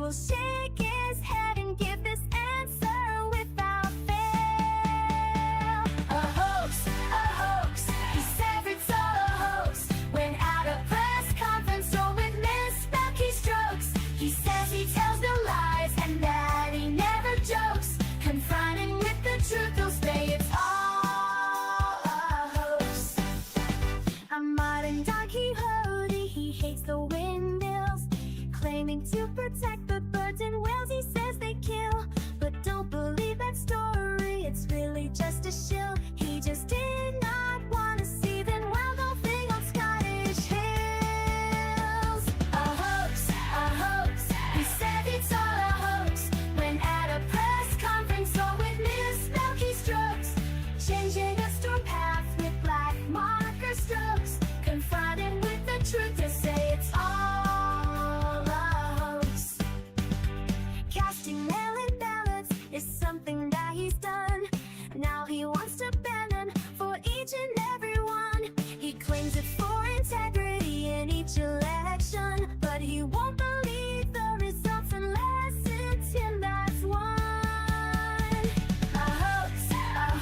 will shake his head and give this answer without fail. A hoax, he says it's all a hoax. When at a press conference or with misspelled strokes, he says he tells no lies and that he never jokes. Confronting with the truth, he'll say it's all a hoax. A modern Don Quixote, he hates the windmills, claiming to protect the birds and whales he says they kill. But don't believe that story, it's really just a shill. He just did not want to see them wild golfing on Scottish hills. A hoax, he said it's all a hoax. When at a press conference or with misspelled keystrokes, changing a storm path with black marker strokes. Confronted with the truth, to say it's all a hoax. Casting mail-in ballots is something that he's done. Now he wants to ban them for each and every one. He claims it for integrity in each election, but he won't believe the results unless it's him that's won. A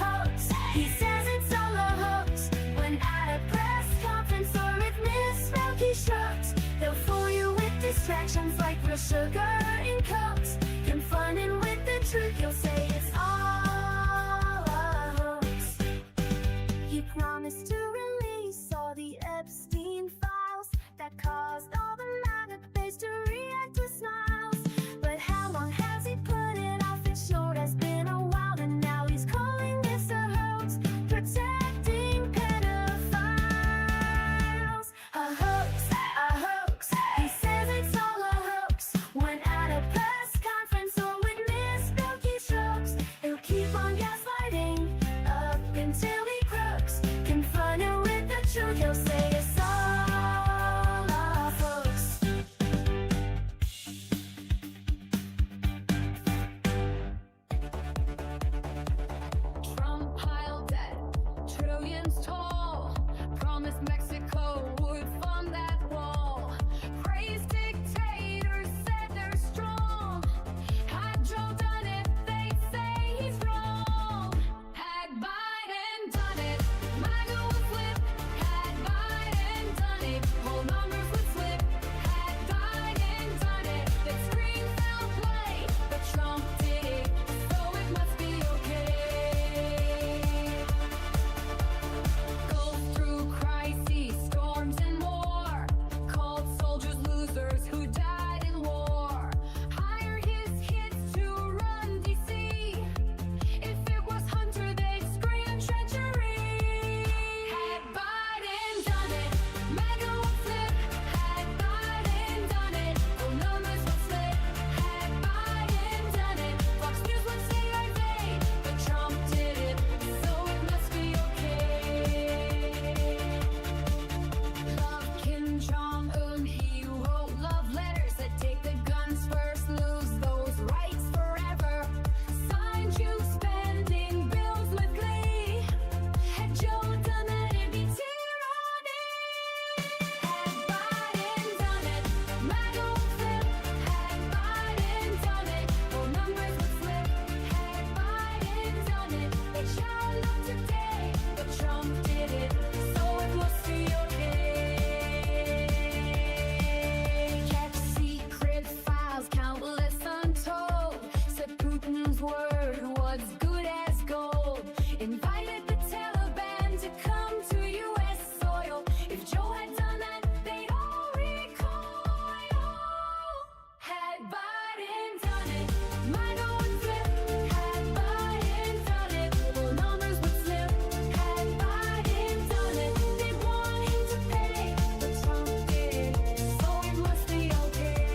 hoax, he says it's all a hoax. When at a press conference or with misspelled keystrokes, they'll fool you with distractions like real sugar in Cokes. Confronting with the truth, he'll say it's all a hoax. He promised to release all the Epstein files that caused all the MAGA base to react with smiles. But how long has he put it off? It sure has been a while, and now he's calling this a hoax, protecting pedophiles. A hoax, he says it's all a hoax. When at a press conference or with misspelled keystrokes, he'll keep on gaslighting up until he croaks. Confronted with the truth, he'll say it's all a hoax. Trump piled debt, trillions tall. Promised Mexico would fund that wall. Praised dictators, said they're strong. Had Joe done it, they'd say he's wrong. Had Biden done it, MAGA would flip. Had Biden done it, whole numbers would slip. Had Biden done it, that screen fell play. But Trump did it, so it must be okay. Goes through crises, storms and more. Called soldiers losers who died in war. Hired his kids to run DC. If it was Hunter, they'd scream treachery. Had Biden done it, MAGA would flip. Had Biden done it, the numbers would slip. Had Biden done it, Fox News would say I made. But Trump did it, so it must be okay. Love Kim Jong-un, he wrote love letters that take the guns first, lose those rights forever. Signed you spending bills with glee. Had Joe done that, it'd be tyranny. Had Biden done it, MAGA would flip. Had Biden done it, whole numbers would slip. Had Biden done it, they shout out today. But Trump did it, so it must be okay. Kept secret files, countless untold. Said Putin's word was good as gold. Invited the Taliban to come to U.S. soil. If Joe had done that, they'd all recoil. Had Biden done it, MAGA would flip. Had Biden done it, whole numbers would slip. Had Biden done it, they'd want him to pay. But Trump did it, so it must be okay.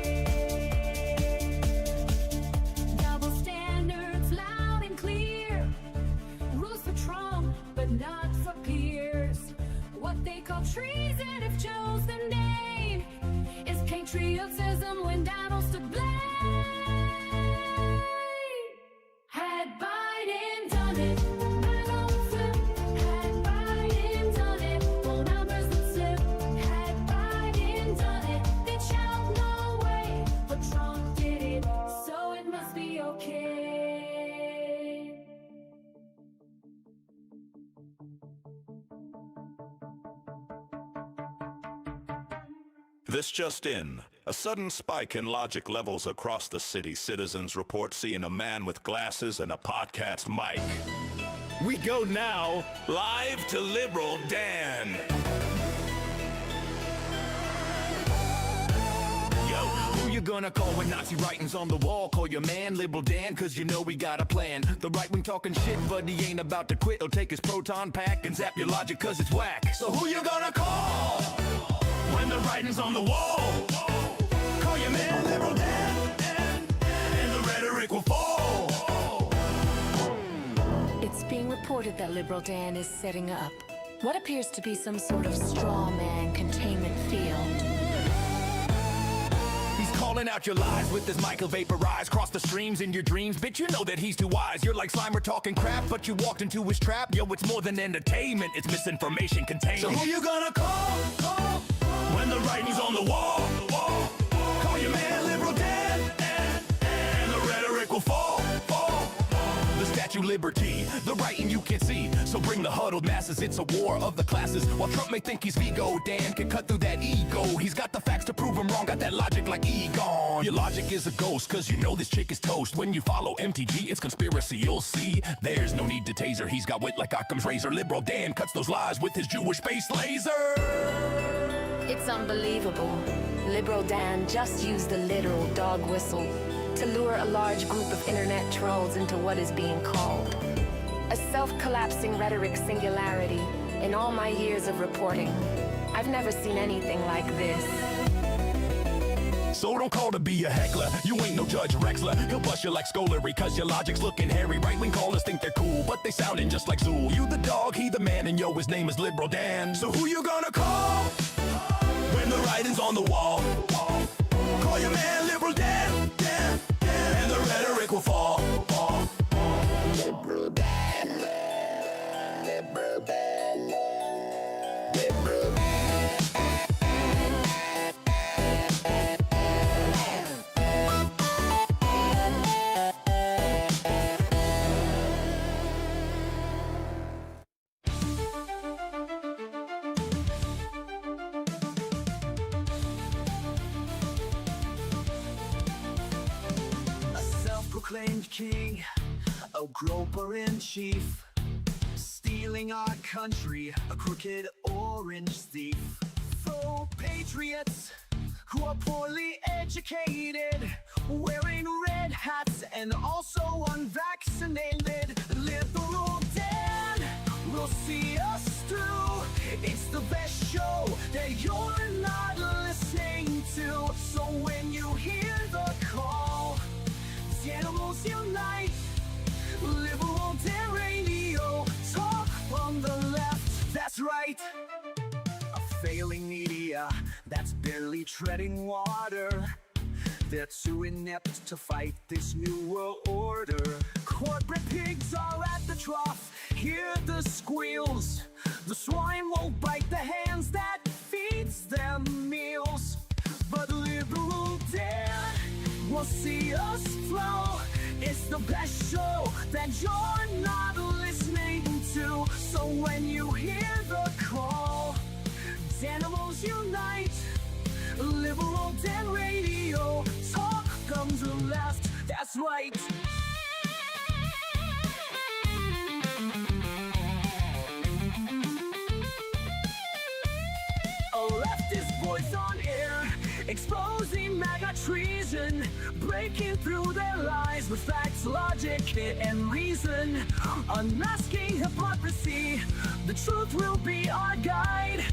Double standards, loud and clear. Rules for Trump, but not for peers. What they call treason, if Joe's the name, is patriotism when Donald's to blame. Had Biden done it, MAGA would flip. Had Biden done it, whole numbers would slip. Had Biden done it, they'd shout no way. But Trump did it, This just in. A sudden spike in logic levels across the city. Citizens report seeing a man with glasses and a podcast mic. We go now live to Liberal Dan. Who you gonna call when Nazi writing's on the wall? Call your man Liberal Dan, cause you know we got a plan. The right wing talking shit, but he ain't about to quit. He'll take his proton pack and zap your logic cause it's whack. So who you gonna call when the writing's on the wall? Call your man Liberal Dan, and the rhetoric will fall. It's being reported that Liberal Dan is setting up what appears to be some sort of straw man containment field. He's calling out your lies with his mic he'll vaporize. Cross the streams in your dreams, bitch, you know that he's too wise. You're like Slimer talking crap, but you walked into his trap. Yo, it's more than entertainment, it's misinformation contained. So who you gonna call when the writing's on the wall? Call your man Liberal Dan, and the rhetoric will fall. The Statue of Liberty, the writing you can't see. So bring the huddled masses, it's a war of the classes. While Trump may think he's Vigo, Dan can cut through that ego. He's got the facts to prove him wrong, got that logic like Egon. Your logic is a ghost, cause you know this chick is toast. When you follow MTG, it's conspiracy, you'll see. There's no need to taser, he's got wit like Occam's razor. Liberal Dan cuts those lies with his Jewish space laser. It's unbelievable. Liberal Dan just used the literal dog whistle to lure a large group of internet trolls into what is being called a self-collapsing rhetoric singularity. In all my years of reporting, I've never seen anything like this. So don't call to be a heckler, you ain't no Judge Rexler. He'll bust you like Scolary, cause your logic's looking hairy. Right-wing callers think they're cool, but they sounding just like Zool. You the dog, he the man, and yo, his name is Liberal Dan. So who you gonna call when the writing's on the wall? Call your man Liberal Dan, and the rhetoric will fall. Liberal Dan, Liberal Dan, Liberal Dan. Self-proclaimed king, a groper in chief, stealing our country, a crooked orange thief. Faux patriots who are poorly educated, wearing red hats and also unvaccinated. Liberal Dan will see us through. It's the best show that you're not listening to. So when you hear the call, animals unite. Liberal Dan Radio, talk on the left, that's right. A failing media that's barely treading water. They're too inept to fight this new world order. Corporate pigs are at the trough, hear the squeals. The swine won't bite the hands that feeds them meals. But Liberal Dan will see us flow. It's the best show that you're not listening to. So when you hear the call, animals unite. Liberal Dan Radio, talk comes the left, that's right. A leftist voice on air, exposing MAGA treason, breaking through their lies with facts, logic, and reason. Unmasking hypocrisy, the truth will be our guide.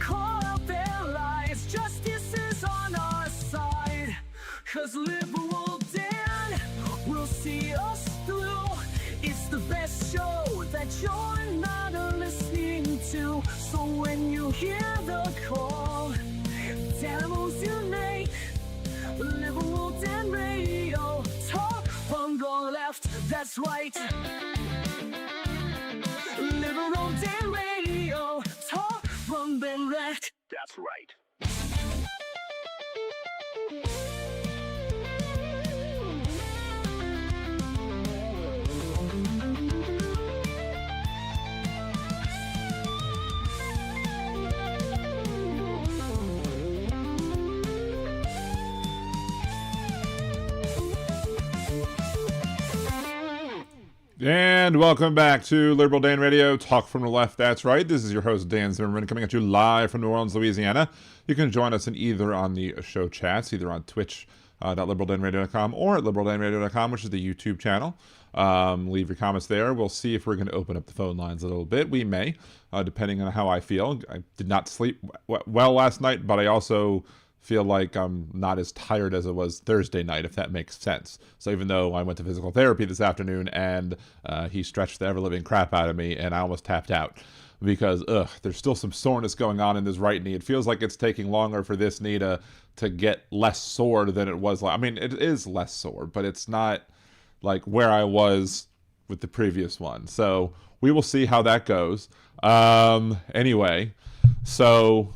Call out their lies, justice is on our side. Cause Liberal Dan will see us through. It's the best show that you're not listening to. So when you hear the call, animals unite. Liberal Dan Radio, talk on the left, that's right. Liberal Dan Radio, talk from the left, that's right. And welcome back to Liberal Dan Radio, Talk from the Left, that's right. This is your host, Dan Zimmerman, coming at you live from New Orleans, Louisiana. You can join us in either on the show chats, either on twitch.liberaldanradio.com or at liberaldanradio.com, which is the YouTube channel. Leave your comments there. We'll see if we're going to open up the phone lines a little bit. We may, depending on how I feel. I did not sleep well last night, but I also feel like I'm not as tired as it was Thursday night, if that makes sense. So even though I went to physical therapy this afternoon and he stretched the ever-living crap out of me and I almost tapped out because there's still some soreness going on in this right knee. It feels like it's taking longer for this knee to get less sore than it was. I mean, it is less sore, but it's not like where I was with the previous one. So we will see how that goes. Anyway, so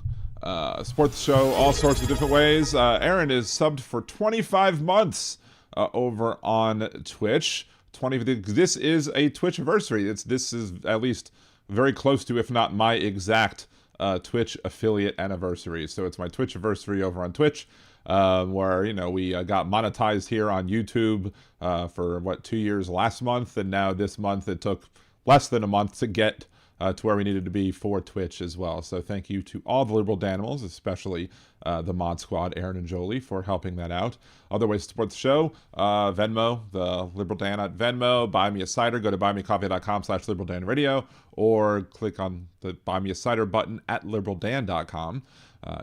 support the show all sorts of different ways. Aaron is subbed for 25 months over on Twitch. This is a Twitch anniversary. This is at least very close to, if not my exact Twitch affiliate anniversary. So it's my Twitch anniversary over on Twitch, where we got monetized here on YouTube for 2 years last month, and now this month it took less than a month to get to where we needed to be for Twitch as well. So thank you to all the Liberal Danimals, especially the Mod Squad, Aaron and Jolie, for helping that out. Other ways to support the show, Venmo, the Liberal Dan at Venmo, buy me a cider, go to buymeacoffee.com/liberaldanradio, or click on the Buy Me a Cider button at liberaldan.com.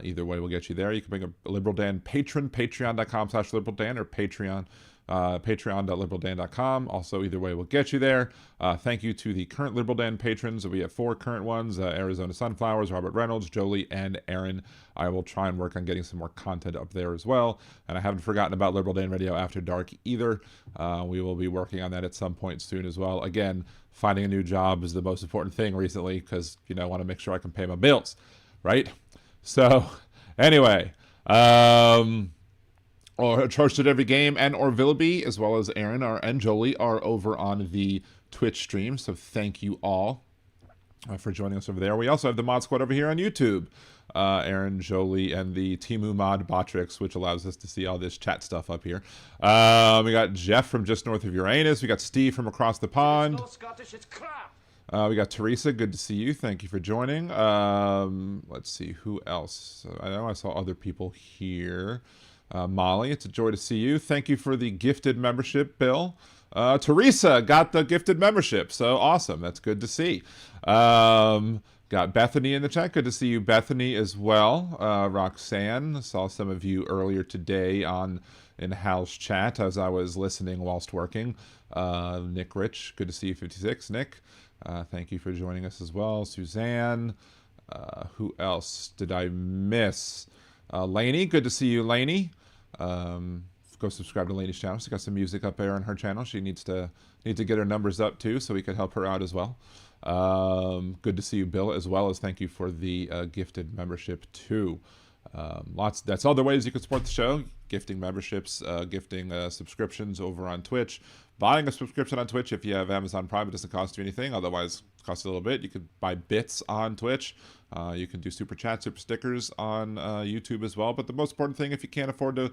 Either way will get you there. You can become a Liberal Dan patron, patreon.com/liberaldan, or patreon.liberaldan.com. Also, either way will get you there. Thank you to the current Liberal Dan patrons. We have 4 current ones: Arizona Sunflowers, Robert Reynolds, Jolie, and Aaron. I will try and work on getting some more content up there as well. And I haven't forgotten about Liberal Dan Radio After Dark either. We will be working on that at some point soon as well. Again, finding a new job is the most important thing recently because, I want to make sure I can pay my bills, right? So, anyway, or Charged at Every Game and or Villaby, as well as Aaron and Jolie, are over on the Twitch stream. So thank you all for joining us over there. We also have the Mod Squad over here on YouTube. Aaron, Jolie, and the Timu Mod Botrix, which allows us to see all this chat stuff up here. We got Jeff from just north of Uranus. We got Steve from across the pond. We got Teresa. Good to see you. Thank you for joining. Let's see, who else? I know I saw other people here. Molly, it's a joy to see you. Thank you for the gifted membership, Bill. Teresa got the gifted membership, so awesome. That's good to see. Got Bethany in the chat. Good to see you, Bethany, as well. Roxanne, saw some of you earlier today in Hal's chat as I was listening whilst working. Nick Rich, good to see you, 56. Nick, thank you for joining us as well. Suzanne, who else did I miss? Lainey, good to see you, Lainey. Go subscribe to Lainey's channel. She's got some music up there on her channel. She needs to get her numbers up too, so we could help her out as well. Good to see you, Bill, as well as thank you for the gifted membership too. That's all the ways you can support the show: gifting memberships, gifting subscriptions over on Twitch, buying a subscription on Twitch if you have Amazon Prime. It doesn't cost you anything. Otherwise, it costs a little bit. You could buy bits on Twitch. You can do super chat, super stickers on YouTube as well. But the most important thing, if you can't afford to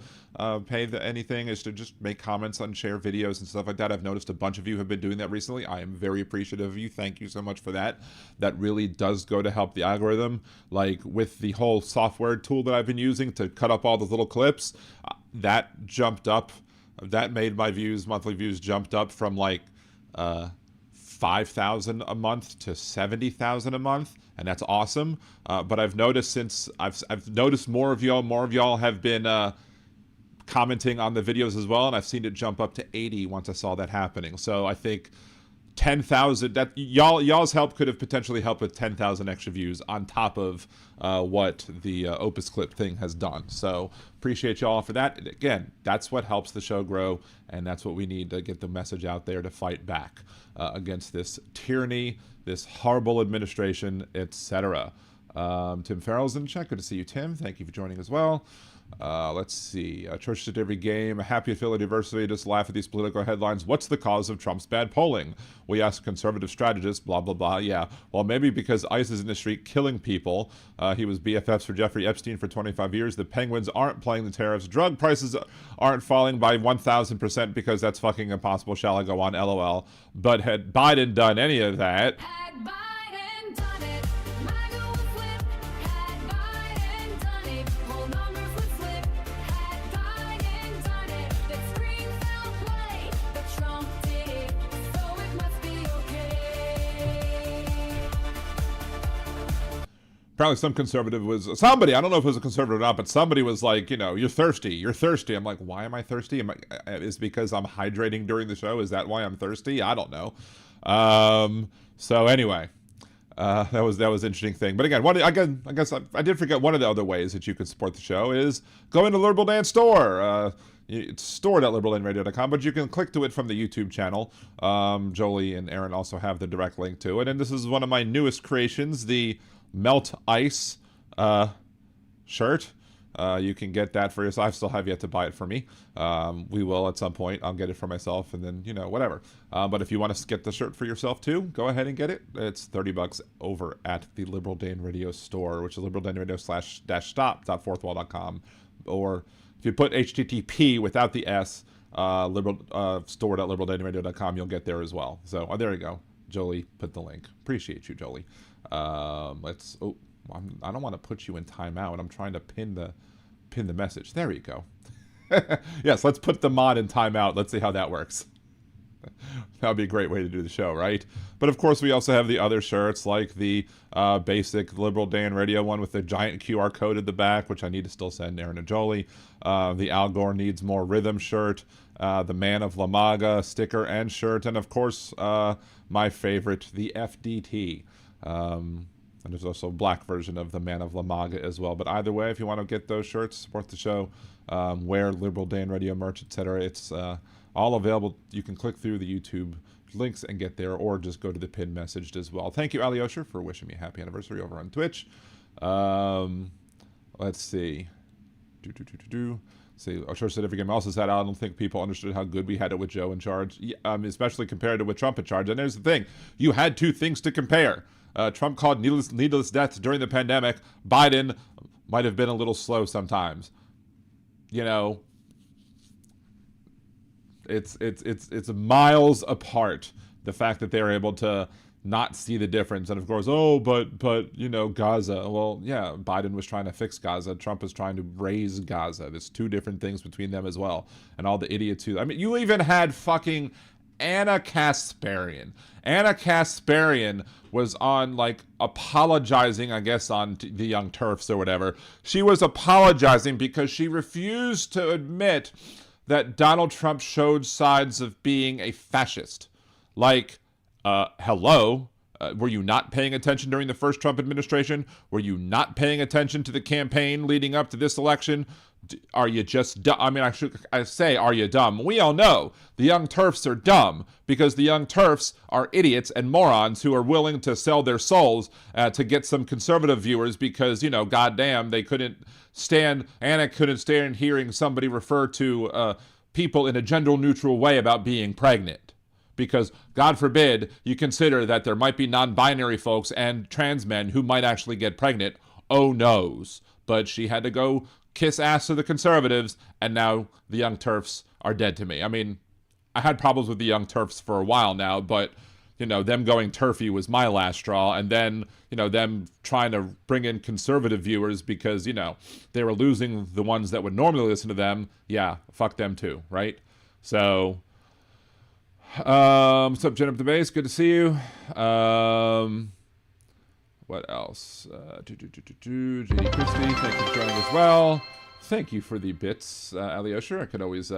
pay anything, is to just make comments and share videos and stuff like that. I've noticed a bunch of you have been doing that recently. I am very appreciative of you. Thank you so much for that. That really does go to help the algorithm. Like with the whole software tool that I've been using to cut up all those little clips, that jumped up. That made my monthly views jumped up from like 5,000 a month to 70,000 a month, and that's awesome. But I've noticed I've noticed more of y'all have been commenting on the videos as well, and I've seen it jump up to 80 once I saw that happening. So I think 10,000, that y'all's help could have potentially helped with 10,000 extra views on top of what the Opus Clip thing has done. So appreciate y'all for that. And again, that's what helps the show grow, and that's what we need to get the message out there to fight back against this tyranny, this horrible administration, etc. Tim Farrell's in the chat. Good to see you, Tim. Thank you for joining as well. Let's see. Church at every game. Happy at diversity. Just laugh at these political headlines. What's the cause of Trump's bad polling? We asked conservative strategists. Blah, blah, blah. Yeah. Well, maybe because ICE is in the street killing people. He was BFFs for Jeffrey Epstein for 25 years. The Penguins aren't playing the tariffs. Drug prices aren't falling by 1,000% because that's fucking impossible. Shall I go on? LOL. But had Biden done any of that... Had Biden done it, MAGA would flip. Had Biden done it, whole numbers would flip. Had Biden done it, that scream foul play. But Trump did it, so it must be okay. Apparently some conservative was... Somebody, I don't know if it was a conservative or not, but somebody was like, you know, you're thirsty. You're thirsty. I'm like, why am I thirsty? Is it because I'm hydrating during the show? Is that why I'm thirsty? I don't know. So anyway, that was an interesting thing. But again, I guess I did forget one of the other ways that you can support the show is go into Liberal Dan store. It's store.liberaldanradio.com, but you can click to it from the YouTube channel. Jolie and Aaron also have the direct link to it. And this is one of my newest creations, the Melt Ice shirt. You can get that for yourself. I still have yet to buy it for me. We will at some point. I'll get it for myself and then, you know, whatever. But if you want to get the shirt for yourself too, go ahead and get it. It's $30 over at the Liberal Dan Radio store, which is liberaldanradio/stop.fourthwall.com. Or if you put HTTP without the S, store.liberaldanradio.com, you'll get there as well. So there you go. Jolie put the link. Appreciate you, Jolie. I don't want to put you in timeout. I'm trying to pin the message. There you go. Yes, let's put the mod in timeout. Let's see how that works. That would be a great way to do the show, right? But of course, we also have the other shirts, like the basic Liberal Dan Radio one with the giant QR code at the back, which I need to still send Aaron and Jolie. The Al Gore Needs More Rhythm shirt. The Man of La MAGA sticker and shirt. And of course, my favorite, the FDT. And there's also a black version of the Man of La MAGA as well. But either way, if you want to get those shirts, support the show, wear Liberal Dan Radio merch, etc., it's all available. You can click through the YouTube links and get there, or just go to the pinned message as well. Thank you, Ali Osher, for wishing me a happy anniversary over on Twitch. Let's see. See, Osher said every game also said, I don't think people understood how good we had it with Joe in charge, especially compared to with Trump in charge. And there's the thing. You had two things to compare. Trump called needless deaths during the pandemic. Biden might have been a little slow sometimes. You know, it's miles apart, the fact that they're able to not see the difference. And of course, but you know, Gaza. Well, yeah, Biden was trying to fix Gaza. Trump is trying to raise Gaza. There's two different things between them as well. And all the idiots who, I mean, you even had fucking Anna Kasparian. Anna Kasparian was on, like, apologizing, I guess, on the Young Turfs or whatever. She was apologizing because she refused to admit that Donald Trump showed signs of being a fascist. Like, hello? Were you not paying attention during the first Trump administration? Were you not paying attention to the campaign leading up to this election? Are you just dumb? I mean, I say, are you dumb? We all know the Young Turfs are dumb because the Young Turfs are idiots and morons who are willing to sell their souls to get some conservative viewers because, you know, goddamn, Anna couldn't stand hearing somebody refer to people in a gender-neutral way about being pregnant. Because, God forbid, you consider that there might be non-binary folks and trans men who might actually get pregnant. Oh, noes. But she had to go kiss ass to the conservatives, and now the Young Turfs are dead to me. I mean, I had problems with the Young Turfs for a while now, but, you know, them going turfy was my last straw, and then, you know, them trying to bring in conservative viewers because, you know, they were losing the ones that would normally listen to them. Yeah, fuck them too, right? So, what's up, Jen up the base? Good to see you. What else? JD Christie, thank you for joining as well. Thank you for the bits, Ali Osher. I could always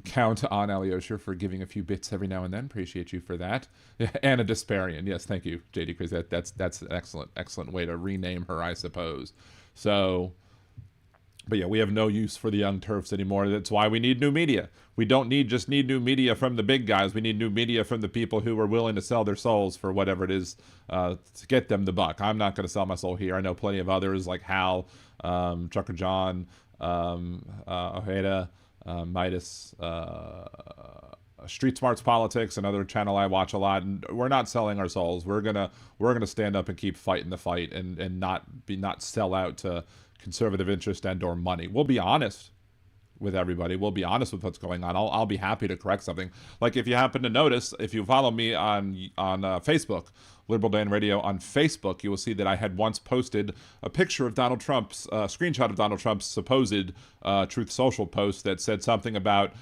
count on Ali Osher for giving a few bits every now and then. Appreciate you for that. Anna Desparian. Yes, thank you, JD Christie. That's an excellent way to rename her, I suppose. So, but yeah, we have no use for the Young Turfs anymore. That's why we need new media. We don't just need new media from the big guys. We need new media from the people who are willing to sell their souls for whatever it is to get them the buck. I'm not going to sell my soul here. I know plenty of others like Hal, Trucker John, Ojeda, Midas, Street Smarts Politics, another channel I watch a lot, and we're not selling our souls. We're gonna stand up and keep fighting the fight, and not sell out to conservative interest and or money. We'll be honest with everybody. We'll be honest with what's going on. I'll be happy to correct something. Like if you happen to notice, if you follow me on Facebook, Liberal Dan Radio on Facebook, you will see that I had once posted a picture of Donald Trump's, screenshot of Donald Trump's supposed Truth Social post that said something about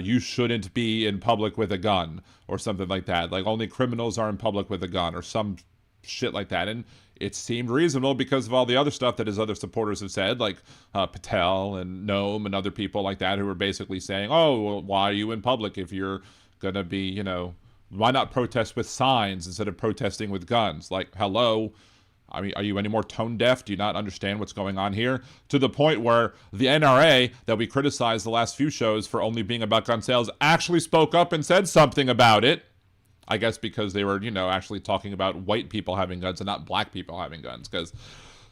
you shouldn't be in public with a gun or something like that. Like only criminals are in public with a gun or some shit like that. And it seemed reasonable because of all the other stuff that his other supporters have said, like Patel and Noem and other people like that who were basically saying, oh, well, why are you in public if you're going to be, you know, why not protest with signs instead of protesting with guns? Like, hello, I mean, are you any more tone deaf? Do you not understand what's going on here? To the point where the NRA that we criticized the last few shows for only being about gun sales actually spoke up and said something about it. I guess because they were, you know, actually talking about white people having guns and not black people having guns. Because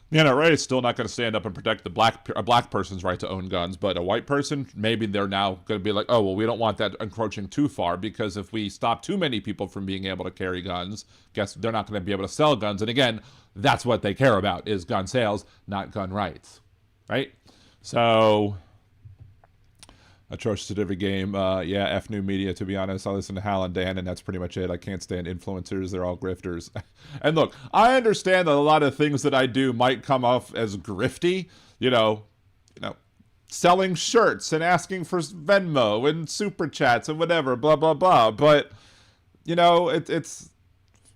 the NRA is still not going to stand up and protect a black person's right to own guns. But a white person, maybe they're now going to be like, oh, well, we don't want that encroaching too far. Because if we stop too many people from being able to carry guns, guess they're not going to be able to sell guns. And again, that's what they care about is gun sales, not gun rights. Right? So atrocious at every game. Yeah, F new media, to be honest. I listen to Hal and Dan, and that's pretty much it. I can't stand influencers. They're all grifters. And look, I understand that a lot of things that I do might come off as grifty. You know, selling shirts and asking for Venmo and super chats and whatever, blah, blah, blah. But, you know, it's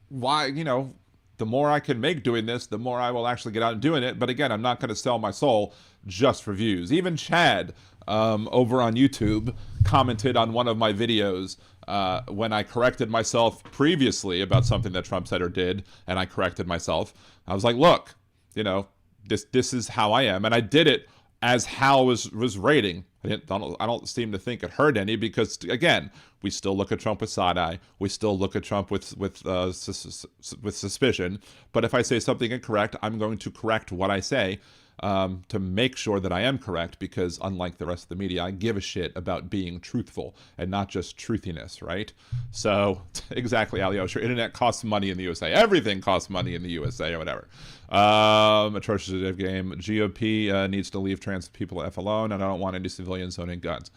why, you know, the more I can make doing this, the more I will actually get out and doing it. But again, I'm not going to sell my soul just for views. Even Chad over on YouTube commented on one of my videos when I corrected myself previously about something that Trump said or did, and I corrected myself. I was like, look, you know, this is how I am. And I did it as Hal was rating. I don't seem to think it hurt any because, again, we still look at Trump with side eye. We still look at Trump with suspicion. But if I say something incorrect, I'm going to correct what I say to make sure that I am correct, because unlike the rest of the media, I give a shit about being truthful and not just truthiness, right? So, exactly, Alyosha. Internet costs money in the USA. Everything costs money in the USA or whatever. Atrocious game. GOP needs to leave trans people F alone, and I don't want any civilians owning guns.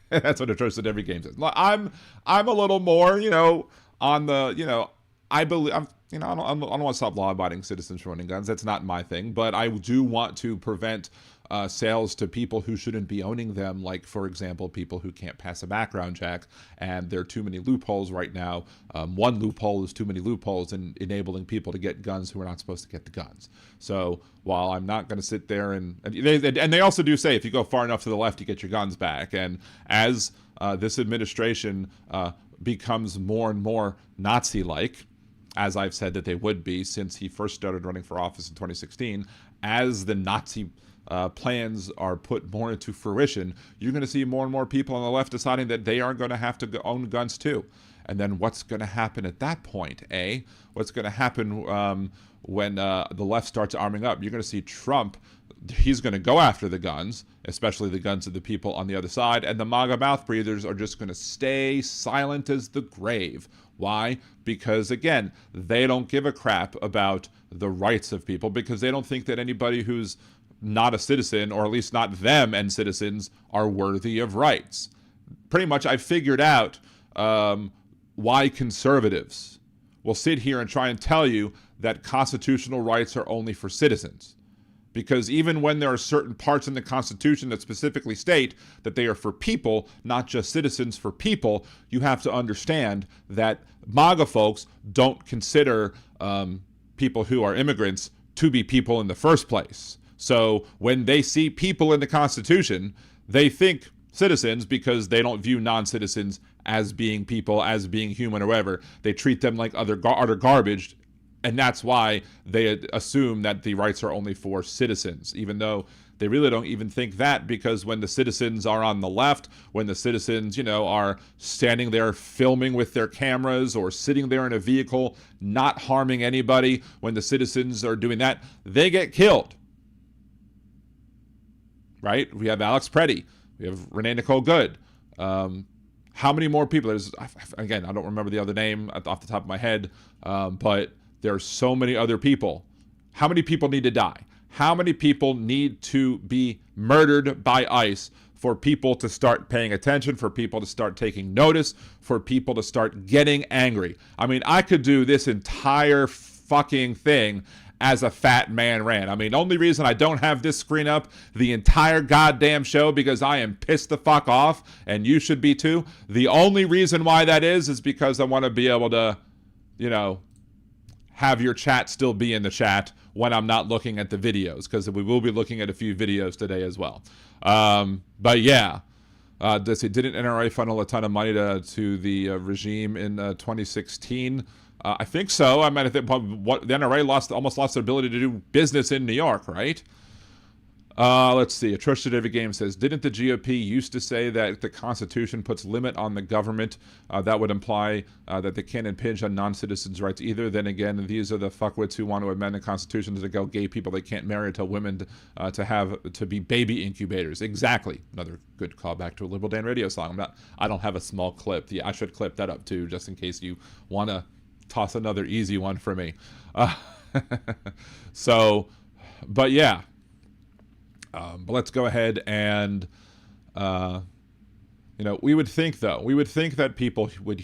That's what atrocious at every game says. I'm a little more, you know, on the, you know, I believe, you know, I don't want to stop law-abiding citizens from owning guns. That's not my thing. But I do want to prevent sales to people who shouldn't be owning them. Like, for example, people who can't pass a background check. And there are too many loopholes right now. One loophole is too many loopholes in enabling people to get guns who are not supposed to get the guns. So while I'm not going to sit there and they also do say if you go far enough to the left, you get your guns back. And as this administration becomes more and more Nazi-like, as I've said that they would be since he first started running for office in 2016, as the Nazi plans are put more into fruition, you're going to see more and more people on the left deciding that they are going to have to own guns too. And then what's going to happen at that point, eh? What's going to happen when the left starts arming up? You're going to see Trump. He's going to go after the guns, especially the guns of the people on the other side, and the MAGA mouth breathers are just going to stay silent as the grave. Why? Because, again, they don't give a crap about the rights of people, because they don't think that anybody who's not a citizen, or at least not them and citizens, are worthy of rights. Pretty much I figured out why conservatives will sit here and try and tell you that constitutional rights are only for citizens. Because even when there are certain parts in the Constitution that specifically state that they are for people, not just citizens, for people, you have to understand that MAGA folks don't consider people who are immigrants to be people in the first place. So when they see people in the Constitution, they think citizens because they don't view non-citizens as being people, as being human or whatever. They treat them like utter garbage. And that's why they assume that the rights are only for citizens, even though they really don't even think that, because when the citizens are on the left, when the citizens, you know, are standing there filming with their cameras or sitting there in a vehicle, not harming anybody, when the citizens are doing that, they get killed. right? We have Alex Preddy. We have Renee Nicole Good. How many more people? Again, I don't remember the other name off the top of my head, but there are so many other people. How many people need to die? How many people need to be murdered by ICE for people to start paying attention, for people to start taking notice, for people to start getting angry? I mean, I could do this entire fucking thing as a fat man rant. I mean, only reason I don't have this screen up the entire goddamn show because I am pissed the fuck off, and you should be too. The only reason why that is because I want to be able to, you know, have your chat still be in the chat when I'm not looking at the videos, because we will be looking at a few videos today as well. But yeah, didn't NRA funnel a ton of money to the regime in 2016? I think so. I mean, I think the NRA almost lost their ability to do business in New York, right? Let's see. Atrocious David Game says, didn't the GOP used to say that the Constitution puts limit on the government? That would imply that they can't impinge on non-citizens' rights either. Then again, these are the fuckwits who want to amend the Constitution to go gay people they can't marry, tell women to be baby incubators. Exactly. Another good callback to a Liberal Dan radio song. I don't have a small clip. Yeah, I should clip that up too, just in case you want to toss another easy one for me. But yeah. But let's go ahead and, we would think that people would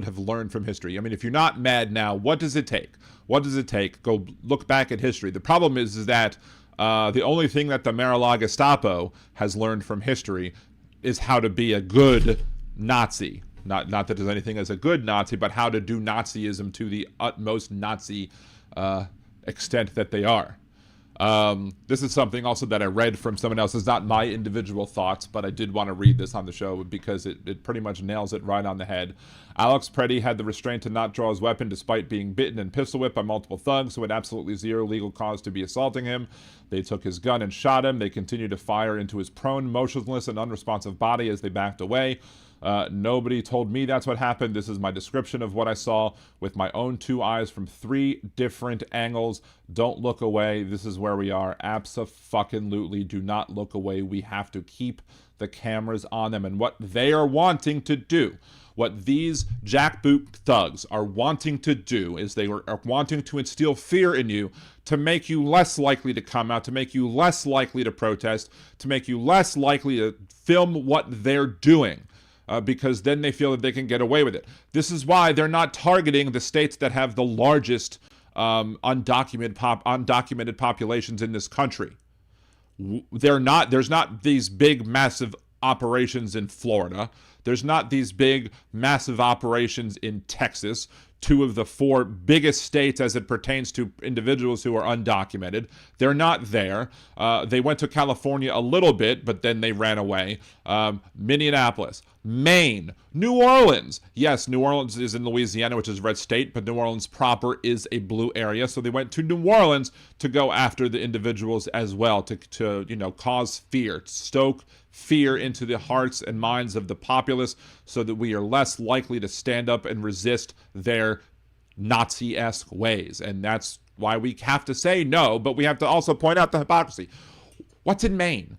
have learned from history. I mean, if you're not mad now, what does it take? What does it take? Go look back at history. The problem is that the only thing that the Mar-a-Lago Gestapo has learned from history is how to be a good Nazi. Not that there's anything as a good Nazi, but how to do Nazism to the utmost Nazi extent that they are. This is something also that I read from someone else. It's not my individual thoughts, but I did want to read this on the show because it pretty much nails it right on the head. Alex Preddy had the restraint to not draw his weapon despite being bitten and pistol whipped by multiple thugs who had absolutely zero legal cause to be assaulting him. They took his gun and shot him. They continued to fire into his prone, motionless, and unresponsive body as they backed away. Nobody told me that's what happened. This is my description of what I saw with my own two eyes from 3 different angles. Don't look away. This is where we are. Abso-fucking-lutely do not look away. We have to keep the cameras on them. And what they are wanting to do, what these jackboot thugs are wanting to do, is they are wanting to instill fear in you to make you less likely to come out, to make you less likely to protest, to make you less likely to film what they're doing. Because then they feel that they can get away with it. This is why they're not targeting the states that have the largest undocumented populations in this country. There's not these big, massive operations in Florida. There's not these big, massive operations in Texas, 2 of the 4 biggest states as it pertains to individuals who are undocumented. They're not there. They went to California a little bit, but then they ran away. Minneapolis, Maine, New Orleans. Yes, New Orleans is in Louisiana, which is a red state, but New Orleans proper is a blue area. So they went to New Orleans to go after the individuals as well, to cause fear, stoke fear into the hearts and minds of the populace so that we are less likely to stand up and resist their Nazi-esque ways. And that's why we have to say no, but we have to also point out the hypocrisy. What's in Maine?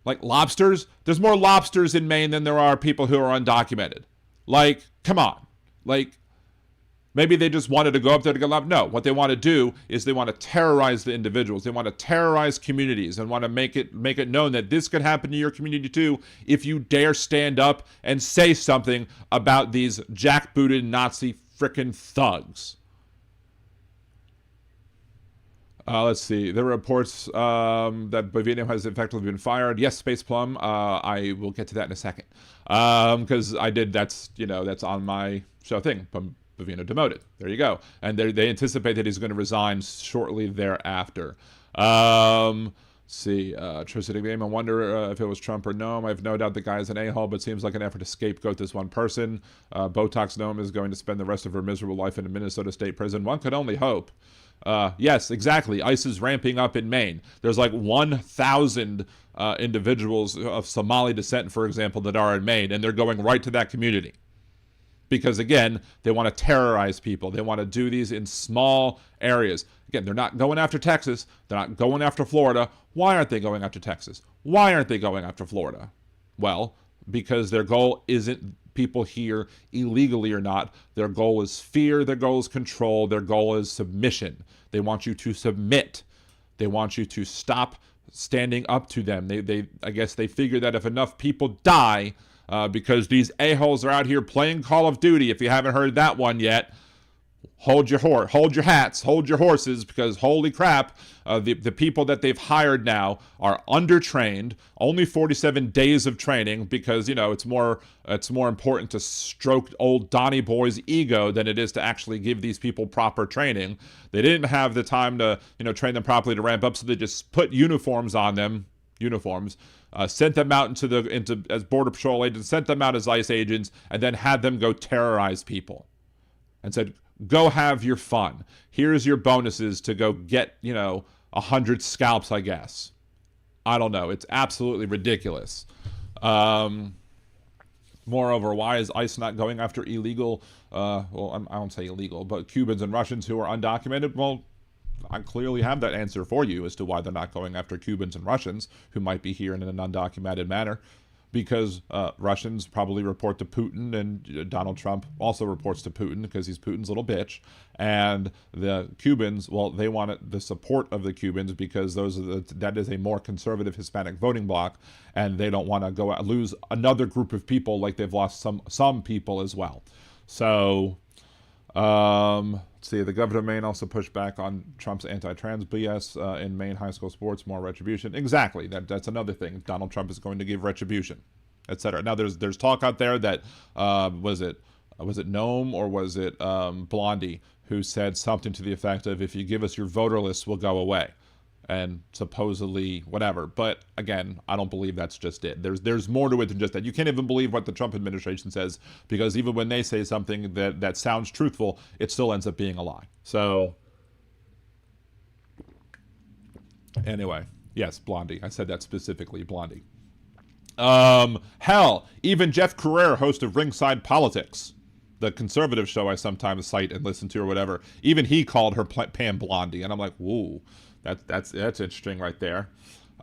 Like lobsters? There's more lobsters in Maine than there are people who are undocumented. Like, come on. Like, maybe they just wanted to go up there to get lobsters. No, what they want to do is they want to terrorize the individuals. They want to terrorize communities and want to make it known that this could happen to your community too if you dare stand up and say something about these jackbooted Nazi frickin' thugs. Let's see. There are reports that Bovino has effectively been fired. Yes, Spaceplum. I will get to that in a second. Because that's on my show thing. Bovino demoted. There you go. And they anticipate that he's going to resign shortly thereafter. See, Tristan Game. I wonder if it was Trump or Noem. I have no doubt the guy is an a-hole, but seems like an effort to scapegoat this one person. Botox Noem is going to spend the rest of her miserable life in a Minnesota state prison. One could only hope. Yes, exactly. ICE is ramping up in Maine. There's like 1,000 individuals of Somali descent, for example, that are in Maine, and they're going right to that community. Because, again, they want to terrorize people. They want to do these in small areas. Again, they're not going after Texas. They're not going after Florida. Why aren't they going after Texas? Why aren't they going after Florida? Well, because their goal isn't people here illegally or not. Their goal is fear. Their goal is control. Their goal is submission. They want you to submit. They want you to stop standing up to them. I guess they figure that if enough people die because these a-holes are out here playing Call of Duty, if you haven't heard that one yet, hold your hats, hold your horses, because holy crap, the people that they've hired now are undertrained, only 47 days of training, because, you know, it's more important to stroke old Donnie Boy's ego than it is to actually give these people proper training. They didn't have the time to, you know, train them properly to ramp up, so they just put uniforms on them, sent them out into as Border Patrol agents, sent them out as ICE agents, and then had them go terrorize people. And said, go have your fun. Here's your bonuses to go get, 100 scalps, I guess. I don't know. It's absolutely ridiculous. Moreover, why is ICE not going after illegal, I don't say illegal, but Cubans and Russians who are undocumented? Well, I clearly have that answer for you as to why they're not going after Cubans and Russians who might be here in an undocumented manner. Because Russians probably report to Putin, and Donald Trump also reports to Putin because he's Putin's little bitch. And the Cubans, well, they want the support of the Cubans because that is a more conservative Hispanic voting bloc, and they don't want to go out, lose another group of people like they've lost some people as well. So, let's see, the governor of Maine also pushed back on Trump's anti-trans BS in Maine high school sports, more retribution. Exactly, that's another thing. Donald Trump is going to give retribution, etc. Now, there's talk out there that was it Noem or was it Blondie who said something to the effect of, if you give us your voter list, we'll go away. And supposedly whatever. But again, I don't believe that's just it. There's more to it than just that. You can't even believe what the Trump administration says, because even when they say something that sounds truthful, it still ends up being a lie. So anyway, yes, Blondie. I said that specifically, Blondie. Hell, even Jeff Carrere, host of Ringside Politics, the conservative show I sometimes cite and listen to or whatever, even he called her Pam Blondie. And I'm like, whoa. That's interesting right there.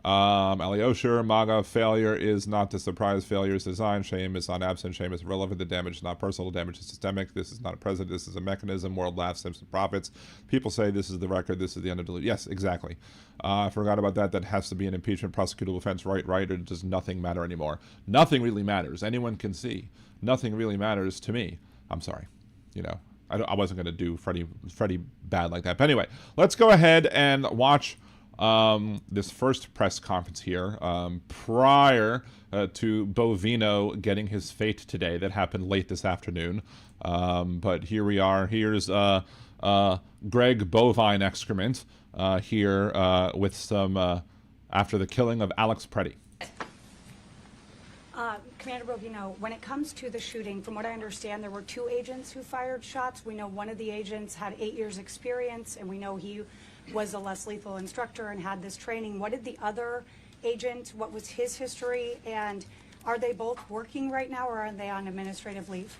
Alyosha, MAGA, failure is not the surprise. Failure is design. Shame is not absent. Shame is relevant. The damage is not personal. The damage is systemic. This is not a president. This is a mechanism. World laughs, Simpson profits. People say this is the record. This is the end of delusion. Yes, exactly. I forgot about that. That has to be an impeachment prosecutable offense. Right, or does nothing matter anymore? Nothing really matters. Anyone can see. Nothing really matters to me. I'm sorry. I wasn't going to do Freddie bad like that. But anyway, let's go ahead and watch this first press conference here prior to Bovino getting his fate today. That happened late this afternoon. But here we are. Here's Greg Bovine excrement here with some after the killing of Alex Preddy. Commander Bovino, when it comes to the shooting, from what I understand, there were 2 agents who fired shots. We know one of the agents had 8 years experience, and we know he was a less lethal instructor and had this training. What did the other agent, what was his history, and are they both working right now, or are they on administrative leave?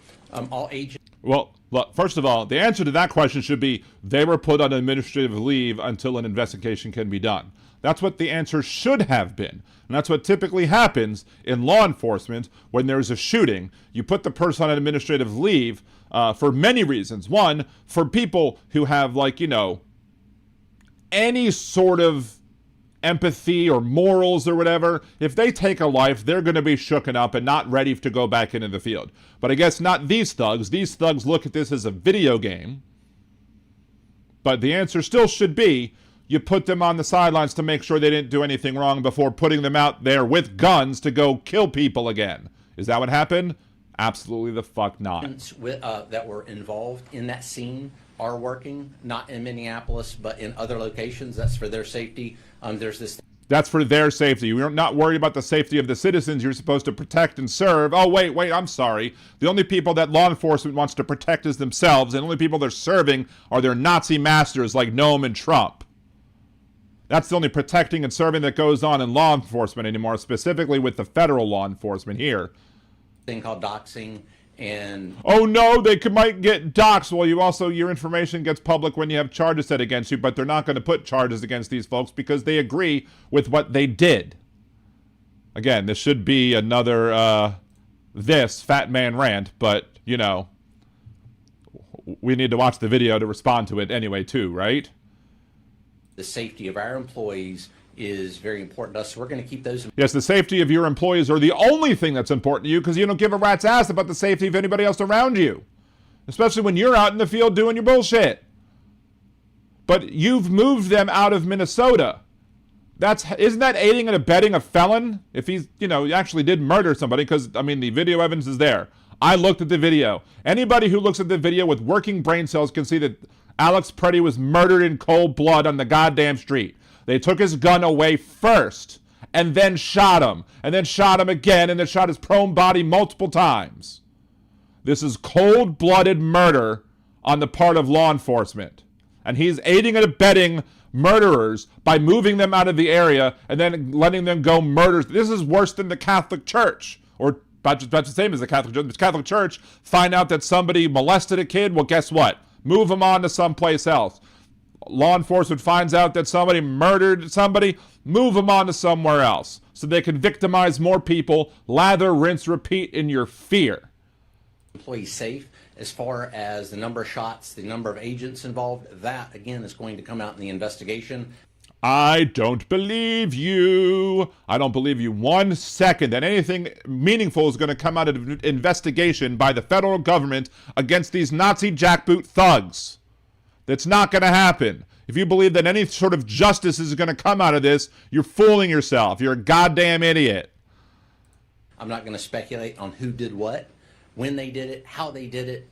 All agents. Well, look, first of all, the answer to that question should be they were put on administrative leave until an investigation can be done. That's what the answer should have been. And that's what typically happens in law enforcement when there's a shooting. You put the person on administrative leave for many reasons. One, for people who have, any sort of empathy or morals or whatever. If they take a life, they're going to be shooken up and not ready to go back into the field. But I guess not these thugs. These thugs look at this as a video game. But the answer still should be, you put them on the sidelines to make sure they didn't do anything wrong before putting them out there with guns to go kill people again. Is that what happened? Absolutely the fuck not. That were involved in that scene are working, not in Minneapolis, but in other locations. That's for their safety. There's this. That's for their safety. You're not worried about the safety of the citizens you're supposed to protect and serve. Oh, wait, I'm sorry. The only people that law enforcement wants to protect is themselves, and the only people they're serving are their Nazi masters like Noem and Trump. That's the only protecting and serving that goes on in law enforcement anymore, specifically with the federal law enforcement here. Thing called doxing And oh no, they might get doxxed. Well, your information gets public when you have charges set against you, but they're not going to put charges against these folks because they agree with what they did. Again, this should be another Fat Man rant, but you know, we need to watch the video to respond to it anyway too, right? the safety of our employees is very important to us, so we're going to keep those. Yes, the safety of your employees are the only thing that's important to you because you don't give a rat's ass about the safety of anybody else around you, especially when you're out in the field doing your bullshit. But you've moved them out of Minnesota. Isn't that aiding and abetting a felon? If he's, he actually did murder somebody, because, I mean, the video evidence is there. I looked at the video. Anybody who looks at the video with working brain cells can see that Alex Preddy was murdered in cold blood on the goddamn street. They took his gun away first, and then shot him, and then shot him again, and then shot his prone body multiple times. This is cold-blooded murder on the part of law enforcement. And he's aiding and abetting murderers by moving them out of the area and then letting them go murder. This is worse than the Catholic Church, or about the same as the Catholic Church. The Catholic Church find out that somebody molested a kid. Well, guess what? Move them on to someplace else. Law enforcement finds out that somebody murdered somebody. Move them on to somewhere else so they can victimize more people. Lather, rinse, repeat in your fear. Employees safe. As far as the number of shots, the number of agents involved, that, again, is going to come out in the investigation. I don't believe you. I don't believe you 1 second that anything meaningful is going to come out of an investigation by the federal government against these Nazi jackboot thugs. That's not going to happen. If you believe that any sort of justice is going to come out of this, you're fooling yourself. You're a goddamn idiot. I'm not going to speculate on who did what, when they did it, how they did it.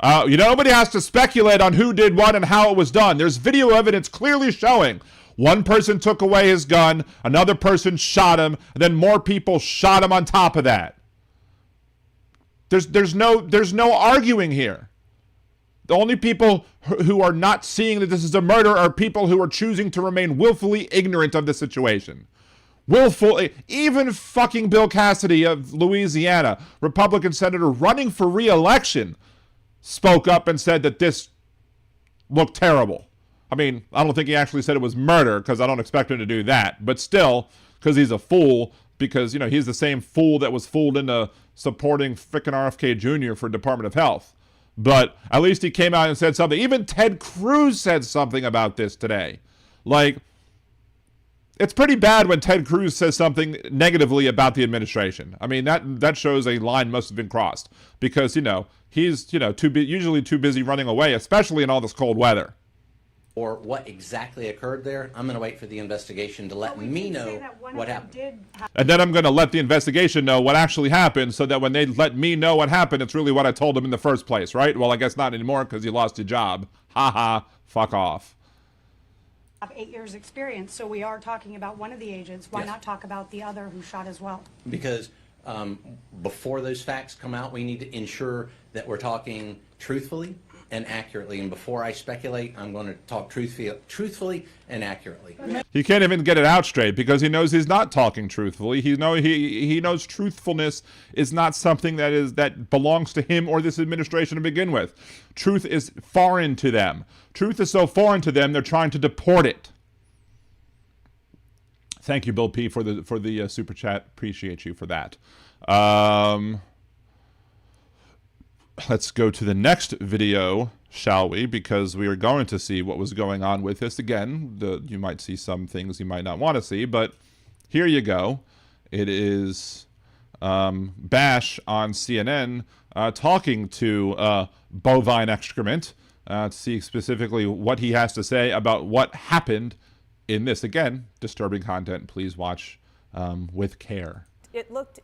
Nobody has to speculate on who did what and how it was done. There's video evidence clearly showing one person took away his gun, another person shot him, and then more people shot him on top of that. There's no arguing here. The only people who are not seeing that this is a murder are people who are choosing to remain willfully ignorant of the situation. Willfully, even fucking Bill Cassidy of Louisiana, Republican senator running for re-election, spoke up and said that this looked terrible. I mean, I don't think he actually said it was murder, because I don't expect him to do that. But still, because he's a fool, because, he's the same fool that was fooled into supporting frickin' RFK Jr. for Department of Health. But at least he came out and said something. Even Ted Cruz said something about this today. Like, it's pretty bad when Ted Cruz says something negatively about the administration. I mean, that shows a line must have been crossed. Because, he's, usually too busy running away, especially in all this cold weather. Or what exactly occurred there, I'm going to wait for the investigation to let me know what happened. And then I'm going to let the investigation know what actually happened, so that when they let me know what happened, it's really what I told them in the first place, right? Well, I guess not anymore because you lost your job. Ha ha, fuck off. Have 8 years experience, so we are talking about one of the agents. Why Yes. not talk about the other who shot as well? Because before those facts come out, we need to ensure that we're talking truthfully and accurately. And before I speculate, I'm going to talk truthfully and accurately. He can't even get it out straight because he knows he's not talking truthfully. He knows truthfulness is not something that belongs to him or this administration to begin with. Truth is foreign to them. Truth is so foreign to them, they're trying to deport it. Thank you, Bill P, for the super chat. Appreciate you for that. Let's go to the next video, shall we? Because we are going to see what was going on with this. Again, you might see some things you might not want to see, but here you go. It is Bash on CNN talking to bovine excrement to see specifically what he has to say about what happened in this. Again, disturbing content. Please watch with care. It looked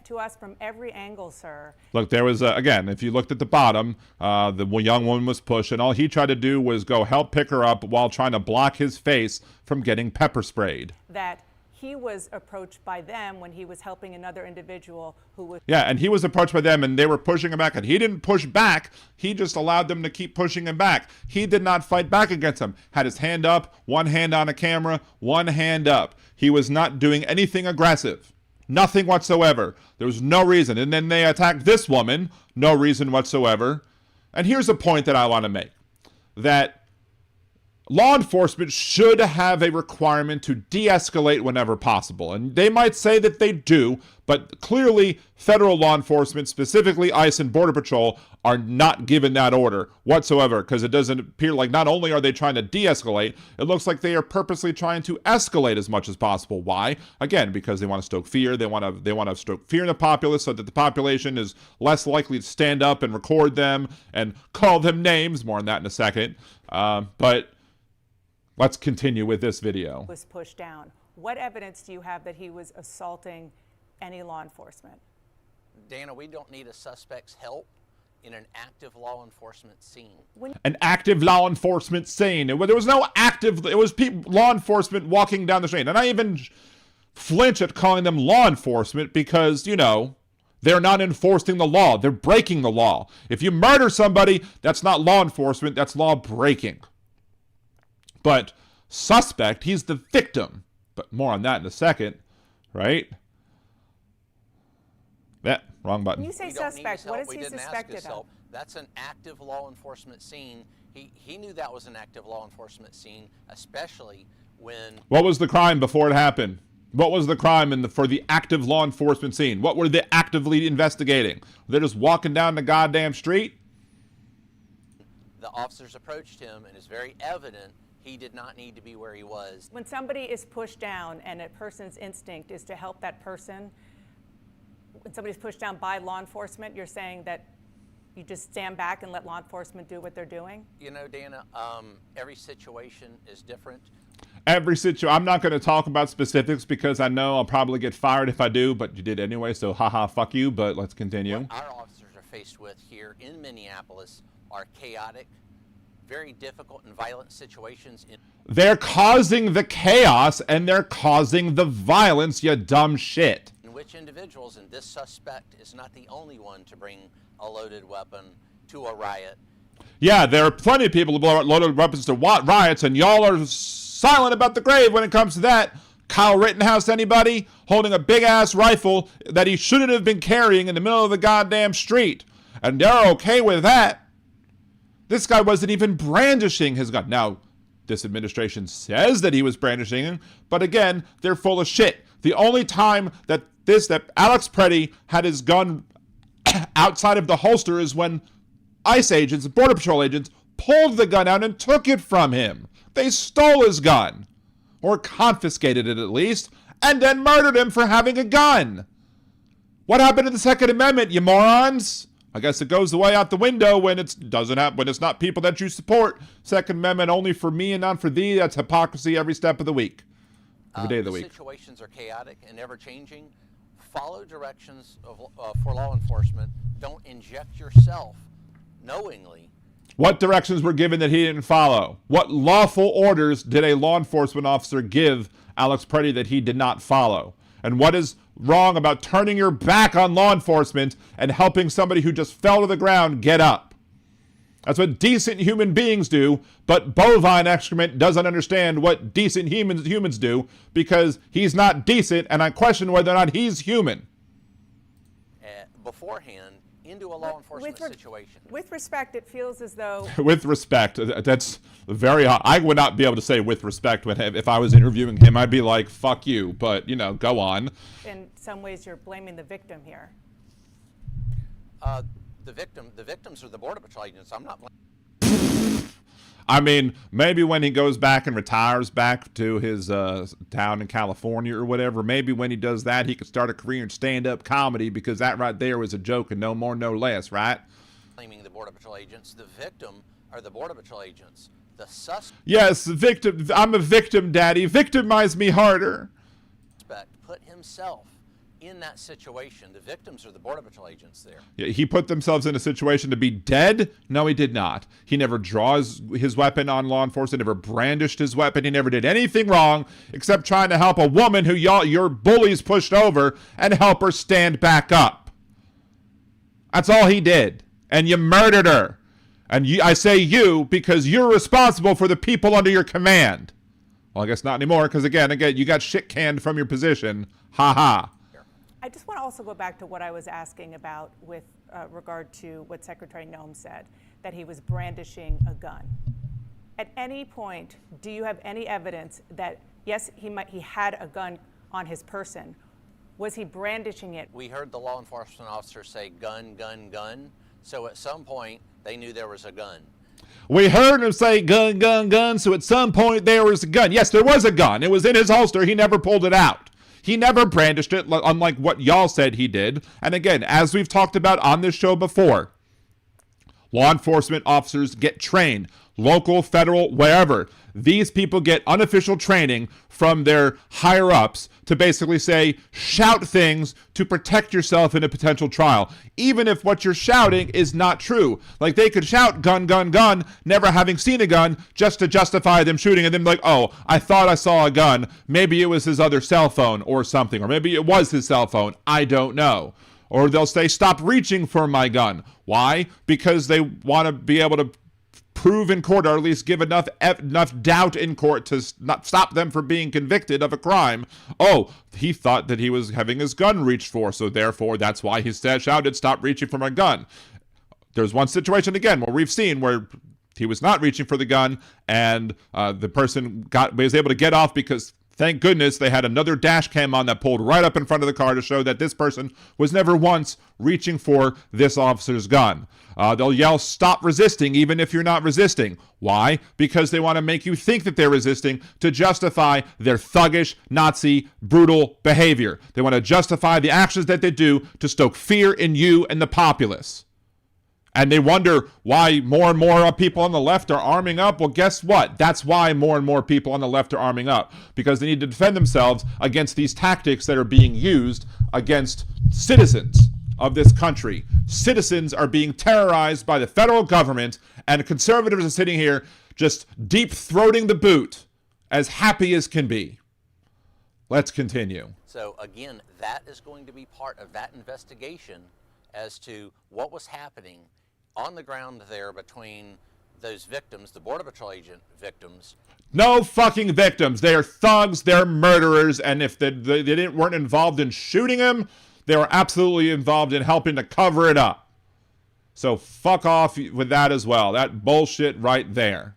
to us from every angle, sir. Look, there was, again, if you looked at the bottom, the young woman was pushed, and all he tried to do was go help pick her up while trying to block his face from getting pepper sprayed. That he was approached by them when he was helping another individual who was... Yeah, and he was approached by them, and they were pushing him back, and he didn't push back. He just allowed them to keep pushing him back. He did not fight back against them. Had his hand up, one hand on a camera, one hand up. He was not doing anything aggressive. Nothing whatsoever. There was no reason. And then they attacked this woman. No reason whatsoever. And here's a point that I want to make. That law enforcement should have a requirement to de-escalate whenever possible. And they might say that they do, but clearly federal law enforcement, specifically ICE and Border Patrol, are not given that order whatsoever, because it doesn't appear like not only are they trying to de-escalate, it looks like they are purposely trying to escalate as much as possible. Why? Again, because they want to stoke fear. They want to stoke fear in the populace so that the population is less likely to stand up and record them and call them names. More on that in a second. But let's continue with this video. Was pushed down. What evidence do you have that he was assaulting any law enforcement? Dana, we don't need a suspect's help in an active law enforcement scene. An active law enforcement scene. There was no active, it was law enforcement walking down the street. And I even flinch at calling them law enforcement because, you know, they're not enforcing the law. They're breaking the law. If you murder somebody, that's not law enforcement, that's law breaking. But suspect, he's the victim. But more on that in a second, right? Yeah, wrong button. When you say suspect, what is he suspected of? That's an active law enforcement scene. He knew that was an active law enforcement scene, especially when... What was the crime before it happened? What was the crime for the active law enforcement scene? What were they actively investigating? They're just walking down the goddamn street? The officers approached him, and it's very evident he did not need to be where he was. When somebody is pushed down and a person's instinct is to help that person, when somebody's pushed down by law enforcement, you're saying that you just stand back and let law enforcement do what they're doing? You know, Dana, every situation is different. I'm not going to talk about specifics because I know I'll probably get fired if I do, but you did anyway, so haha, fuck you, but let's continue. What our officers are faced with here in Minneapolis are chaotic, very difficult and violent situations. They're causing the chaos and they're causing the violence, you dumb shit. In which individuals, and this suspect is not the only one to bring a loaded weapon to a riot. Yeah, there are plenty of people who blow out loaded weapons to riots, and y'all are silent about the grave when it comes to that. Kyle Rittenhouse, anybody? Holding a big-ass rifle that he shouldn't have been carrying in the middle of the goddamn street. And they're okay with that. This guy wasn't even brandishing his gun. Now, this administration says that he was brandishing, but again, they're full of shit. The only time that Alex Preddy had his gun outside of the holster is when ICE agents and Border Patrol agents pulled the gun out and took it from him. They stole his gun, or confiscated it at least, and then murdered him for having a gun. What happened to the Second Amendment, you morons? I guess it goes the way out the window when it's not people that you support. Second Amendment only for me and not for thee. That's hypocrisy every step of the week. Every day of the week. Situations are chaotic and ever changing. Follow directions for law enforcement. Don't inject yourself knowingly. What directions were given that he didn't follow? What lawful orders did a law enforcement officer give Alex Preddy that he did not follow? And what is wrong about turning your back on law enforcement and helping somebody who just fell to the ground get up? That's what decent human beings do, but bovine excrement doesn't understand what decent humans do because he's not decent, and I question whether or not he's human. Beforehand, into a law enforcement situation. With respect, it feels as though... With respect, that's very hard. I would not be able to say with respect if I was interviewing him. I'd be like, fuck you, but, you know, go on. In some ways, you're blaming the victim here. The victims are the Border Patrol agents. I'm not blaming. I mean, maybe when he goes back and retires back to his town in California or whatever, maybe when he does that, he could start a career in stand-up comedy because that right there was a joke and no more, no less, right? Blaming the Border Patrol agents. The victim are the Border Patrol agents. The suspect. Yes, the victim. I'm a victim, Daddy. Victimize me harder. Put himself in that situation. The victims are the Border Patrol agents there. Yeah, he put themselves in a situation to be dead? No, he did not. He never draws his weapon on law enforcement, never brandished his weapon. He never did anything wrong except trying to help a woman who your bullies pushed over and help her stand back up. That's all he did. And you murdered her. And I say you because you're responsible for the people under your command. Well, I guess not anymore because, again, you got shit canned from your position. Ha ha. I just want to also go back to what I was asking about with regard to what Secretary Noem said, that he was brandishing a gun. At any point, do you have any evidence that, yes, he had a gun on his person? Was he brandishing it? We heard the law enforcement officer say gun, gun, gun. So at some point, they knew there was a gun. We heard him say gun, gun, gun, so at some point there was a gun. Yes, there was a gun. It was in his holster. He never pulled it out. He never brandished it, unlike what y'all said he did. And again, as we've talked about on this show before, law enforcement officers get trained, local, federal, wherever. These people get unofficial training from their higher-ups to basically say, shout things to protect yourself in a potential trial, even if what you're shouting is not true. Like, they could shout gun, gun, gun, never having seen a gun, just to justify them shooting, and then like, oh, I thought I saw a gun. Maybe it was his other cell phone or something, or maybe it was his cell phone. I don't know. Or they'll say, stop reaching for my gun. Why? Because they want to be able to prove in court, or at least give enough doubt in court to not stop them from being convicted of a crime. Oh, he thought that he was having his gun reached for, so therefore that's why he shouted, stop reaching for my gun. There's one situation again where we've seen where he was not reaching for the gun, and the person was able to get off because, thank goodness, they had another dash cam on that pulled right up in front of the car to show that this person was never once reaching for this officer's gun. They'll yell, stop resisting, even if you're not resisting. Why? Because they want to make you think that they're resisting to justify their thuggish, Nazi, brutal behavior. They want to justify the actions that they do to stoke fear in you and the populace. And they wonder why more and more people on the left are arming up. Well, guess what? That's why more and more people on the left are arming up. Because they need to defend themselves against these tactics that are being used against citizens of this country. Citizens are being terrorized by the federal government, and conservatives are sitting here just deep-throating the boot, as happy as can be. Let's continue. So again, that is going to be part of that investigation as to what was happening on the ground there between those victims, the Border Patrol agent victims. No fucking victims. They are thugs. They're murderers. And if they weren't involved in shooting him, they were absolutely involved in helping to cover it up. So fuck off with that as well. That bullshit right there.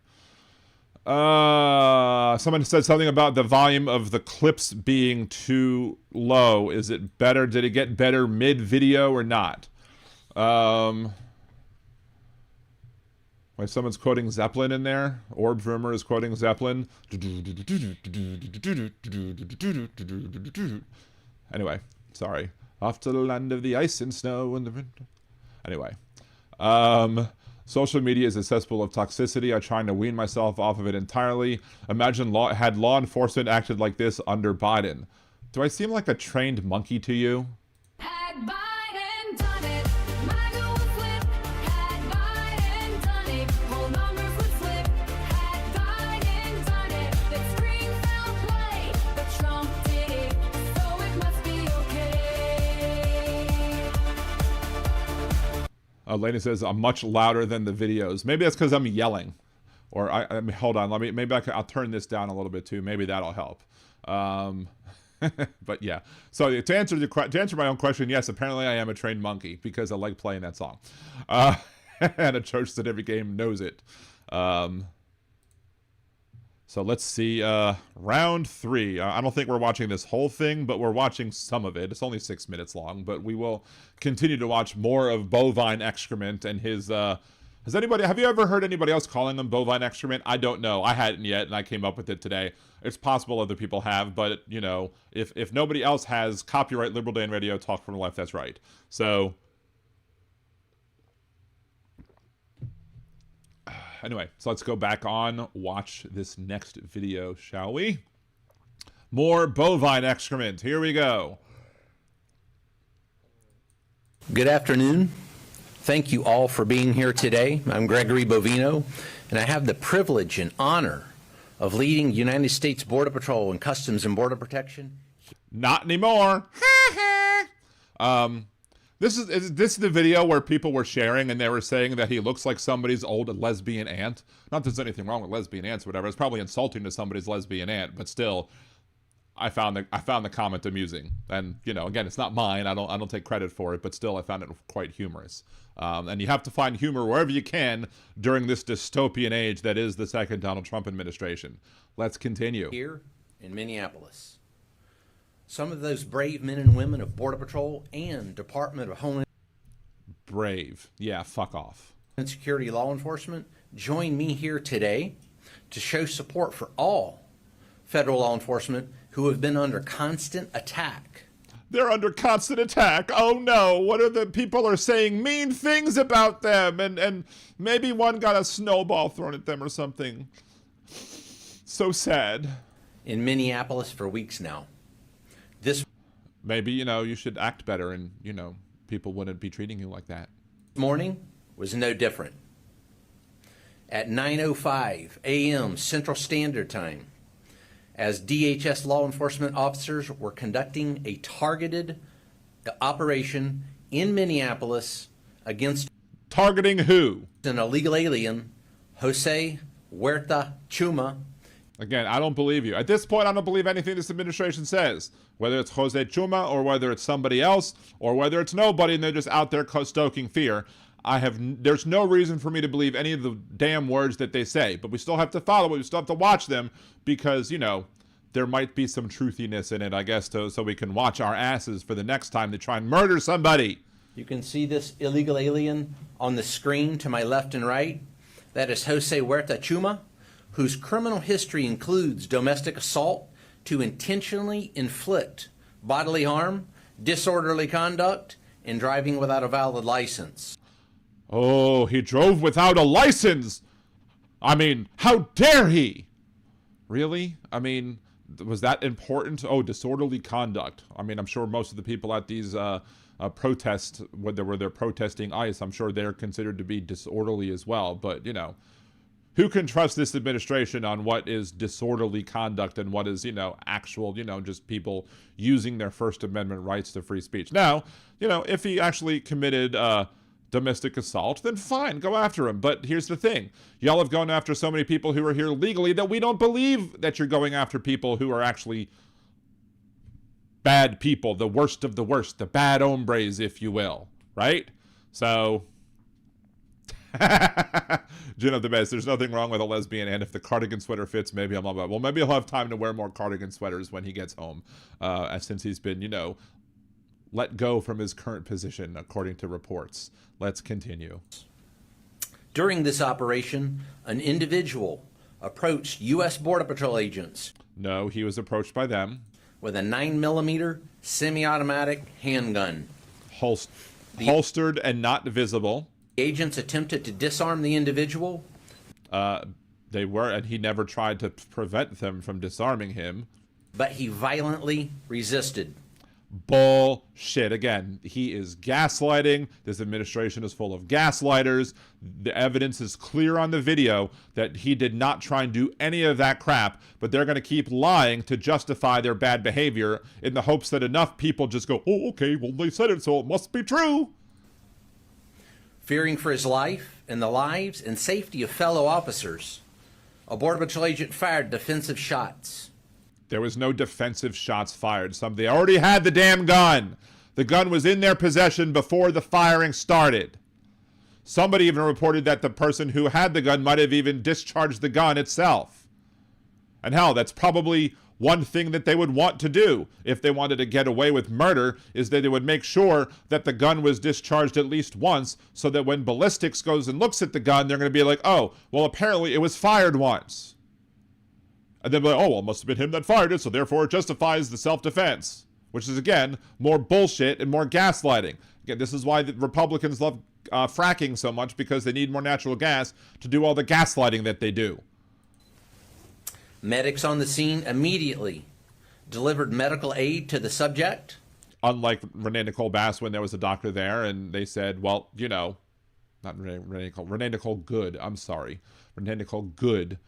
Someone said something about the volume of the clips being too low. Is it better? Did it get better mid-video or not? Wait, someone's quoting Zeppelin in there. Orb Rumor is quoting Zeppelin. Anyway, sorry. Off to the land of the ice and snow and the winter. Anyway. Social media is a cesspool of toxicity. I'm trying to wean myself off of it entirely. Imagine had law enforcement acted like this under Biden. Do I seem like a trained monkey to you? Had Biden done it, MAGA would flip. Had Biden done it, whole numbers would flip. Had Biden done it, they'd scream foul play. But Trump did it, so it must be okay. Lady says I'm much louder than the videos. Maybe that's because I'm yelling. Or I mean, hold on. I'll turn this down a little bit too. Maybe that'll help. But yeah. So to answer my own question, yes, apparently I am a trained monkey because I like playing that song. And a church that every game knows it. So let's see. Round 3. I don't think we're watching this whole thing, but we're watching some of it. It's only 6 minutes long, but we will continue to watch more of bovine excrement and his. Have you ever heard anybody else calling them bovine excrement? I don't know. I hadn't yet, and I came up with it today. It's possible other people have, but, you know, if nobody else has, copyright Liberal Dan Radio, Talk from the Left, that's right. So, anyway, so let's go back on, watch this next video, shall we? More bovine excrement. Here we go. Good afternoon. Thank you all for being here today. I'm Gregory Bovino, and I have the privilege and honor of leading United States Border Patrol and Customs and Border Protection. Not anymore. This is the video where people were sharing and they were saying that he looks like somebody's old lesbian aunt. Not that there's anything wrong with lesbian aunts or whatever. It's probably insulting to somebody's lesbian aunt, but still, I found the comment amusing, and you know, again, it's not mine. I don't take credit for it, but still, I found it quite humorous. And you have to find humor wherever you can during this dystopian age that is the second Donald Trump administration. Let's continue. Here in Minneapolis, some of those brave men and women of Border Patrol and Department of Homeland Brave, yeah, fuck off. Security law enforcement join me here today to show support for all federal law enforcement who have been under constant attack. They're under constant attack. Oh no, what are the people are saying mean things about them, and maybe one got a snowball thrown at them or something. So sad. In Minneapolis for weeks now. This maybe, you know, you should act better and, you know, people wouldn't be treating you like that. morning was no different. At 9:05 a.m. Central Standard Time, as DHS law enforcement officers were conducting a targeted operation in Minneapolis against targeting who? An illegal alien, Jose Huerta Chuma. Again, I don't believe you. At this point, I don't believe anything this administration says. Whether it's Jose Chuma or whether it's somebody else or whether it's nobody and they're just out there stoking fear. There's no reason for me to believe any of the damn words that they say. But we still have to follow it. We still have to watch them because, you know, there might be some truthiness in it, I guess, so we can watch our asses for the next time they try and murder somebody. You can see this illegal alien on the screen to my left and right. That is Jose Huerta Chuma, whose criminal history includes domestic assault to intentionally inflict bodily harm, disorderly conduct, and driving without a valid license. Oh, he drove without a license! I mean, how dare he? Really? I mean, was that important? Oh, disorderly conduct. I mean, I'm sure most of the people at these protests, where they're protesting ICE, I'm sure they're considered to be disorderly as well. But, you know, who can trust this administration on what is disorderly conduct and what is, you know, actual, you know, just people using their First Amendment rights to free speech? Now, you know, if he actually committed domestic assault, then fine, go after him. But here's the thing. Y'all have gone after so many people who are here legally that we don't believe that you're going after people who are actually bad people, the worst of the worst, the bad hombres, if you will, right? So, Gin of the best. There's nothing wrong with a lesbian, and if the cardigan sweater fits, maybe I'm all about. Well, maybe he'll have time to wear more cardigan sweaters when he gets home, since he's been, you know, let go from his current position, according to reports. Let's continue. During this operation, an individual approached U.S. Border Patrol agents. No, he was approached by them. With a 9mm semi-automatic handgun. Holstered and not visible. The agents attempted to disarm the individual. They were, and he never tried to prevent them from disarming him. But he violently resisted. Bullshit. Again, he is gaslighting. This administration is full of gaslighters. The evidence is clear on the video that he did not try and do any of that crap, but they're going to keep lying to justify their bad behavior in the hopes that enough people just go, oh, okay, well, they said it, so it must be true. Fearing for his life and the lives and safety of fellow officers, a Border Patrol agent fired defensive shots. There was no defensive shots fired. They already had the damn gun. The gun was in their possession before the firing started. Somebody even reported that the person who had the gun might have even discharged the gun itself. And hell, that's probably one thing that they would want to do if they wanted to get away with murder, is that they would make sure that the gun was discharged at least once, so that when ballistics goes and looks at the gun, they're going to be like, oh, well, apparently it was fired once. And then be like, oh, well, it must have been him that fired it, so therefore it justifies the self-defense. Which is, again, more bullshit and more gaslighting. Again, this is why the Republicans love fracking so much, because they need more natural gas to do all the gaslighting that they do. Medics on the scene immediately delivered medical aid to the subject. Unlike Renee Nicole Bass, when there was a doctor there, and they said, well, you know, not Renee Nicole Good, I'm sorry. Renee Nicole Good,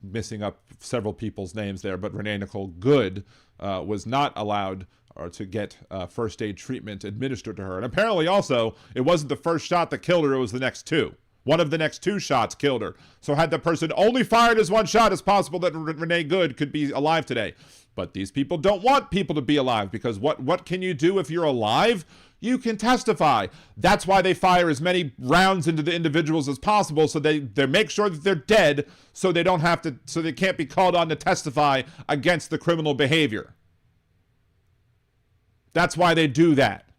missing up several people's names there, but Renee Nicole Good was not allowed to get first aid treatment administered to her. And apparently also, it wasn't the first shot that killed her, it was the next two. One of the next 2 shots killed her. So had the person only fired as 1 shot, it's possible that Renee Good could be alive today. But these people don't want people to be alive, because what can you do if you're alive? You can testify. That's why they fire as many rounds into the individuals as possible, so they make sure that they're dead, so they don't have to, so they can't be called on to testify against the criminal behavior. That's why they do that.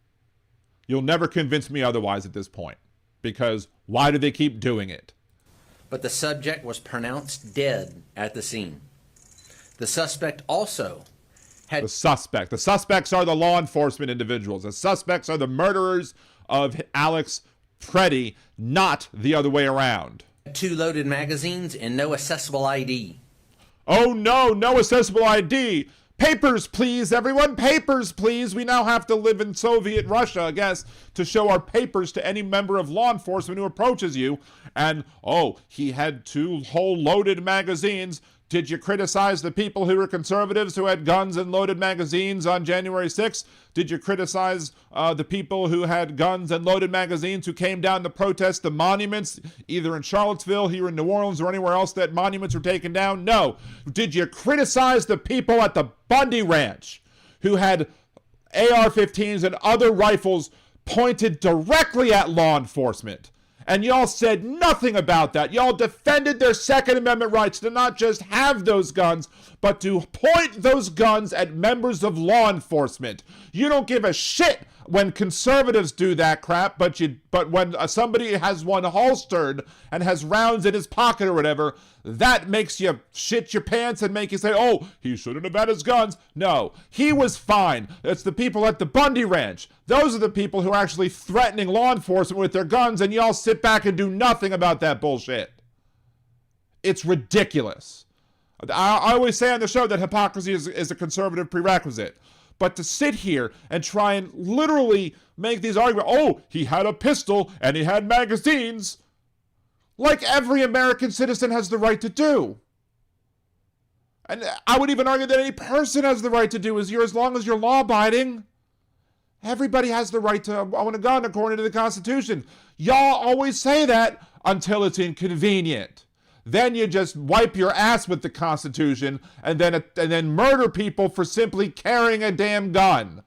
You'll never convince me otherwise at this point, because why do they keep doing it? But the subject was pronounced dead at the scene. The suspect also had... The suspects are the law enforcement individuals. The suspects are the murderers of Alex Freddie, not the other way around. 2 loaded magazines and no accessible ID. Oh no, no accessible ID. Papers, please, everyone. Papers, please. We now have to live in Soviet Russia, I guess, to show our papers to any member of law enforcement who approaches you. And, oh, he had 2 whole loaded magazines. Did you criticize the people who were conservatives who had guns and loaded magazines on January 6th? Did you criticize the people who had guns and loaded magazines who came down to protest the monuments, either in Charlottesville, here in New Orleans, or anywhere else that monuments were taken down? No. Did you criticize the people at the Bundy Ranch who had AR-15s and other rifles pointed directly at law enforcement? And y'all said nothing about that. Y'all defended their Second Amendment rights to not just have those guns, but to point those guns at members of law enforcement. You don't give a shit when conservatives do that crap, but when somebody has one holstered and has rounds in his pocket or whatever, that makes you shit your pants and make you say, oh, he shouldn't have had his guns. No, he was fine. It's the people at the Bundy Ranch. Those are the people who are actually threatening law enforcement with their guns, and y'all sit back and do nothing about that bullshit. It's ridiculous. I always say on the show that hypocrisy is a conservative prerequisite. But to sit here and try and literally make these arguments, oh, he had a pistol and he had magazines, like every American citizen has the right to do. And I would even argue that any person has the right to do as long as you're law-abiding. Everybody has the right to own a gun according to the Constitution. Y'all always say that until it's inconvenient. Then you just wipe your ass with the Constitution and then murder people for simply carrying a damn gun.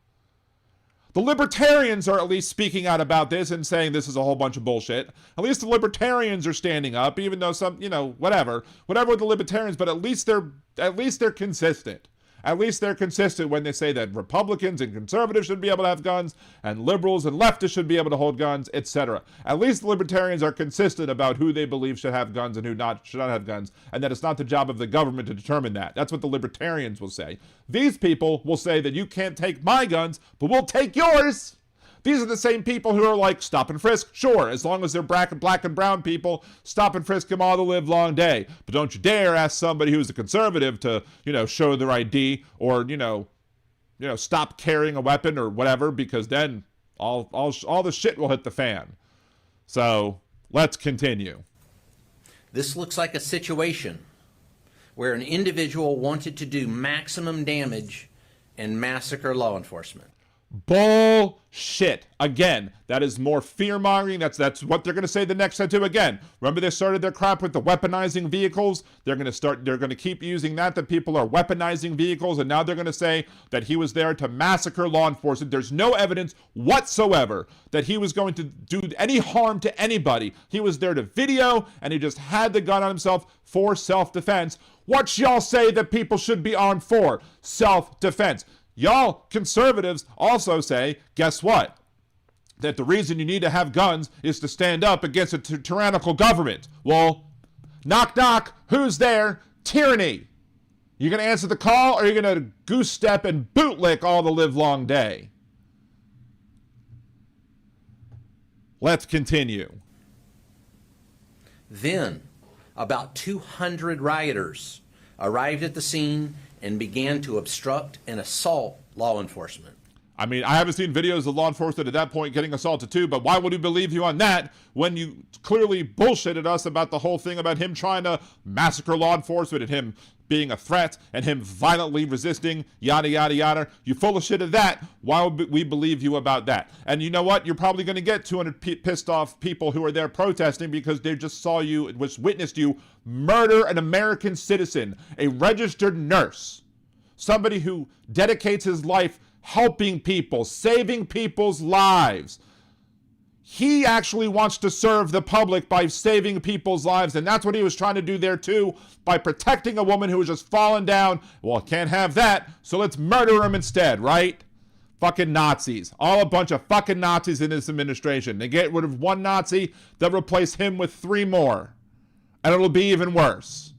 The libertarians are at least speaking out about this and saying this is a whole bunch of bullshit. At least the libertarians are standing up, even though some, whatever with the libertarians, but at least they're consistent. At least they're consistent when they say that Republicans and conservatives should be able to have guns, and liberals and leftists should be able to hold guns, etc. At least the libertarians are consistent about who they believe should have guns and who should not have guns, and that it's not the job of the government to determine that. That's what the libertarians will say. These people will say that you can't take my guns, but we'll take yours. These are the same people who are like, stop and frisk, sure, as long as they're black and brown people, stop and frisk them all the live long day. But don't you dare ask somebody who's a conservative to, show their ID or, stop carrying a weapon or whatever, because then all the shit will hit the fan. So let's continue. This looks like a situation where an individual wanted to do maximum damage and massacre law enforcement. Bullshit. Again, that is more fear-mongering. That's what they're going to say the next time too. Again, remember they started their crap with the weaponizing vehicles? They're going to keep using that people are weaponizing vehicles, and now they're going to say that he was there to massacre law enforcement. There's no evidence whatsoever that he was going to do any harm to anybody. He was there to video, and he just had the gun on himself for self-defense. What y'all say that people should be armed for? Self-defense. Y'all conservatives also say, guess what? That the reason you need to have guns is to stand up against a tyrannical government. Well, knock, knock, who's there? Tyranny. You going to answer the call, or are you going to goose step and bootlick all the live long day? Let's continue. Then, about 200 rioters arrived at the scene and began to obstruct and assault law enforcement. I mean, I haven't seen videos of law enforcement at that point getting assaulted too, but why would we believe you on that when you clearly bullshitted us about the whole thing about him trying to massacre law enforcement and him being a threat and him violently resisting, yada, yada, yada. You full of shit of that. Why would we believe you about that? And you know what? You're probably going to get 200 pissed off people who are there protesting because they just saw you, witnessed you murder an American citizen, a registered nurse, somebody who dedicates his life helping people, saving people's lives. He actually wants to serve the public by saving people's lives, and that's what he was trying to do there too, by protecting a woman who was just falling down. Well, can't have that, so let's murder him instead, right? Fucking Nazis. All a bunch of fucking Nazis in this administration. They get rid of one Nazi, they'll replace him with 3 more, and it'll be even worse.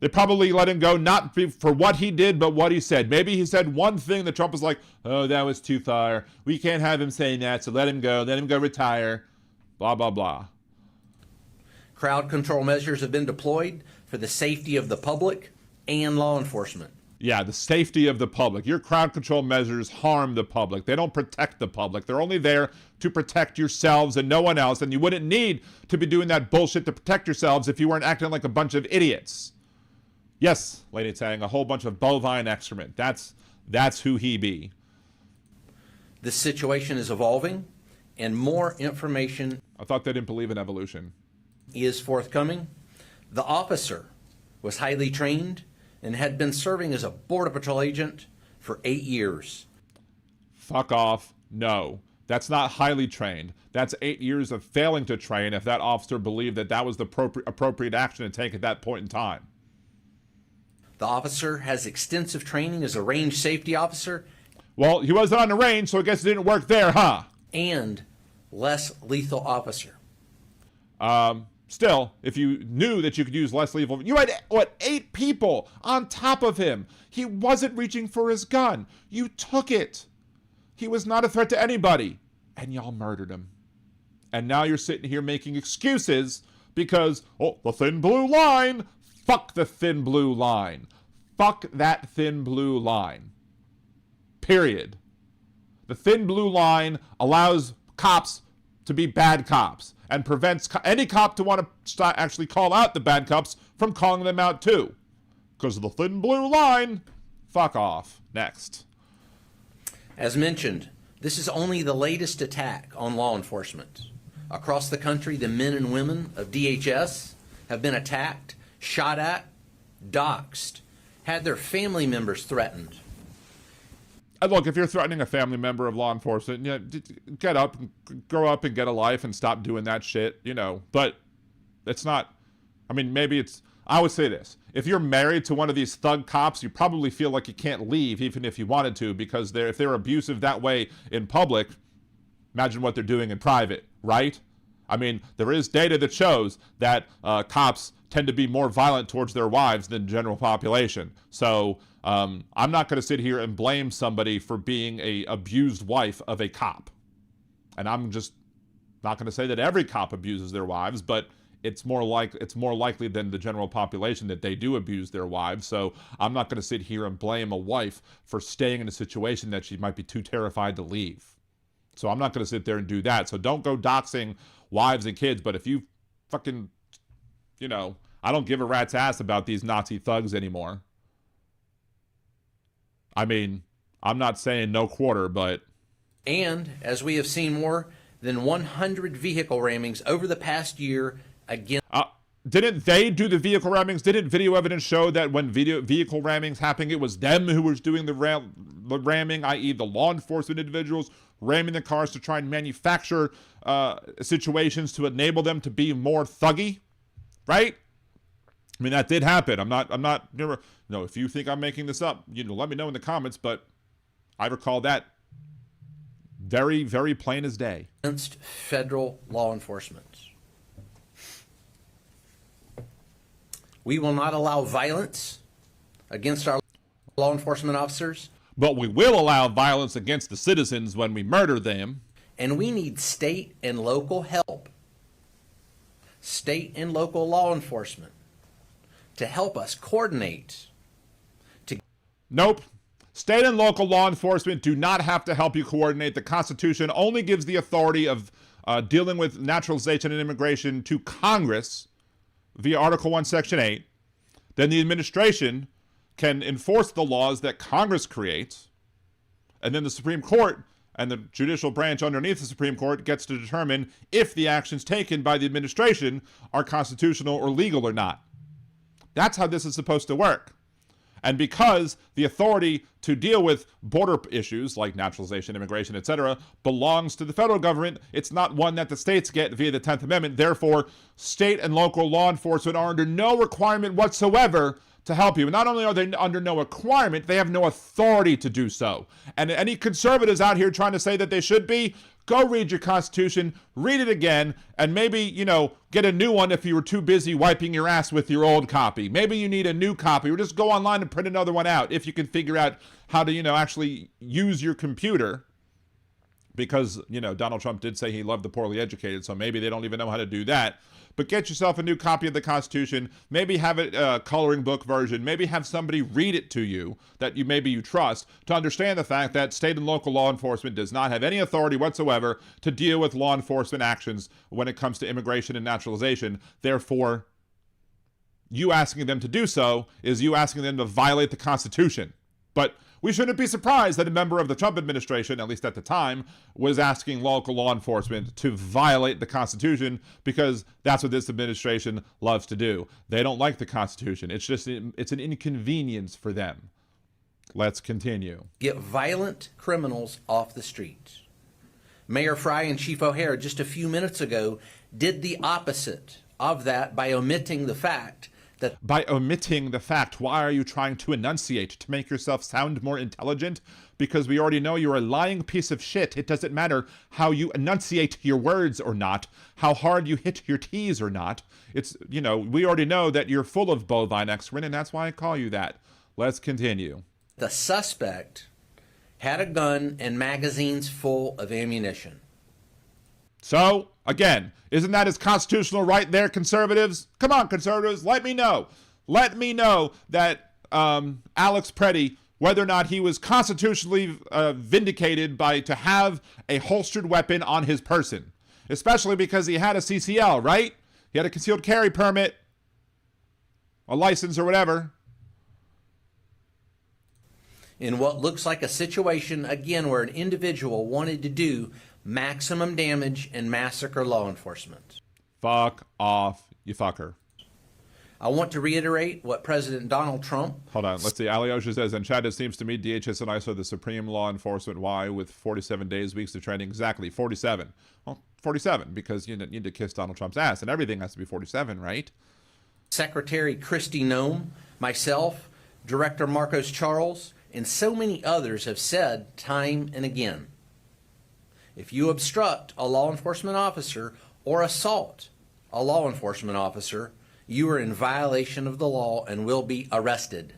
They probably let him go not for what he did, but what he said. Maybe he said one thing that Trump was like, oh, that was too far. We can't have him saying that, so let him go retire, blah, blah, blah. Crowd control measures have been deployed for the safety of the public and law enforcement. Yeah, the safety of the public. Your crowd control measures harm the public. They don't protect the public. They're only there to protect yourselves and no one else, and you wouldn't need to be doing that bullshit to protect yourselves if you weren't acting like a bunch of idiots. Yes, Lady Tang, a whole bunch of bovine excrement. That's who he be. This situation is evolving, and more information I thought they didn't believe in evolution. is forthcoming. The officer was highly trained and had been serving as a Border Patrol agent for 8 years. Fuck off. No, that's not highly trained. That's 8 years of failing to train if that officer believed that that was the appropriate action to take at that point in time. The officer has extensive training as a range safety officer. Well, he wasn't on the range, so I guess it didn't work there, huh? And less lethal officer. Still, if you knew that you could use less lethal, you had, 8 people on top of him. He wasn't reaching for his gun. You took it. He was not a threat to anybody. And y'all murdered him. And now you're sitting here making excuses because, the thin blue line. Fuck the thin blue line. Fuck that thin blue line. Period. The thin blue line allows cops to be bad cops and prevents any cop to want to actually call out the bad cops from calling them out too. Because of the thin blue line. Fuck off. Next. As mentioned, this is only the latest attack on law enforcement. Across the country, the men and women of DHS have been attacked, shot at, doxxed, had their family members threatened. And look, if you're threatening a family member of law enforcement, get up, grow up and get a life and stop doing that shit, But it's not, maybe it's, I would say this. If you're married to one of these thug cops, you probably feel like you can't leave even if you wanted to, because if they're abusive that way in public, imagine what they're doing in private, right? There is data that shows that cops tend to be more violent towards their wives than the general population. So I'm not going to sit here and blame somebody for being a abused wife of a cop. And I'm just not going to say that every cop abuses their wives, but it's more likely than the general population that they do abuse their wives. So I'm not going to sit here and blame a wife for staying in a situation that she might be too terrified to leave. So I'm not going to sit there and do that. So don't go doxing wives and kids. But if you fucking, I don't give a rat's ass about these Nazi thugs anymore. I'm not saying no quarter, but... And, as we have seen more than 100 vehicle rammings over the past year again... Didn't they do the vehicle rammings? Didn't video evidence show that when vehicle rammings happened, it was them who was doing the ramming, i.e. the law enforcement individuals ramming the cars to try and manufacture situations to enable them to be more thuggy, right? That did happen. If you think I'm making this up, let me know in the comments, but I recall that very, very plain as day. Against federal law enforcement. We will not allow violence against our law enforcement officers. But we will allow violence against the citizens when we murder them. And we need state and local help. State and local law enforcement to help us coordinate. Nope. State and local law enforcement do not have to help you coordinate. The Constitution only gives the authority of dealing with naturalization and immigration to Congress via Article 1, Section 8. Then the administration can enforce the laws that Congress creates. And then the Supreme Court and the judicial branch underneath the Supreme Court gets to determine if the actions taken by the administration are constitutional or legal or not. That's how this is supposed to work. And because the authority to deal with border issues like naturalization, immigration, etc., belongs to the federal government, it's not one that the states get via the 10th Amendment. Therefore, state and local law enforcement are under no requirement whatsoever to help you. Not only are they under no requirement, they have no authority to do so. And any conservatives out here trying to say that they should be, go read your Constitution, read it again, and maybe, get a new one if you were too busy wiping your ass with your old copy. Maybe you need a new copy, or just go online and print another one out if you can figure out how to, actually use your computer. Because, Donald Trump did say he loved the poorly educated, so maybe they don't even know how to do that. But get yourself a new copy of the Constitution. Maybe have it a coloring book version. Maybe have somebody read it to you that you trust to understand the fact that state and local law enforcement does not have any authority whatsoever to deal with law enforcement actions when it comes to immigration and naturalization. Therefore, you asking them to do so is you asking them to violate the Constitution. But we shouldn't be surprised that a member of the Trump administration, at least at the time, was asking local law enforcement to violate the Constitution, because that's what this administration loves to do. They don't like the Constitution. It's an inconvenience for them. Let's continue. Get violent criminals off the streets. Mayor Fry and Chief O'Hare just a few minutes ago did the opposite of that by omitting the fact that... By omitting the fact, why are you trying to enunciate? To make yourself sound more intelligent? Because we already know you're a lying piece of shit. It doesn't matter how you enunciate your words or not, how hard you hit your T's or not. It's, we already know that you're full of bovine excrement, and that's why I call you that. Let's continue. The suspect had a gun and magazines full of ammunition. So, again, isn't that his constitutional right there, conservatives? Come on, conservatives, let me know. Let me know that Alex Preddy, whether or not he was constitutionally vindicated to have a holstered weapon on his person. Especially because he had a CCL, right? He had a concealed carry permit, a license or whatever. In what looks like a situation, again, where an individual wanted to do maximum damage and massacre law enforcement. Fuck off, you fucker. I want to reiterate what President Donald Trump... Hold on, let's see. Alyosha says, and Chad, it seems to me DHS and ISO the supreme law enforcement. Why? With 47 days, weeks of training. Exactly, 47. Well, 47, because you need to kiss Donald Trump's ass, and everything has to be 47, right? Secretary Kristi Noem, myself, Director Marcos Charles, and so many others have said time and again, if you obstruct a law enforcement officer or assault a law enforcement officer, you are in violation of the law and will be arrested.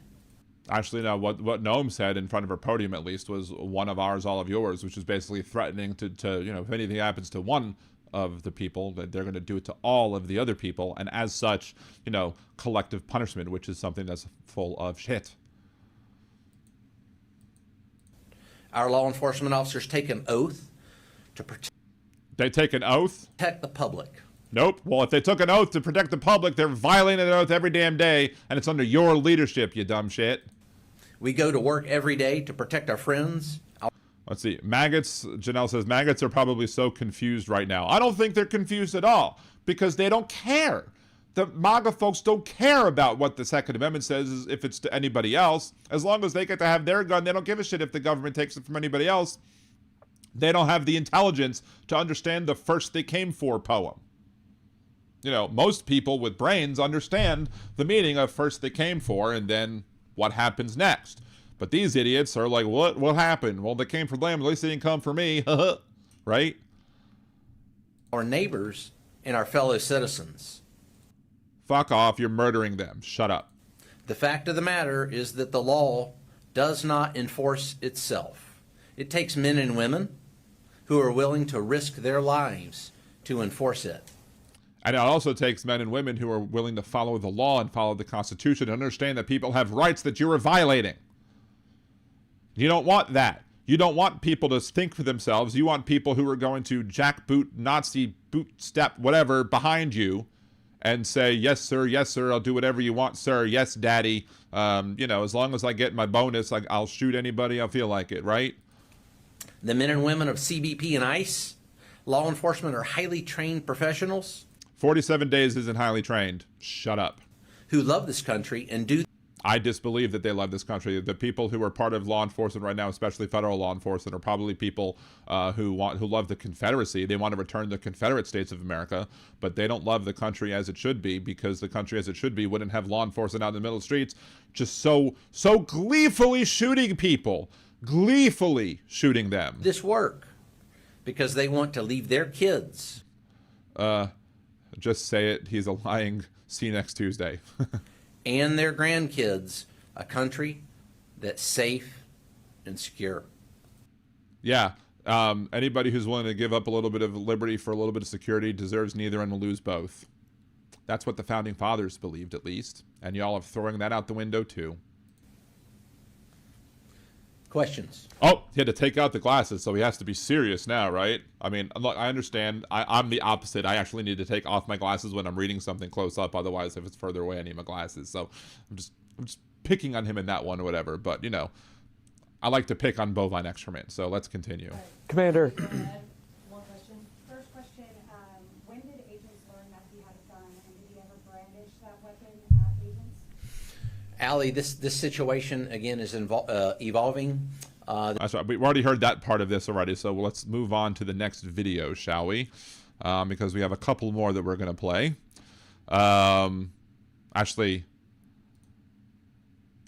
Actually, no, what Noem said in front of her podium, at least, was one of ours, all of yours, which is basically threatening to if anything happens to one of the people, that they're going to do it to all of the other people, and as such, collective punishment, which is something that's full of shit. Our law enforcement officers take an oath to protect... They take an oath? Protect the public. Nope. Well, if they took an oath to protect the public, they're violating an oath every damn day, and it's under your leadership, you dumb shit. We go to work every day to protect our friends. Let's see. Maggots, Janelle says, maggots are probably so confused right now. I don't think they're confused at all, because they don't care. The MAGA folks don't care about what the Second Amendment says if it's to anybody else. As long as they get to have their gun, they don't give a shit if the government takes it from anybody else. They don't have the intelligence to understand the first they came for poem. Most people with brains understand the meaning of first they came for and then what happens next. But these idiots are like, what happened? Well, they came for them, at least they didn't come for me. Right? Our neighbors and our fellow citizens. Fuck off, you're murdering them. Shut up. The fact of the matter is that the law does not enforce itself. It takes men and women who are willing to risk their lives to enforce it. And it also takes men and women who are willing to follow the law and follow the Constitution and understand that people have rights that you are violating. You don't want that. You don't want people to think for themselves. You want people who are going to jackboot, Nazi, bootstep, whatever, behind you and say, yes, sir, I'll do whatever you want, sir, yes, daddy. You know, as long as I get my bonus, I'll shoot anybody I feel like it, right? The men and women of CBP and ICE, law enforcement, are highly trained professionals. 47 days isn't highly trained. Shut up. Who love this country and do. I disbelieve that they love this country. The people who are part of law enforcement right now, especially federal law enforcement, are probably people who love the Confederacy. They want to return the Confederate States of America, but they don't love the country as it should be, because the country as it should be wouldn't have law enforcement out in the middle of the streets just so gleefully shooting people, gleefully shooting them. This work because they want to leave their kids. Just say it. He's a lying. See you next Tuesday. And their grandkids a country that's safe and secure. Yeah. Anybody who's willing to give up a little bit of liberty for a little bit of security deserves neither and will lose both. That's what the Founding Fathers believed, at least. And y'all are throwing that out the window, too. Questions? Oh, he had to take out the glasses, so he has to be serious now, right? I mean, look, I understand. I'm the opposite. I actually need to take off my glasses when I'm reading something close up. Otherwise, if it's further away, I need my glasses. So I'm just picking on him in that one or whatever. But, you know, I like to pick on bovine excrement. So let's continue. Commander. One question. First question, when did agents learn that he had a gun, and did he ever brandish that weapon at agents? Allie, this situation, again, is evolving. That's right. We've already heard that part of this already, so let's move on to the next video, shall we? Because we have a couple more that we're going to play. Actually,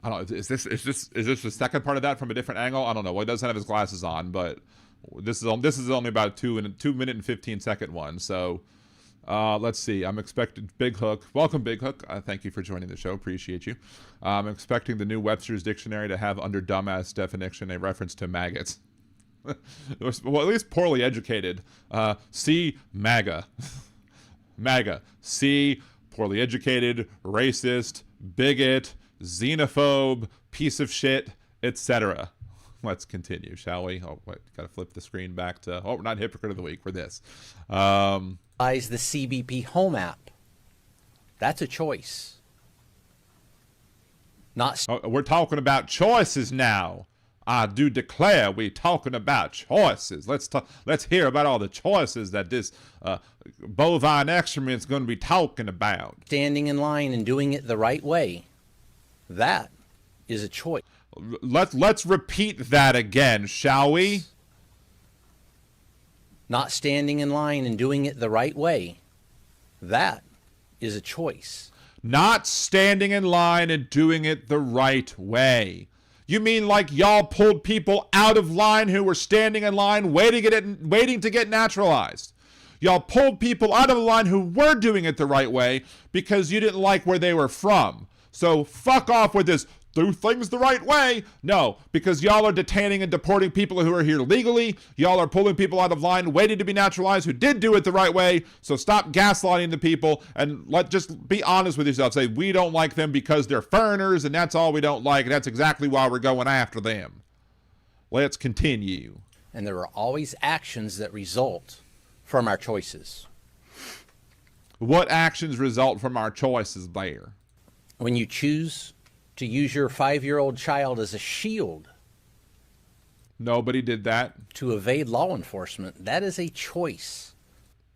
I don't know. Is this the second part of that from a different angle? I don't know. Well, he doesn't have his glasses on, but this is only about a 2 minute and 15-second one. So let's see. I'm expecting Big Hook. Welcome, Big Hook. Thank you for joining the show. Appreciate you. I'm expecting the new Webster's Dictionary to have under dumbass definition a reference to maggots. Well, at least poorly educated. C, MAGA. MAGA. C, poorly educated, racist, bigot, xenophobe, piece of shit, etc. Let's continue, shall we? Oh, wait, gotta flip the screen back to... Oh, we're not Hypocrite of the Week for this. The CBP Home app. That's a choice. We're talking about choices now. I do declare we're talking about choices. Let's hear about all the choices that this bovine excrement is going to be talking about. Standing in line and doing it the right way. That is a choice. Let's repeat that again, shall we? Not standing in line and doing it the right way. That is a choice. Not standing in line and doing it the right way. You mean like y'all pulled people out of line who were standing in line waiting to get naturalized? Y'all pulled people out of the line who were doing it the right way because you didn't like where they were from. So fuck off with this, do things the right way. No, because y'all are detaining and deporting people who are here legally. Y'all are pulling people out of line waiting to be naturalized who did do it the right way. So stop gaslighting the people and just be honest with yourself. Say, we don't like them because they're foreigners and that's all we don't like. And that's exactly why we're going after them. Let's continue. And there are always actions that result from our choices. What actions result from our choices there? When you choose to use your 5-year-old child as a shield. Nobody did that. To evade law enforcement, that is a choice.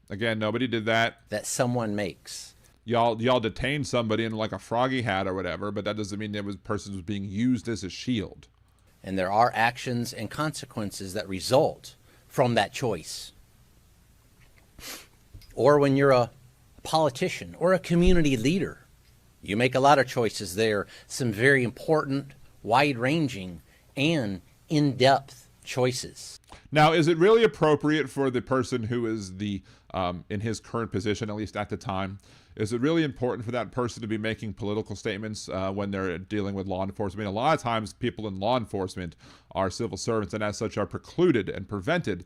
Again, nobody did that. That someone makes. Y'all detained somebody in like a froggy hat or whatever, but that doesn't mean that person was being used as a shield. And there are actions and consequences that result from that choice. Or when you're a politician or a community leader, you make a lot of choices there, some very important, wide-ranging, and in-depth choices. Now, is it really appropriate for the person who is the in his current position, at least at the time, is it really important for that person to be making political statements when they're dealing with law enforcement? I mean, a lot of times people in law enforcement are civil servants and as such are precluded and prevented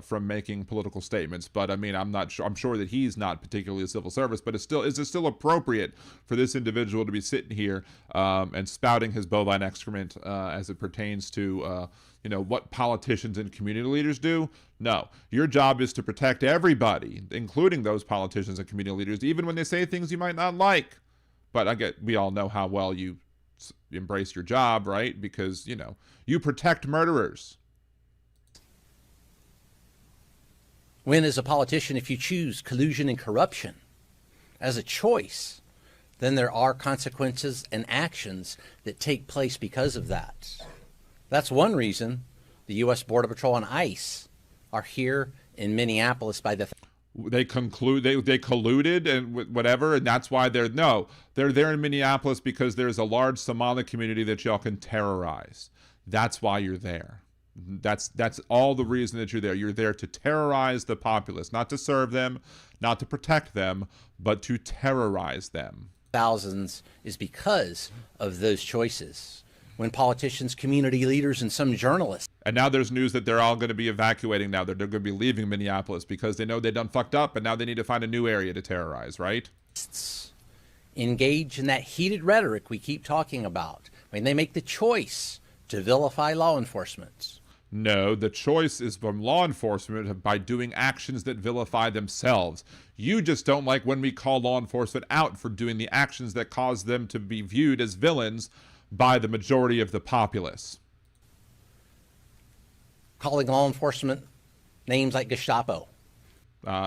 from making political statements. But I mean, I'm sure that he's not particularly a civil service, but is it still appropriate for this individual to be sitting here and spouting his bovine excrement as it pertains to what politicians and community leaders do? No. Your job is to protect everybody, including those politicians and community leaders, even when they say things you might not like. But we all know how well you embrace your job, right? Because, you protect murderers. When, as a politician, if you choose collusion and corruption as a choice, then there are consequences and actions that take place because of that. That's one reason the U.S. Border Patrol and ICE are here in Minneapolis by the... They colluded and whatever, and that's why they're there in Minneapolis because there's a large Somali community that y'all can terrorize. That's why you're there. That's all the reason that you're there. You're there to terrorize the populace, not to serve them, not to protect them, but to terrorize them. Thousands is because of those choices. When politicians, community leaders, and some journalists. And now there's news that they're all going to be evacuating now. They're going to be leaving Minneapolis because they know they done fucked up, and now they need to find a new area to terrorize, right? Engage in that heated rhetoric we keep talking about when they make the choice to vilify law enforcement. No, the choice is from law enforcement by doing actions that vilify themselves. You just don't like when we call law enforcement out for doing the actions that cause them to be viewed as villains by the majority of the populace. Calling law enforcement names like Gestapo.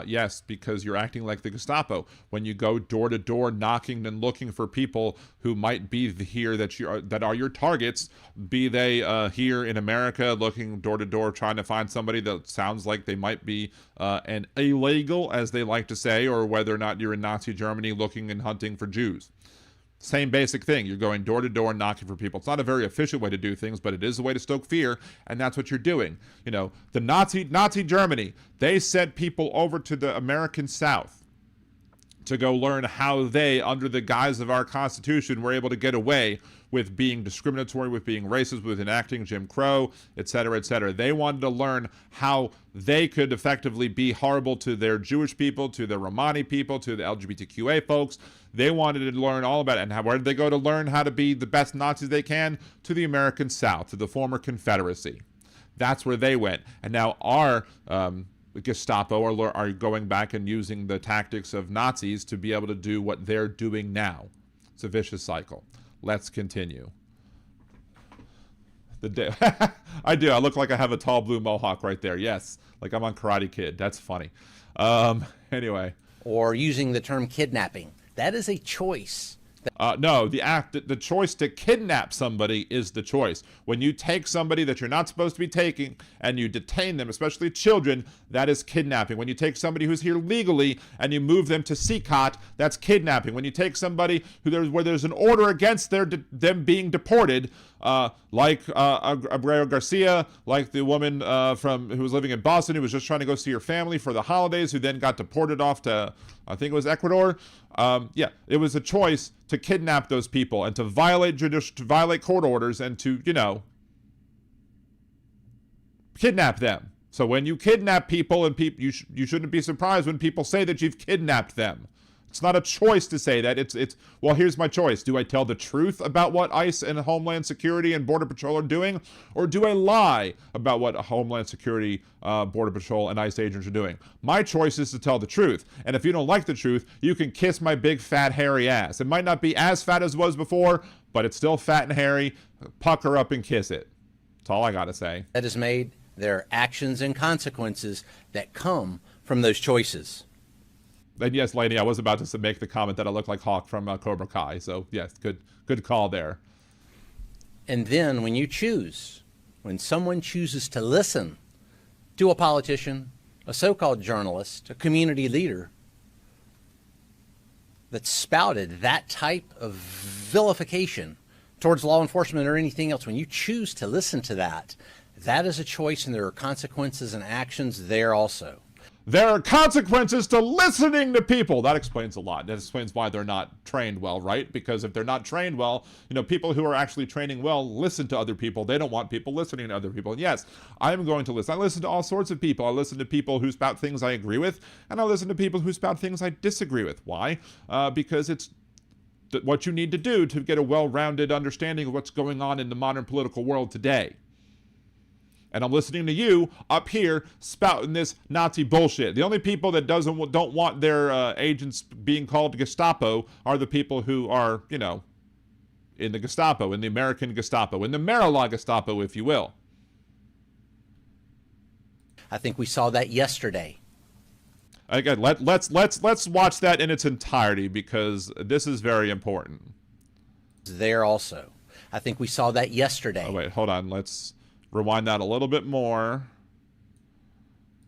Yes, because you're acting like the Gestapo when you go door to door knocking and looking for people who might be here that are your targets, be they here in America looking door to door trying to find somebody that sounds like they might be an illegal, as they like to say, or whether or not you're in Nazi Germany looking and hunting for Jews. Same basic thing. You're going door to door knocking for people. It's not a very efficient way to do things, but it is a way to stoke fear, and that's what you're doing. The Nazi Germany, they sent people over to the American South to go learn how they, under the guise of our Constitution, were able to get away with being discriminatory, with being racist, with enacting Jim Crow, et cetera, et cetera. They wanted to learn how they could effectively be horrible to their Jewish people, to the Romani people, to the LGBTQA folks. They wanted to learn all about it. And where did they go to learn how to be the best Nazis they can? To the American South, to the former Confederacy. That's where they went. And now our Gestapo are going back and using the tactics of Nazis to be able to do what they're doing now. It's a vicious cycle. Let's continue. I do. I look like I have a tall blue mohawk right there. Yes, like I'm on Karate Kid. That's funny. Anyway. Or using the term kidnapping. That is a choice. No, the choice to kidnap somebody is the choice. When you take somebody that you're not supposed to be taking and you detain them, especially children, that is kidnapping. When you take somebody who's here legally and you move them to CCOT, that's kidnapping. When you take somebody where there's an order against them being deported, like Abreu Garcia, like the woman who was living in Boston who was just trying to go see her family for the holidays, who then got deported off to, I think it was Ecuador. Yeah, it was a choice to kidnap those people and to violate court orders and to, kidnap them. So when you kidnap people, and you shouldn't be surprised when people say that you've kidnapped them. It's not a choice to say that. It's well, here's my choice. Do I tell the truth about what ICE and Homeland Security and Border Patrol are doing? Or do I lie about what Homeland Security, Border Patrol, and ICE agents are doing? My choice is to tell the truth. And if you don't like the truth, you can kiss my big, fat, hairy ass. It might not be as fat as it was before, but it's still fat and hairy. Pucker up and kiss it. That's all I got to say. That is made. There are actions and consequences that come from those choices. And yes, lady, I was about to make the comment that I look like Hawk from Cobra Kai. So yes, good call there. And then when someone chooses to listen to a politician, a so-called journalist, a community leader that spouted that type of vilification towards law enforcement or anything else, when you choose to listen to that, That is a choice, and there are consequences and actions there also. There are consequences to listening to people. That explains a lot. That explains why they're not trained well, right? Because if they're not trained well, you know, people who are actually training well listen to other people. They don't want people listening to other people. And yes, I'm going to listen. I listen to all sorts of people. I listen to people who spout things I agree with, and I listen to people who spout things I disagree with. Why? Because it's what you need to do to get a well-rounded understanding of what's going on in the modern political world today. And I'm listening to you up here spouting this Nazi bullshit. The only people that don't want their agents being called Gestapo are the people who are, you know, in the Gestapo, in the American Gestapo, in the Maryland Gestapo, if you will. I think we saw that yesterday. Again, let's watch that in its entirety, because this is very important. There also. I think we saw that yesterday. Oh, wait, hold on. Let's rewind that a little bit more.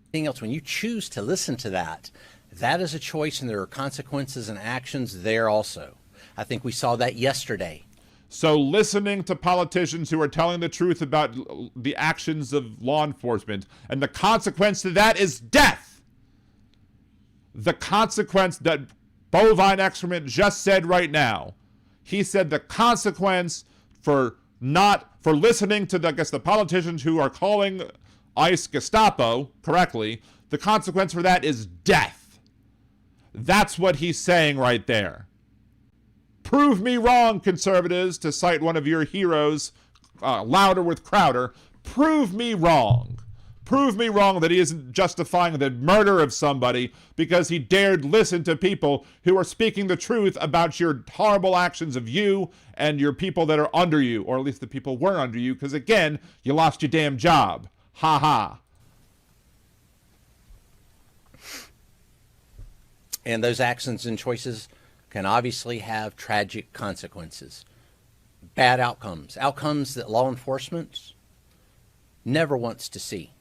Anything else, when you choose to listen to that, that is a choice, and there are consequences and actions there also. I think we saw that yesterday. So listening to politicians who are telling the truth about the actions of law enforcement, and the consequence to that is death. The consequence that Bovine Excrement just said right now. He said the consequence for listening to, I guess, the politicians who are calling ICE Gestapo correctly, the consequence for that is death. That's what he's saying right there. Prove me wrong, conservatives, to cite one of your heroes, Louder with Crowder. Prove me wrong. Prove me wrong that he isn't justifying the murder of somebody because he dared listen to people who are speaking the truth about your horrible actions of you and your people that are under you, or at least the people were under you, because again, you lost your damn job. Ha ha. And those actions and choices can obviously have tragic consequences. Bad outcomes. Outcomes that law enforcement never wants to see.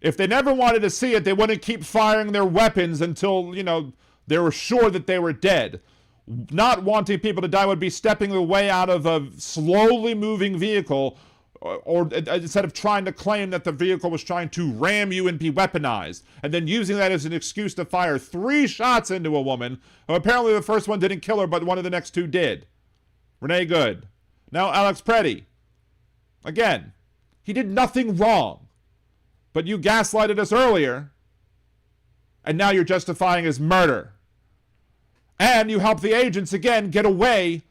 If they never wanted to see it, they wouldn't keep firing their weapons until, you know, they were sure that they were dead. Not wanting people to die would be stepping away out of a slowly moving vehicle, or instead of trying to claim that the vehicle was trying to ram you and be weaponized, and then using that as an excuse to fire 3 shots into a woman. Apparently the first one didn't kill her, but one of the next 2 did. Renee Good. Now Alex Preddy. Again, he did nothing wrong. But you gaslighted us earlier, and now you're justifying his murder. And you help the agents, again, get away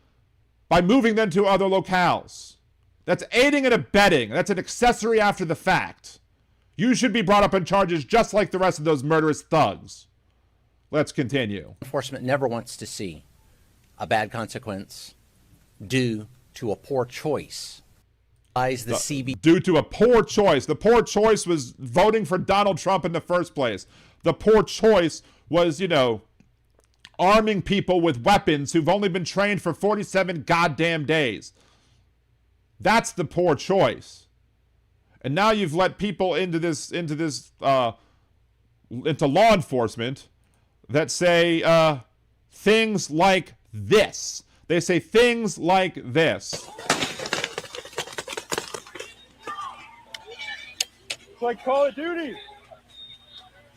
by moving them to other locales. That's aiding and abetting. That's an accessory after the fact. You should be brought up on charges just like the rest of those murderous thugs. Let's continue. Enforcement never wants to see a bad consequence due to a poor choice. Due to a poor choice. The poor choice was voting for Donald Trump in the first place. The poor choice was, you know, arming people with weapons who've only been trained for 47 goddamn days. That's the poor choice. And now you've let people into law enforcement that say things like this. They say things like this. Like Call of Duty.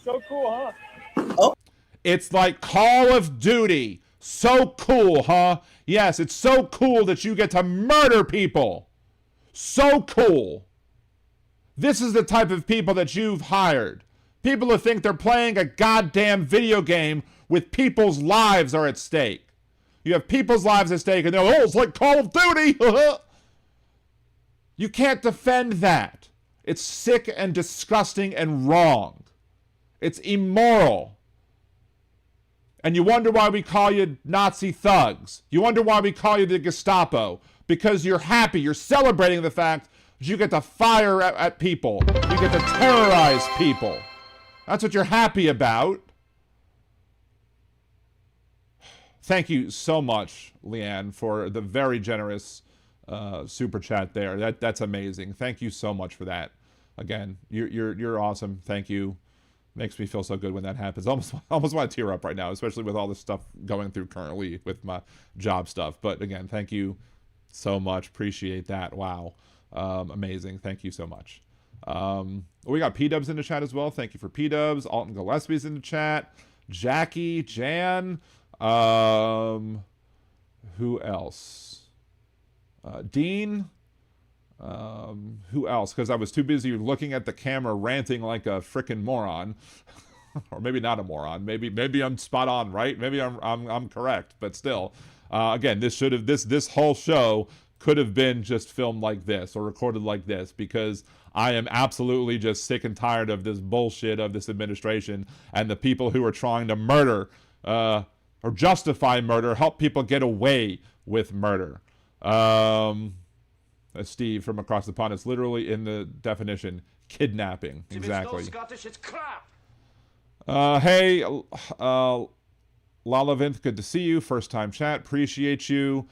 So cool, huh? It's like Call of Duty. So cool, huh? Yes, it's so cool that you get to murder people. So cool. This is the type of people that you've hired. People who think they're playing a goddamn video game with people's lives are at stake. You have people's lives at stake and they're, oh, it's like Call of Duty. You can't defend that. It's sick and disgusting and wrong. It's immoral. And you wonder why we call you Nazi thugs. You wonder why we call you the Gestapo. Because you're happy. You're celebrating the fact that you get to fire at people. You get to terrorize people. That's what you're happy about. Thank you so much, Leanne, for the very generous super chat there. That's amazing. Thank you so much for that. Again, you're awesome. Thank you. Makes me feel so good when that happens. Almost want to tear up right now, especially with all this stuff going through currently with my job stuff. But again, thank you so much. Appreciate that. Wow. Amazing. Thank you so much. We got P-Dubs in the chat as well. Thank you for P-Dubs. Alton Gillespie's in the chat. Jackie, Jan. Who else? Dean. Who else? Because I was too busy looking at the camera ranting like a frickin' moron. Or maybe not a moron. Maybe I'm spot on, right? Maybe I'm correct, but still. Again, this whole show could have been just filmed like this or recorded like this, because I am absolutely just sick and tired of this bullshit of this administration and the people who are trying to murder or justify murder, help people get away with murder. Steve from across the pond, it's literally in the definition, kidnapping. Exactly. It's no Scottish, it's crap. Hey, Lalavinth, good to see you. First time chat, appreciate you.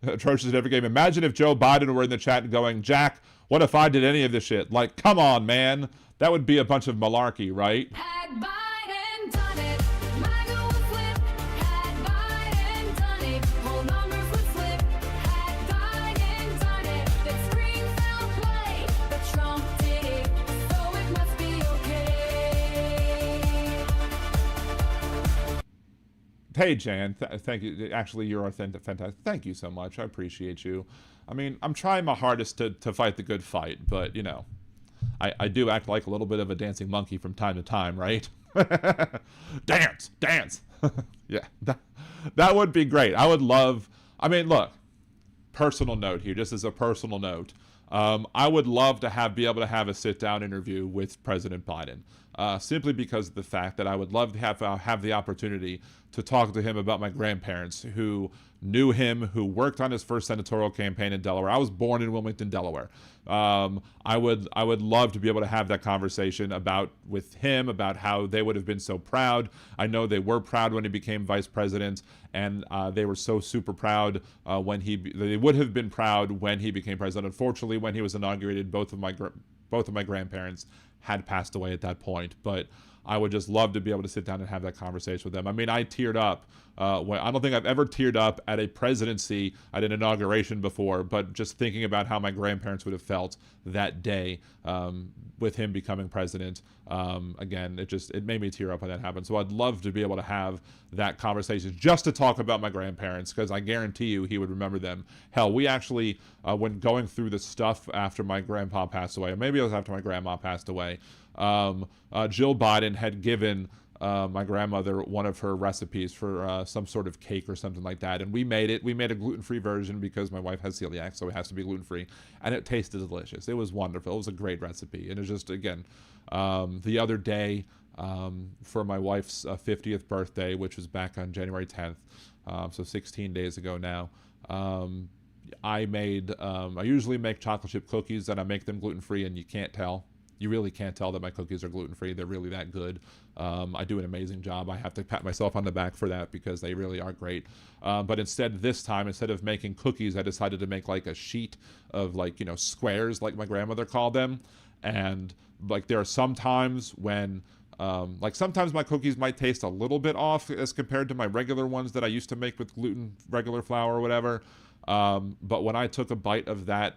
Atrocious at every game. Imagine if Joe Biden were in the chat going, Jack, what if I did any of this shit? Like, come on, man. That would be a bunch of malarkey, right? Had Biden done it, MAGA would flip. Had Biden done it, whole numbers would flip. Had Biden done it, that scream foul play. But Trump did it, so it must be okay. Hey, Jan, thank you. Actually, you're authentic, fantastic. Thank you so much. I appreciate you. I mean, I'm trying my hardest to fight the good fight, but, you know, I do act like a little bit of a dancing monkey from time to time, right? Dance! Yeah, that would be great. I would love... I mean, look, personal note here, just as a personal note. I would love to be able to have a sit-down interview with President Biden, simply because of the fact that I would love to have the opportunity to talk to him about my grandparents who knew him, who worked on his first senatorial campaign in Delaware. I was born in Wilmington, Delaware. I would love to be able to have that conversation with him about how they would have been so proud. I know they were proud when he became vice president, and they were so super proud they would have been proud when he became president. Unfortunately, when he was inaugurated, both of my grandparents had passed away at that point, but I would just love to be able to sit down and have that conversation with them. I mean, I teared up. I don't think I've ever teared up at a presidency, at an inauguration before, but just thinking about how my grandparents would have felt that day with him becoming president. Again, it made me tear up when that happened. So I'd love to be able to have that conversation just to talk about my grandparents, because I guarantee you he would remember them. Hell, we actually, when going through the stuff after my grandpa passed away, or maybe it was after my grandma passed away, Jill Biden had given my grandmother one of her recipes for some sort of cake or something like that, and we made it. We made a gluten-free version because my wife has celiac, so it has to be gluten-free, and it tasted delicious. It was wonderful. It was a great recipe, and it's just, again, the other day for my wife's 50th birthday, which was back on January 10th, so 16 days ago now. I usually make chocolate chip cookies, and I make them gluten-free, and you can't tell. You really can't tell that my cookies are gluten-free. They're really that good. I do an amazing job. I have to pat myself on the back for that because they really are great. But instead, this time, instead of making cookies, I decided to make like a sheet of squares, like my grandmother called them. And like there are some times when, sometimes my cookies might taste a little bit off as compared to my regular ones that I used to make with regular flour or whatever. But when I took a bite of that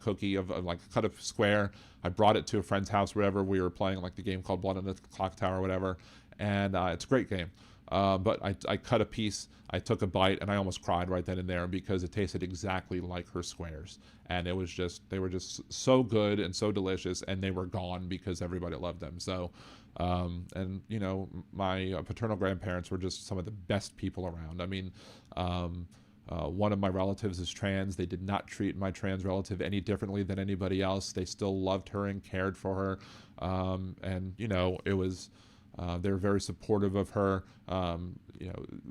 cookie, of like a cut of square, I brought it to a friend's house, wherever we were playing like the game called Blood on the Clock Tower or whatever, and it's a great game. But I cut a piece, I took a bite, and I almost cried right then and there because it tasted exactly like her squares, and they were just so good and so delicious, and they were gone because everybody loved them. So, and my paternal grandparents were just some of the best people around. I mean. One of my relatives is trans. They did not treat my trans relative any differently than anybody else. They still loved her and cared for her. And, it was, they're very supportive of her. A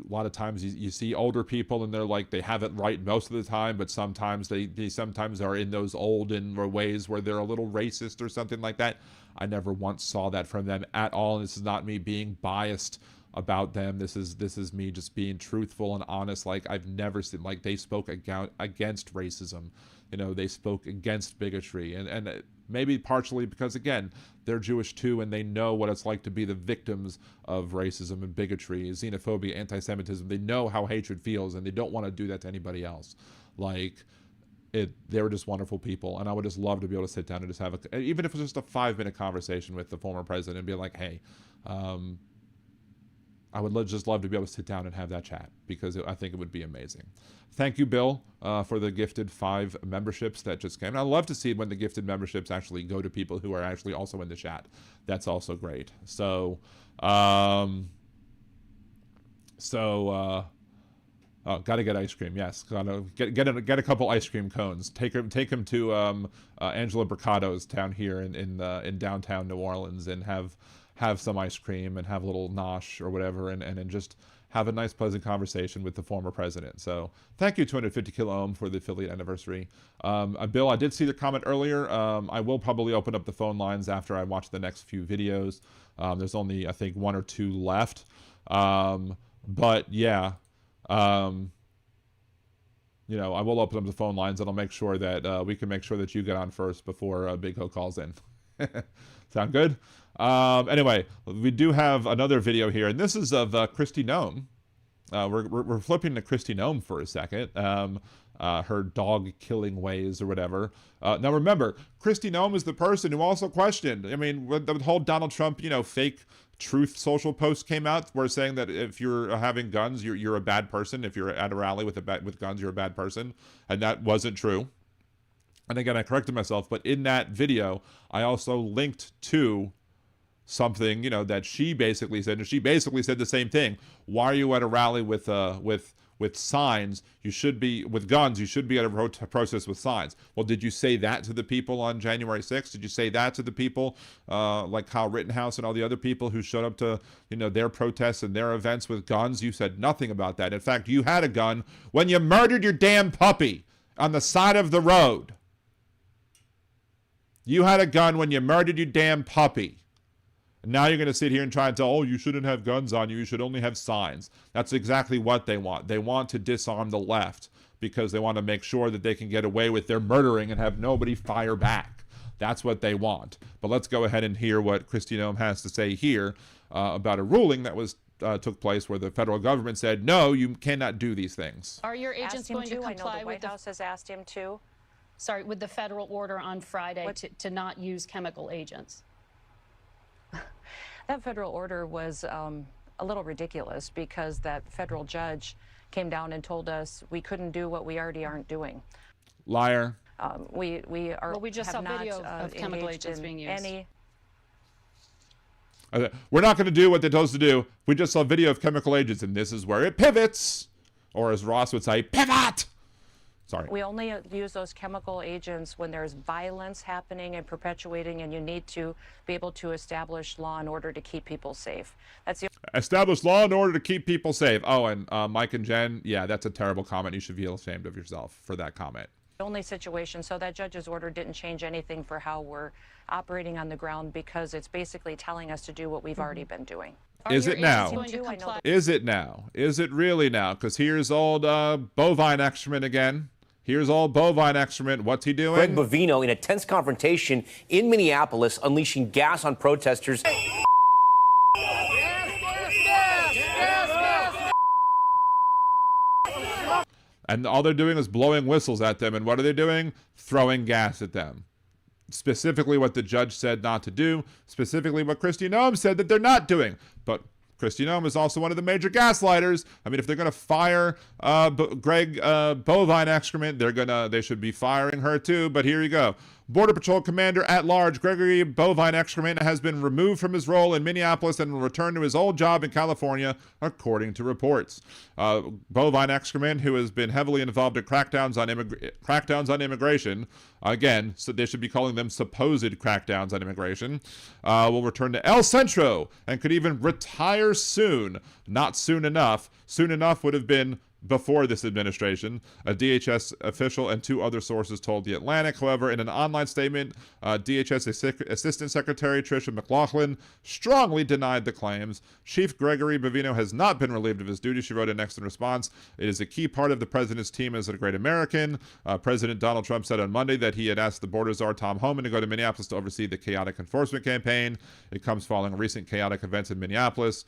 lot of times you see older people and they're like, they have it right most of the time, but sometimes they sometimes are in those olden ways where they're a little racist or something like that. I never once saw that from them at all. And this is not me being biased about them. This is me just being truthful and honest. Like, I've never seen, like, they spoke against racism. They spoke against bigotry, and maybe partially because, again, they're Jewish too, and they know what it's like to be the victims of racism and bigotry, xenophobia, anti-Semitism. They know how hatred feels, and they don't want to do that to anybody else. Like, they were just wonderful people, and I would just love to be able to sit down and just have even if it's just a 5-minute conversation with the former president and be like, hey, I would just love to be able to sit down and have that chat, because I think it would be amazing. Thank you, Bill, for the gifted 5 memberships that just came. And I love to see when the gifted memberships actually go to people who are actually also in the chat. That's also great. So, oh, gotta get ice cream. Yes, gotta get a couple ice cream cones. Take him to Angela Bricato's down here in downtown New Orleans, and have some ice cream and have a little nosh or whatever, and just have a nice, pleasant conversation with the former president. So thank you, 250 Kilo Ohm, for the affiliate anniversary. Bill, I did see the comment earlier. I will probably open up the phone lines after I watch the next few videos. There's only, I think, 1 or 2 left. But yeah, you know, I will open up the phone lines, and I'll make sure that we can make sure that you get on first before Big Ho calls in. Sound good? Anyway, we do have another video here, and this is of Kristi Noem. We're flipping to Kristi Noem for a second. Her dog-killing ways or whatever. Now remember, Kristi Noem is the person who also questioned. I mean, when the whole Donald Trump, you know, fake truth social post came out, where saying that if you're having guns, you're a bad person. If you're at a rally with guns, you're a bad person, and that wasn't true. And again, I corrected myself, but in that video, I also linked to something, you know, that she basically said, and she basically said the same thing. Why are you at a rally with signs? You should be with guns. You should be at a protest with signs. Well, did you say that to the people on January 6th? Did you say that to the people like Kyle Rittenhouse and all the other people who showed up to, you know, their protests and their events with guns? You said nothing about that. In fact, you had a gun when you murdered your damn puppy on the side of the road. You had a gun when you murdered your damn puppy. And now you're going to sit here and try and tell, oh, you shouldn't have guns on you. You should only have signs. That's exactly what they want. They want to disarm the left because they want to make sure that they can get away with their murdering and have nobody fire back. That's what they want. But let's go ahead and hear what Kristi Noem has to say here about a ruling that was took place where the federal government said, no, you cannot do these things. Are your agents going to comply I know the with White House has asked him to. Sorry, with the federal order on Friday to not use chemical agents? That federal order was a little ridiculous because that federal judge came down and told us we couldn't do what we already aren't doing. Liar. We just saw video of chemical agents being used. We're not going to do what they're supposed to do. We just saw video of chemical agents, and this is where it pivots. Or as Ross would say, pivot! Sorry. We only use those chemical agents when there's violence happening and perpetuating, and you need to be able to establish law and order to keep people safe. That's the establish law and order to keep people safe. Oh, and Mike and Jen, yeah, that's a terrible comment. You should feel ashamed of yourself for that comment. only situation. So that judge's order didn't change anything for how we're operating on the ground, because it's basically telling us to do what we've already been doing. Is it now? Is it now? Is it really now? Because here's old bovine excrement again. Here's all bovine excrement. What's he doing? Greg Bovino in a tense confrontation in Minneapolis, unleashing gas on protesters. And all they're doing is blowing whistles at them. And what are they doing? Throwing gas at them. Specifically what the judge said not to do. Specifically what Kristi Noem said that they're not doing. But Kristi Noem is also one of the major gaslighters. I mean, if they're going to fire Greg bovine excrement, they should be firing her too. But here you go. Border Patrol Commander at Large Gregory Bovine Excrement has been removed from his role in Minneapolis and will return to his old job in California, according to reports. Bovine Excrement, who has been heavily involved in crackdowns on immigration, again, so they should be calling them supposed crackdowns on immigration, will return to El Centro and could even retire soon. Not soon enough. Soon enough would have been before this administration, a DHS official and two other sources told The Atlantic. However, in an online statement, DHS Assistant Secretary Tricia McLaughlin strongly denied the claims. Chief Gregory Bovino has not been relieved of his duty, she wrote in next in response. It is a key part of the president's team as a great American. President Donald Trump said on Monday that he had asked the border czar Tom Homan to go to Minneapolis to oversee the chaotic enforcement campaign. It comes following recent chaotic events in Minneapolis,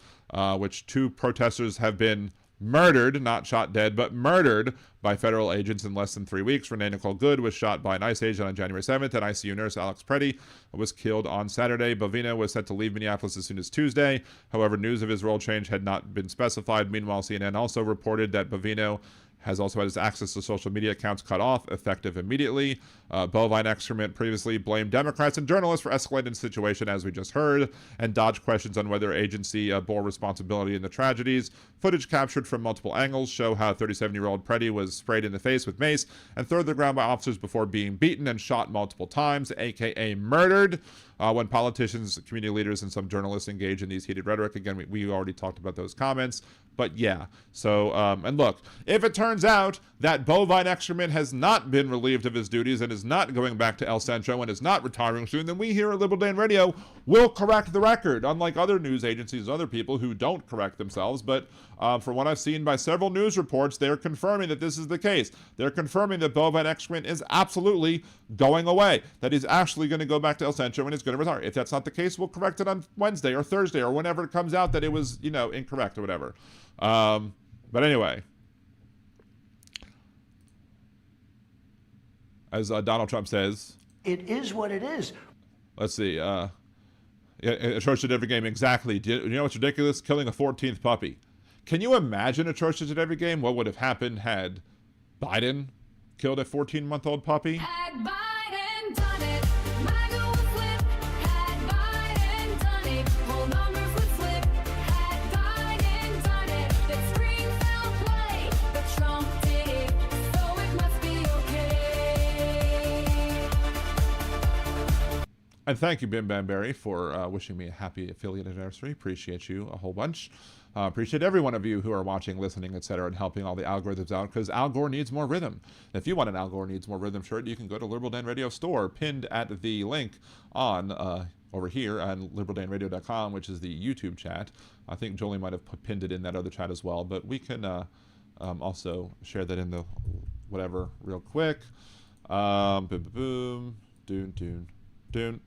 which two protesters have been murdered, not shot dead, but murdered by federal agents in less than 3 weeks. Renee Nicole Good was shot by an ICE agent on January 7th, and ICU nurse Alex Preddy was killed on Saturday. Bovino was set to leave Minneapolis as soon as Tuesday. However, news of his role change had not been specified. Meanwhile, CNN also reported that Bovino has also had his access to social media accounts cut off, effective immediately. Bovine excrement previously blamed Democrats and journalists for escalating the situation, as we just heard, and dodged questions on whether agency bore responsibility in the tragedies. Footage captured from multiple angles show how 37-year-old Preddy was sprayed in the face with mace and thrown to the ground by officers before being beaten and shot multiple times, aka murdered. When politicians, community leaders, and some journalists engage in these heated rhetoric, again, we already talked about those comments, but yeah. So, and look, if it turns out that bovine excrement has not been relieved of his duties and is not going back to El Centro and is not retiring soon, then we here at Liberal Dan Radio will correct the record, unlike other news agencies, other people who don't correct themselves. But from what I've seen by several news reports, they're confirming that this is the case. They're confirming that bovine excrement is absolutely going away, that he's actually going to go back to El Centro and is going to retire. If that's not the case, we'll correct it on Wednesday or Thursday or whenever it comes out that it was, you know, incorrect or whatever. But anyway, as Donald Trump says, it is what it is. Let's see. Atrocious at every game. Exactly. Do you know what's ridiculous? Killing a 14th puppy. Can you imagine atrocious at every game? What would have happened had Biden killed a 14-month-old puppy? Had Biden done it, MAGA would flip. Had Biden done it, whole numbers would flip. Had Biden done it, that scream foul play. But Trump did it, so it must be okay. And thank you, Bim Bamberry, for wishing me a happy affiliate anniversary. Appreciate you a whole bunch. Appreciate every one of you who are watching, listening, etc., and helping all the algorithms out, because Al Gore needs more rhythm. And if you want an Al Gore needs more rhythm shirt, you can go to Liberal Dan Radio store, pinned at the link on over here on liberaldanradio.com, which is the YouTube chat. I think Jolie might have pinned it in that other chat as well, but we can also share that in the whatever real quick. Boom, boom, boom, doon, doon, doon.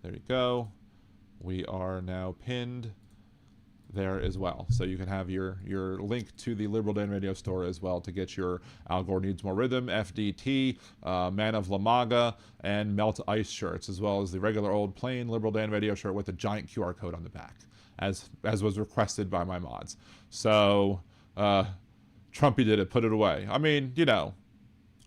There you go. We are now pinned there as well, so you can have your link to the Liberal Dan Radio store as well to get your Al Gore Needs More Rhythm, FDT, Man of La MAGA, and Melt Ice shirts, as well as the regular old plain Liberal Dan Radio shirt with a giant QR code on the back, as was requested by my mods. So Trumpy did it, put it away. I mean, you know,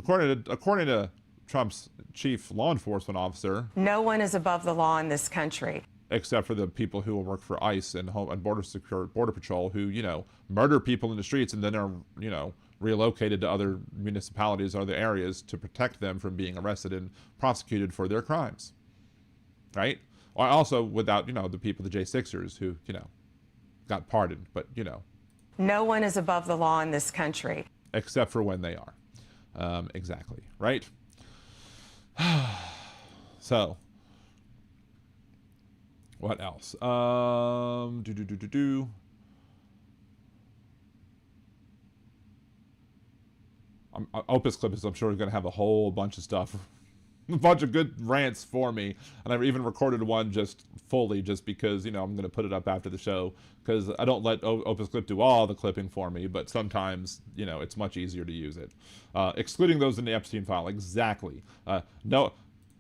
according to Trump's chief law enforcement officer, no one is above the law in this country, except for the people who work for ICE and Border Patrol, who, you know, murder people in the streets and then are, you know, relocated to other municipalities or other areas to protect them from being arrested and prosecuted for their crimes, right? Or also without, you know, the people, the J6ers who, you know, got pardoned, but, you know. no one is above the law in this country. Except for when they are. Exactly, right? So, what else? Opus Clip I'm sure is going to have a whole bunch of stuff, a bunch of good rants for me, and I've even recorded one just fully, just because, you know, I'm going to put it up after the show, because I don't let Opus Clip do all the clipping for me, but sometimes, you know, it's much easier to use it, excluding those in the Epstein file. Exactly.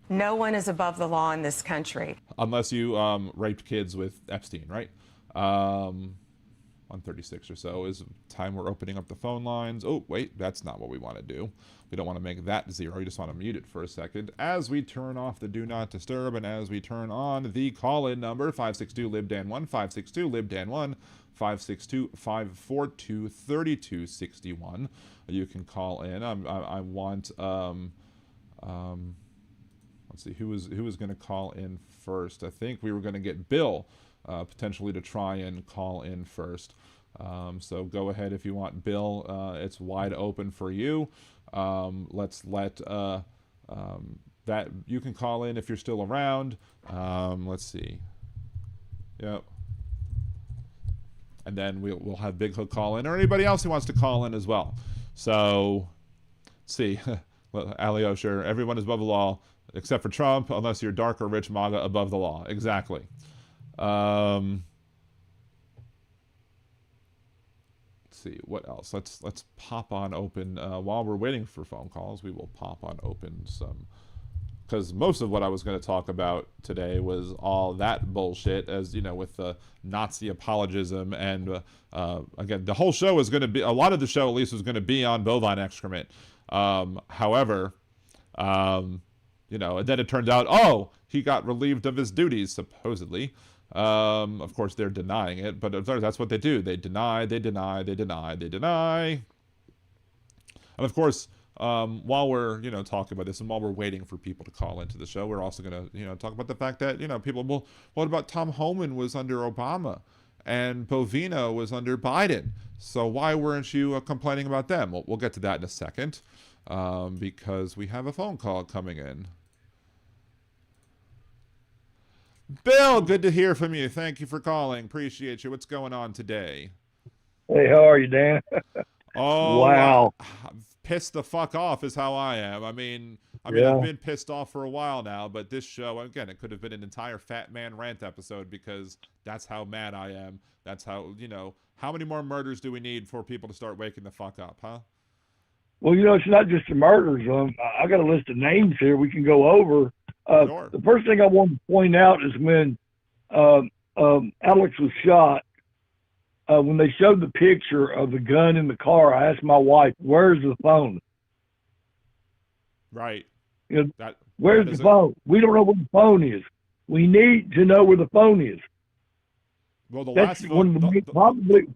No one is above the law in this country. Unless you raped kids with Epstein, right? 136 or so is time we're opening up the phone lines. Oh, wait, that's not what we want to do. We don't want to make that 0. You just want to mute it for a second. As we turn off the Do Not Disturb and as we turn on the call-in number, 562-LIBDAN1, 562-LIBDAN1, 562-542-3261. You can call in. I want... let's see, who was going to call in first? I think we were going to get Bill potentially to try and call in first. So go ahead if you want Bill. It's wide open for you. Let's let that you can call in if you're still around. Let's see. Yep. And then we'll have Big Hook call in, or anybody else who wants to call in as well. So let's see. Ali Osher, everyone is above the law except for Trump, unless you're dark or rich MAGA above the law. Exactly. Let's see what else. Let's pop on open while we're waiting for phone calls. We will pop on open some, because most of what I was going to talk about today was all that bullshit, as you know, with the Nazi apologism, and again, the whole show is going to be, a lot of the show at least was going to be on bovine excrement. However, you know, and then it turns out, oh, he got relieved of his duties supposedly. Of course, they're denying it, but that's what they do. They deny, they deny, they deny, they deny. And of course, while we're, you know, talking about this, and while we're waiting for people to call into the show, we're also going to, you know, talk about the fact that, you know, people, well, what about Tom Homan was under Obama and Bovino was under Biden? So why weren't you complaining about them? Well, we'll get to that in a second, because we have a phone call coming in. Bill, good to hear from you. Thank you for calling. Appreciate you. What's going on today? Hey, how are you, Dan? Oh, wow. Pissed the fuck off is how I am. I mean, Yeah. I've been pissed off for a while now, but this show, again, it could have been an entire Fat Man Rant episode, because that's how mad I am. That's how, you know, how many more murders do we need for people to start waking the fuck up, huh? Well, you know, it's not just the murders. I got a list of names here we can go over. Sure. The first thing I want to point out is when Alex was shot, when they showed the picture of the gun in the car, I asked my wife, where's the phone? Right. You know, where's the phone? We don't know where the phone is. We need to know where the phone is. Well, the That's last one phone, of the probably.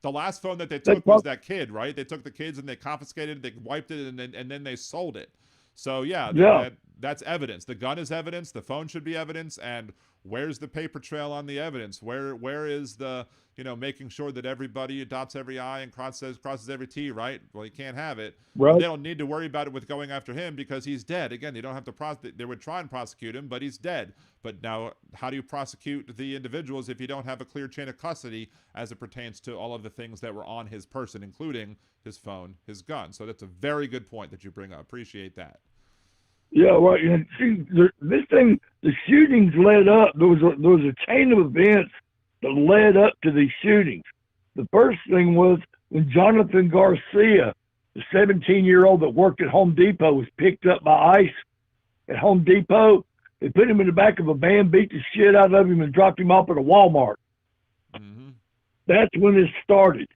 the last phone that they took was that kid, right? They took the kids and they confiscated it, they wiped it, and then they sold it. So yeah, that's evidence. The gun is evidence. The phone should be evidence. And where's the paper trail on the evidence? Where is the, you know, making sure that everybody dots every I and crosses every T, right? Well, you can't have it. Right. They don't need to worry about it with going after him because he's dead. Again, they don't have to they would try and prosecute him, but he's dead. But now, how do you prosecute the individuals if you don't have a clear chain of custody as it pertains to all of the things that were on his person, including his phone, his gun? So that's a very good point that you bring up. Appreciate that. Yeah, right. And see, this thing, the shootings led up. There was a chain of events that led up to these shootings. The first thing was when Jonathan Garcia, the 17-year-old that worked at Home Depot, was picked up by ICE at Home Depot. They put him in the back of a van, beat the shit out of him, and dropped him off at a Walmart. Mm-hmm. That's when it started.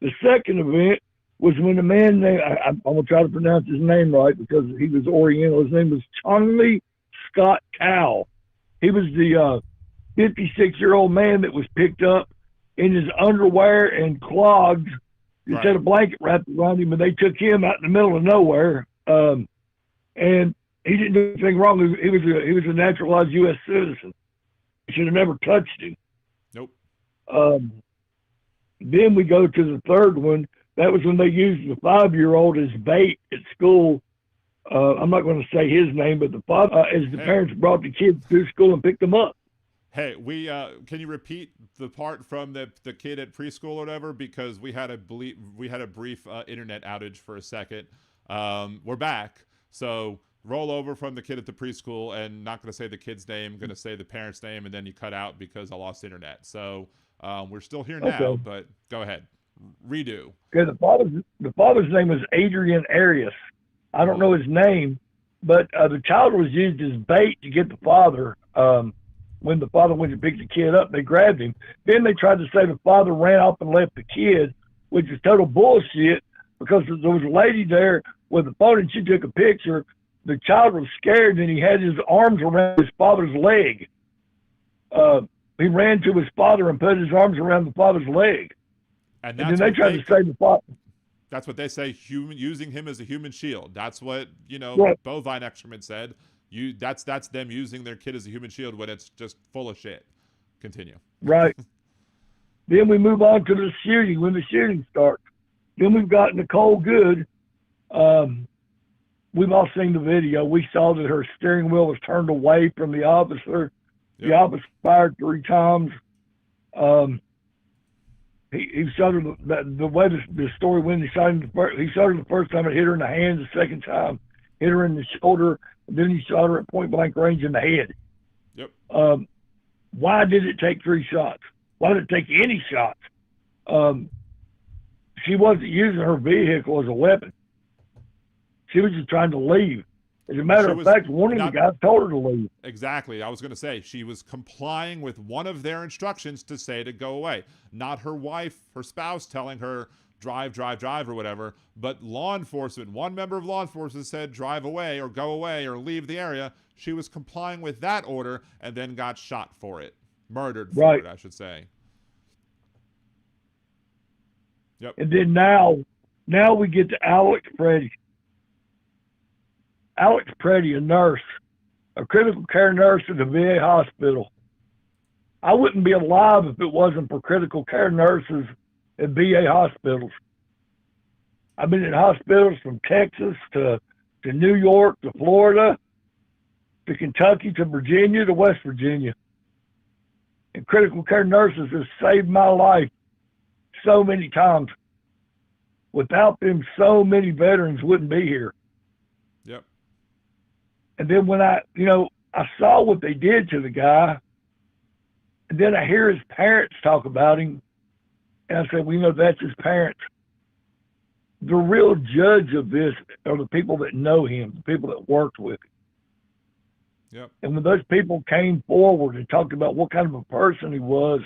The second event was when a man named, I'm going to try to pronounce his name right because he was Oriental. His name was Chongley Scott Cow. He was the 56-year-old man that was picked up in his underwear and clogs. He had a blanket wrapped around him, and they took him out in the middle of nowhere. And he didn't do anything wrong. He was a naturalized U.S. citizen. He should have never touched him. Nope. Then we go to the third one. That was when they used the 5-year-old as bait at school. I'm not going to say his name, but the father, as the parents brought the kids to school and picked them up. Hey, can you repeat the part from the kid at preschool or whatever? Because we had a brief internet outage for a second. We're back, so roll over from the kid at the preschool, and not going to say the kid's name, going to say the parent's name, and then you cut out because I lost internet. So we're still here now, but go ahead. Redo. Okay, the father's name was Adrian Arias. I don't know his name, but the child was used as bait to get the father. When the father went to pick the kid up, they grabbed him. Then they tried to say the father ran off and left the kid, which is total bullshit because there was a lady there with the phone and she took a picture. The child was scared and he had his arms around his father's leg. He ran to his father and put his arms around the father's leg. And then they tried to say the father. That's what they say, using him as a human shield. That's what, bovine excrement said. That's them using their kid as a human shield when it's just full of shit. Continue. Right. Then we move on to the shooting, when the shooting starts. Then we've got Nicole Good. We've all seen the video. We saw that her steering wheel was turned away from the officer. Yep. The officer fired 3 times. He shot her the way the story went. He shot her the first time. It hit her in the hand. The second time, hit her in the shoulder. And then he shot her at point blank range in the head. Yep. Why did it take 3 shots? Why did it take any shots? she wasn't using her vehicle as a weapon. She was just trying to leave. As a matter of fact, one of the guys told her to leave. Exactly. I was going to say, she was complying with one of their instructions to say to go away. Not her wife, her spouse, telling her, drive, drive, drive, or whatever, but law enforcement, one member of law enforcement said, drive away, or go away, or leave the area. She was complying with that order and then got shot for it. Murdered for it, I should say. Yep. And then now we get to Alex Preddy. Alex Preddy, a nurse, a critical care nurse at the VA hospital. I wouldn't be alive if it wasn't for critical care nurses at VA hospitals. I've been in hospitals from Texas to New York to Florida to Kentucky to Virginia to West Virginia. And critical care nurses have saved my life so many times. Without them, so many veterans wouldn't be here. Yep. And then when I saw what they did to the guy, and then I hear his parents talk about him, and I said, well, that's his parents. The real judge of this are the people that know him, the people that worked with him. Yep. And when those people came forward and talked about what kind of a person he was,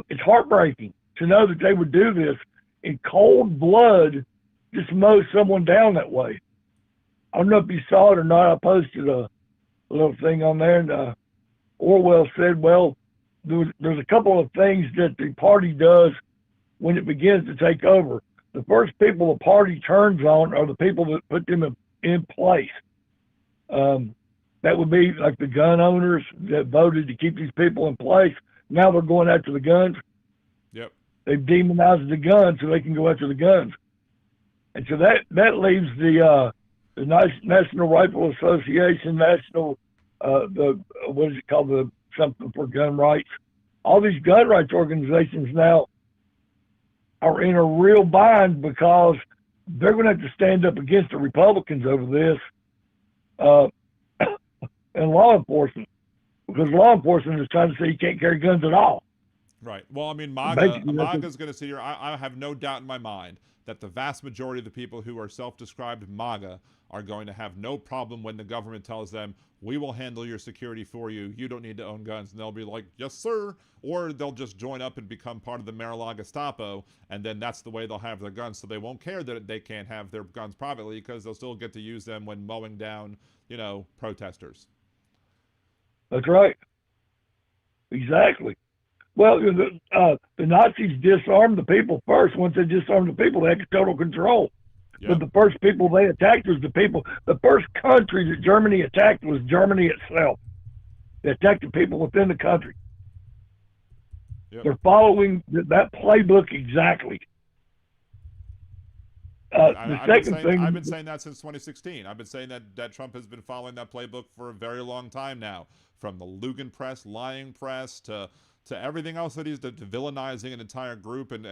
it's heartbreaking to know that they would do this in cold blood, just mow someone down that way. I don't know if you saw it or not. I posted a little thing on there, and Orwell said, well, there's a couple of things that the party does when it begins to take over. The first people the party turns on are the people that put them in place. That would be like the gun owners that voted to keep these people in place. Now they're going after the guns. Yep. They've demonized the guns so they can go after the guns. And so that leaves the National Rifle Association, what is it called, the something for gun rights. All these gun rights organizations now are in a real bind because they're going to have to stand up against the Republicans over this and law enforcement, because law enforcement is trying to say you can't carry guns at all. Right. Well, I mean, MAGA's going to sit here. I have no doubt in my mind that the vast majority of the people who are self-described MAGA are going to have no problem when the government tells them, we will handle your security for you. You don't need to own guns. And they'll be like, yes, sir. Or they'll just join up and become part of the Mar-a-Lago Gestapo, and then that's the way they'll have their guns. So they won't care that they can't have their guns privately because they'll still get to use them when mowing down, protesters. That's right. Exactly. Well, the Nazis disarmed the people first. Once they disarmed the people, they had total control. Yep. But the first people they attacked was the people. The first country that Germany attacked was Germany itself. They attacked the people within the country. Yep. They're following that playbook exactly. I've been saying that since 2016. I've been saying that Trump has been following that playbook for a very long time now, from the Lugan press, lying press, to everything else that he's to villainizing an entire group and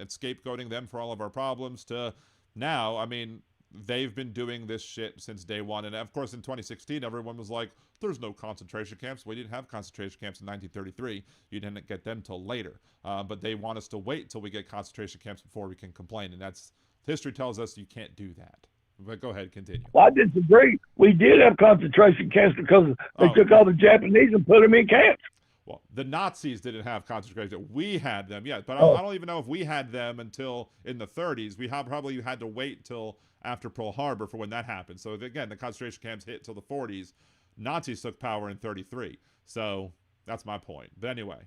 scapegoating them for all of our problems, to now. I mean, they've been doing this shit since day one. And of course, in 2016, everyone was like, there's no concentration camps. We didn't have concentration camps in 1933. You didn't get them till later. But they want us to wait till we get concentration camps before we can complain. And that's, history tells us you can't do that. But go ahead, continue. Well, I disagree. We did have concentration camps because they took all the Japanese and put them in camps. Well, the Nazis didn't have concentration. We had them, yeah. But I don't even know if we had them until in the 30s. We probably had to wait till after Pearl Harbor for when that happened. So again, the concentration camps hit till the 40s. Nazis took power in 33. So that's my point. But anyway,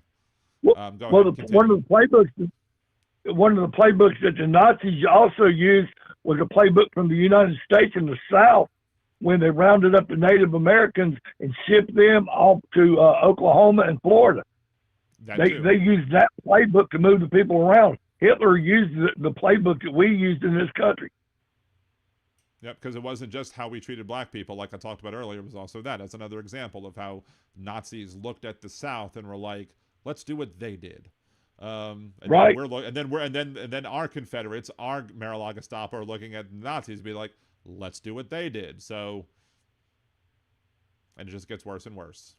go ahead. One of the playbooks that the Nazis also used was a playbook from the United States in the South, when they rounded up the Native Americans and shipped them off to Oklahoma and Florida. They used that playbook to move the people around. Hitler used the playbook that we used in this country. Yep, because it wasn't just how we treated black people, like I talked about earlier. It was also that. That's another example of how Nazis looked at the South and were like, "Let's do what they did." Right. And then our Confederates, our Mar-a-Lago Gestapo, are looking at Nazis and be like, let's do what they did. So, and it just gets worse and worse.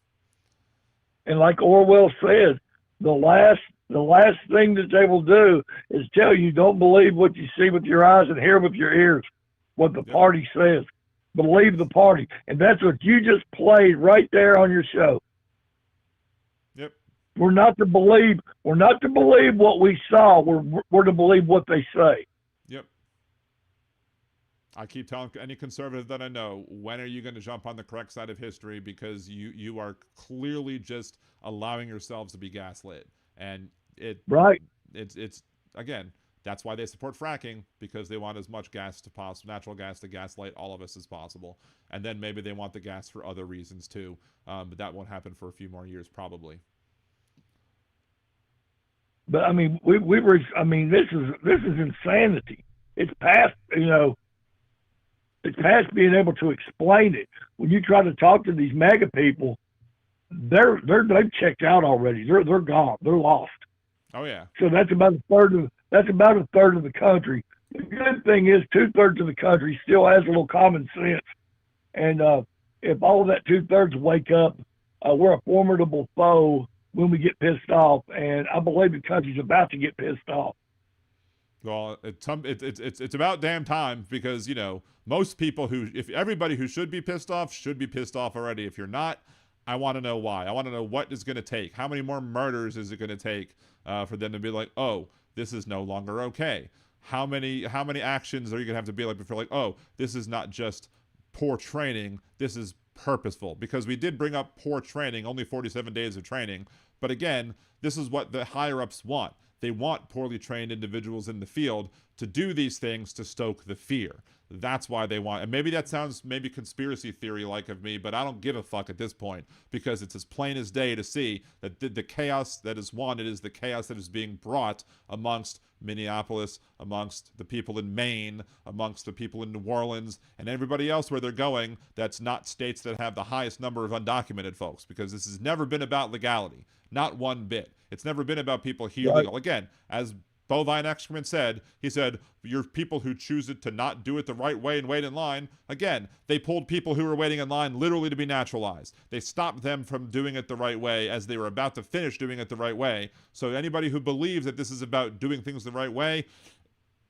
And like Orwell said, the last thing that they will do is tell you don't believe what you see with your eyes and hear with your ears, what the party says. Believe the party. And that's what you just played right there on your show. Yep. We're not to believe what we saw. We're to believe what they say. Yep. I keep telling any conservative that I know, when are you going to jump on the correct side of history? Because you are clearly just allowing yourselves to be gaslit. And it's again, that's why they support fracking, because they want as much gas to possible, natural gas to gaslight all of us as possible. And then maybe they want the gas for other reasons too. But that won't happen for a few more years probably. But I mean, this is insanity. It's past, it's past being able to explain it. When you try to talk to these MAGA people, they've checked out already. They're gone. They're lost. Oh yeah. So that's about a third of the country. The good thing is 2/3 of the country still has a little common sense. And if all of that 2/3 wake up, we're a formidable foe when we get pissed off. And I believe the country's about to get pissed off. Well, it's about damn time, because most people if everybody who should be pissed off already. If you're not, I want to know why. I want to know what it's going to take. How many more murders is it going to take for them to be like, oh, this is no longer okay? How many actions are you going to have to be like before like, oh, this is not just poor training, this is purposeful? Because we did bring up poor training, only 47 days of training. But again, this is what the higher-ups want. They want poorly trained individuals in the field to do these things to stoke the fear. That's why they want, and maybe that sounds maybe conspiracy theory-like of me, but I don't give a fuck at this point, because it's as plain as day to see that the chaos that is wanted is the chaos that is being brought amongst Minneapolis, amongst the people in Maine, amongst the people in New Orleans, and everybody else where they're going that's not states that have the highest number of undocumented folks, because this has never been about legality. Not one bit. It's never been about people here legal. Again, as Bovine Excrement said, he said, you're people who choose it to not do it the right way and wait in line. Again, they pulled people who were waiting in line literally to be naturalized. They stopped them from doing it the right way as they were about to finish doing it the right way. So anybody who believes that this is about doing things the right way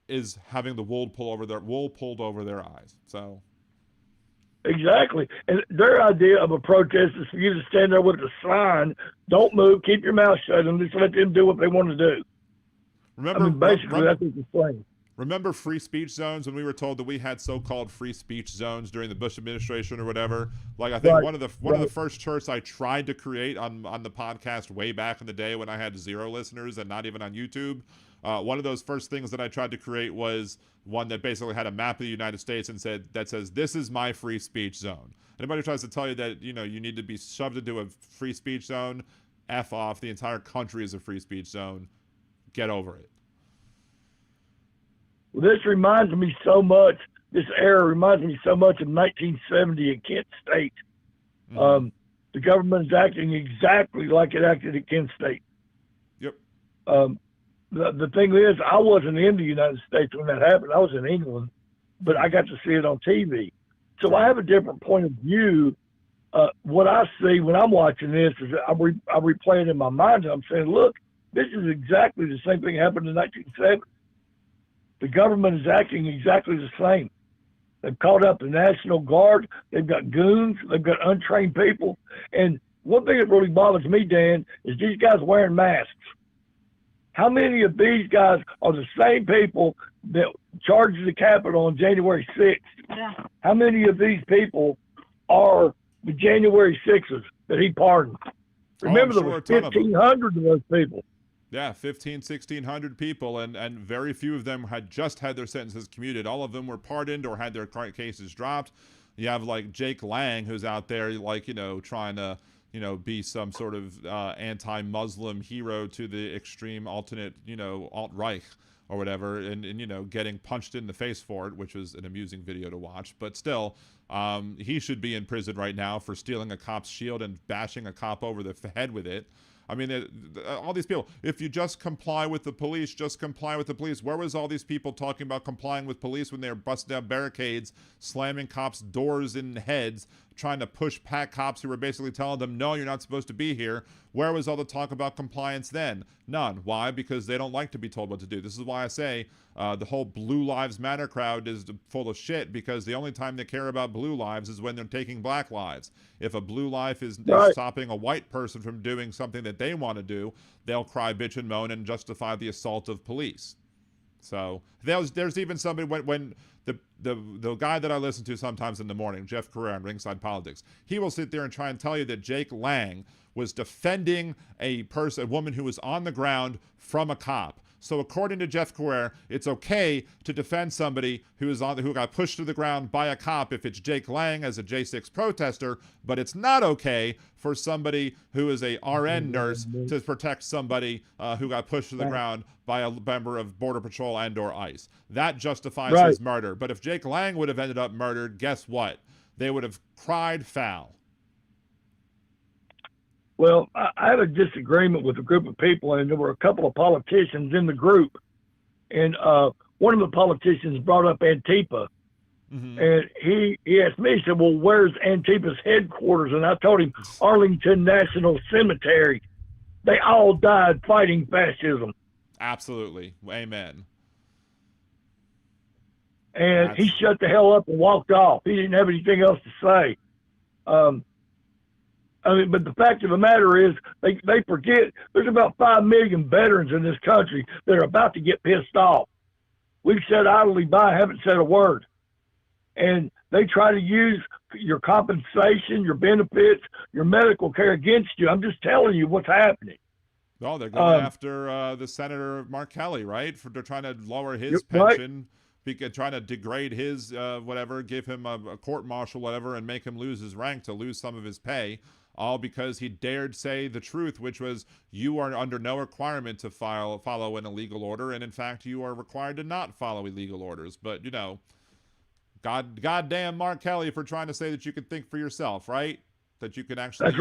is having the wool pulled over their eyes. So exactly. And their idea of a protest is for you to stand there with a sign, don't move, keep your mouth shut, and just let them do what they want to do. Remember, basically, that's what they're saying. Remember free speech zones, when we were told that we had so-called free speech zones during the Bush administration or whatever? Like, I think one of the first charts I tried to create on the podcast way back in the day when I had 0 listeners and not even on YouTube, one of those first things that I tried to create was one that basically had a map of the United States and says, this is my free speech zone. Anybody who tries to tell you that, you need to be shoved into a free speech zone, F off. The entire country is a free speech zone. Get over it. Well, this reminds me so much, this era reminds me so much of 1970 in Kent State. Mm-hmm. The government is acting exactly like it acted at Kent State. Yep. The thing is, I wasn't in the United States when that happened. I was in England, but I got to see it on TV. So I have a different point of view. What I see when I'm watching this is I replay it in my mind, and I'm saying, look, this is exactly the same thing happened in 1970. The government is acting exactly the same. They've called up the National Guard. They've got goons. They've got untrained people. And one thing that really bothers me, Dan, is these guys wearing masks. How many of these guys are the same people that charged the Capitol on January 6th? Yeah. How many of these people are the January 6ers that he pardoned? Remember, there were 1,500 of those people. Yeah, 1,600 people, and very few of them had just had their sentences commuted. All of them were pardoned or had their cases dropped. You have like Jake Lang, who's out there like, trying to, be some sort of anti-Muslim hero to the extreme alternate, alt-Reich or whatever, and getting punched in the face for it, which was an amusing video to watch. But still, he should be in prison right now for stealing a cop's shield and bashing a cop over the head with it. I mean, all these people, if you just comply with the police, just comply with the police. Where was all these people talking about complying with police when they were busting down barricades, slamming cops' doors in heads, trying to push cops who were basically telling them, no, you're not supposed to be here. Where was all the talk about compliance then? None. Why? Because they don't like to be told what to do. This is why I say the whole Blue Lives Matter crowd is full of shit, because the only time they care about blue lives is when they're taking black lives. If a blue life is stopping a white person from doing something that they want to do, they'll cry, bitch, and moan and justify the assault of police. So there's even somebody when the guy that I listen to sometimes in the morning, Jeff Carrera on Ringside Politics, he will sit there and try and tell you that Jake Lang was defending a woman who was on the ground from a cop. So according to Jeff Carrera, it's okay to defend somebody who got pushed to the ground by a cop if it's Jake Lang as a J6 protester, but it's not okay for somebody who is a RN nurse to protect somebody who got pushed to the ground by a member of Border Patrol and or ICE. That justifies his murder. But if Jake Lang would have ended up murdered, guess what? They would have cried foul. Well, I had a disagreement with a group of people, and there were a couple of politicians in the group. And one of the politicians brought up Antifa. And he asked me, he said, well, where's Antifa's headquarters? And I told him, Arlington National Cemetery. They all died fighting fascism. Absolutely. Amen. And he shut the hell up and walked off. He didn't have anything else to say. I mean, but the fact of the matter is, they forget there's about 5 million veterans in this country that are about to get pissed off. We've sat idly by, haven't said a word. And they try to use your compensation, your benefits, your medical care against you. I'm just telling you what's happening. Well, they're going after the Senator Mark Kelly, right? They're trying to lower his pension, trying to degrade his whatever, give him a court-martial, whatever, and make him lose his rank to lose some of his pay. All because he dared say the truth, which was, you are under no requirement to follow an illegal order, and in fact, you are required to not follow illegal orders. But, you know, goddamn Mark Kelly for trying to say that you can think for yourself, right? That you can actually,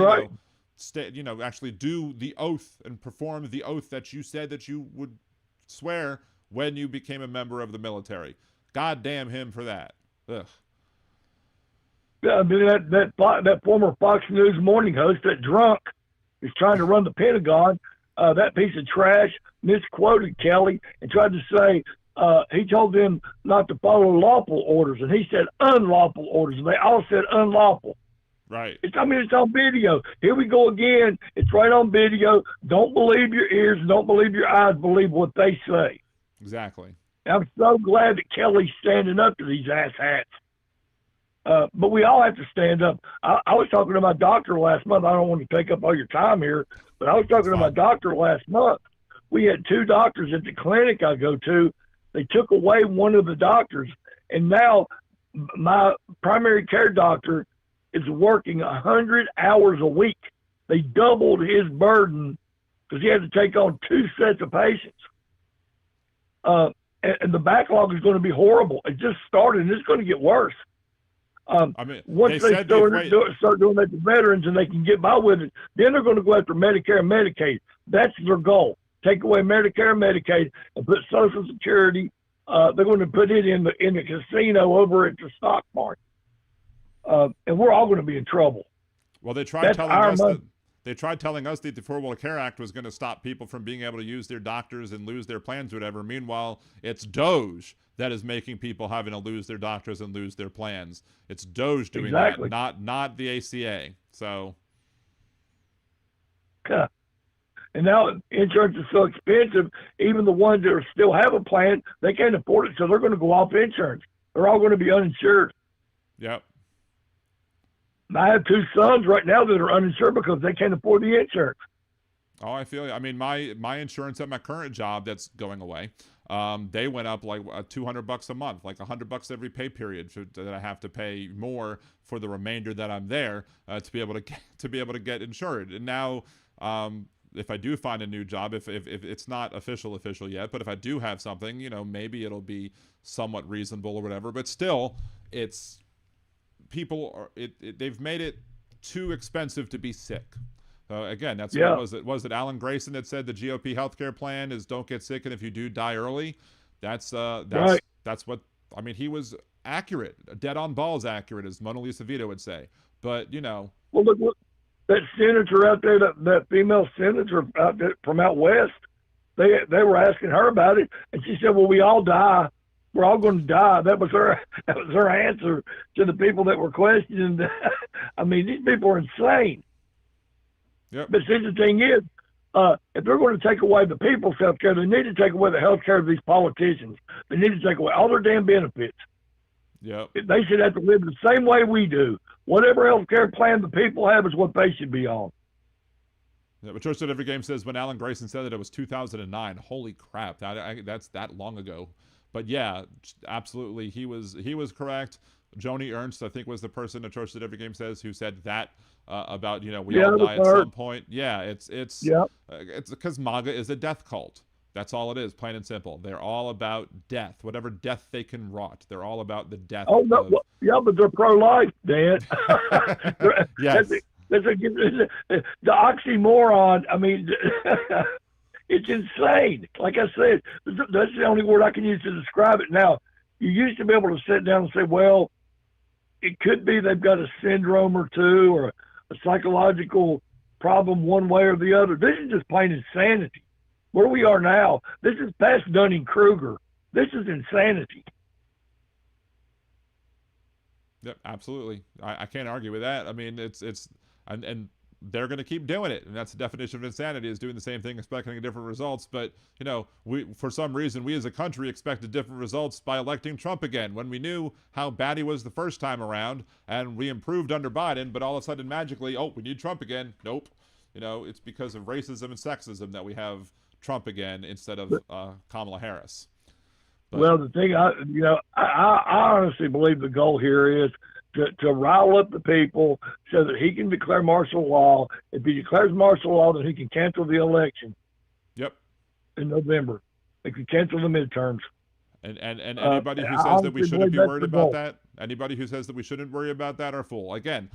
actually do the oath and perform the oath that you said that you would swear when you became a member of the military. Goddamn him for that. Ugh. Yeah, I mean, that former Fox News morning host, that drunk, is trying to run the Pentagon. That piece of trash misquoted Kelly and tried to say he told them not to follow lawful orders, and he said unlawful orders, and they all said unlawful. Right. It's on video. Here we go again. It's right on video. Don't believe your ears. Don't believe your eyes. Believe what they say. Exactly. I'm so glad that Kelly's standing up to these asshats. But we all have to stand up. I was talking to my doctor last month. I don't want to take up all your time here, but I was talking to my doctor last month. We had 2 doctors at the clinic I go to. They took away one of the doctors, and now my primary care doctor is working 100 hours a week. They doubled his burden because he had to take on 2 sets of patients. And the backlog is going to be horrible. It just started, and it's going to get worse. Once they start doing that to veterans and they can get by with it, then they're going to go after Medicare and Medicaid. That's their goal. Take away Medicare and Medicaid and put Social Security. They're going to put it in the casino over at the stock market. And we're all going to be in trouble. Well, they tried telling us that the Affordable Care Act was going to stop people from being able to use their doctors and lose their plans or whatever. Meanwhile, it's Doge that is making people having to lose their doctors and lose their plans. It's Doge doing that, not the ACA. So, and now insurance is so expensive, even the ones that still have a plan, they can't afford it, so they're going to go off insurance. They're all going to be uninsured. Yep. I have 2 sons right now that are uninsured because they can't afford the insurance. Oh, I feel you. I mean, my insurance at my current job that's going away, they went up like $200 a month, like $100 every pay period that I have to pay more for the remainder that I'm there to be able to get insured. And now, if I do find a new job, if it's not official yet, but if I do have something, you know, maybe it'll be somewhat reasonable or whatever. But still, it's they've made it too expensive to be sick. Again, that's what was it Alan Grayson that said the GOP healthcare plan is don't get sick, and if you do, die early. That's what I mean. He was accurate, dead on balls accurate, as Mona Lisa Vito would say. But, you know. Well, look, that senator out there, that female senator out there from out west, they were asking her about it, and she said, well, we all die. We're all going to die. That was her answer to the people that were questioning. I mean, these people are insane. Yep. But see, the thing is, if they're going to take away the people's health care, they need to take away the health care of these politicians. They need to take away all their damn benefits. Yep. They should have to live the same way we do. Whatever health care plan the people have is what they should be on. Yeah, but Church at Every Game says when Alan Grayson said that it was 2009. Holy crap, that's that long ago. But yeah, absolutely, he was correct. Joni Ernst, I think, was the person at Church at Every Game says who said that about, you know, we all die at some point. Yeah, it's because MAGA is a death cult. That's all it is, plain and simple. They're all about death, whatever death they can rot. They're all about the death. Oh no, well, yeah, but they're pro-life, Dan. Yes. That's the oxymoron. I mean, it's insane. Like I said, that's the only word I can use to describe it. Now, you used to be able to sit down and say, well, it could be they've got a syndrome or two or a psychological problem one way or the other. This is just plain insanity. Where we are now, this is past Dunning-Kruger. This is insanity. Yep, absolutely. I can't argue with that. I mean, and they're going to keep doing it, and that's the definition of insanity, is doing the same thing, expecting different results. But, you know, for some reason, we as a country expected different results by electing Trump again, when we knew how bad he was the first time around, and we improved under Biden, but all of a sudden, magically, oh, we need Trump again. Nope. You know, it's because of racism and sexism that we have Trump again instead of Kamala Harris. But, well, the thing, I honestly believe the goal here is to rile up the people so that he can declare martial law. If he declares martial law, then he can cancel the election. Yep. In November. He can cancel the midterms. And anybody who says that we shouldn't be worried about that, anybody who says that we shouldn't worry about that are fool. Again,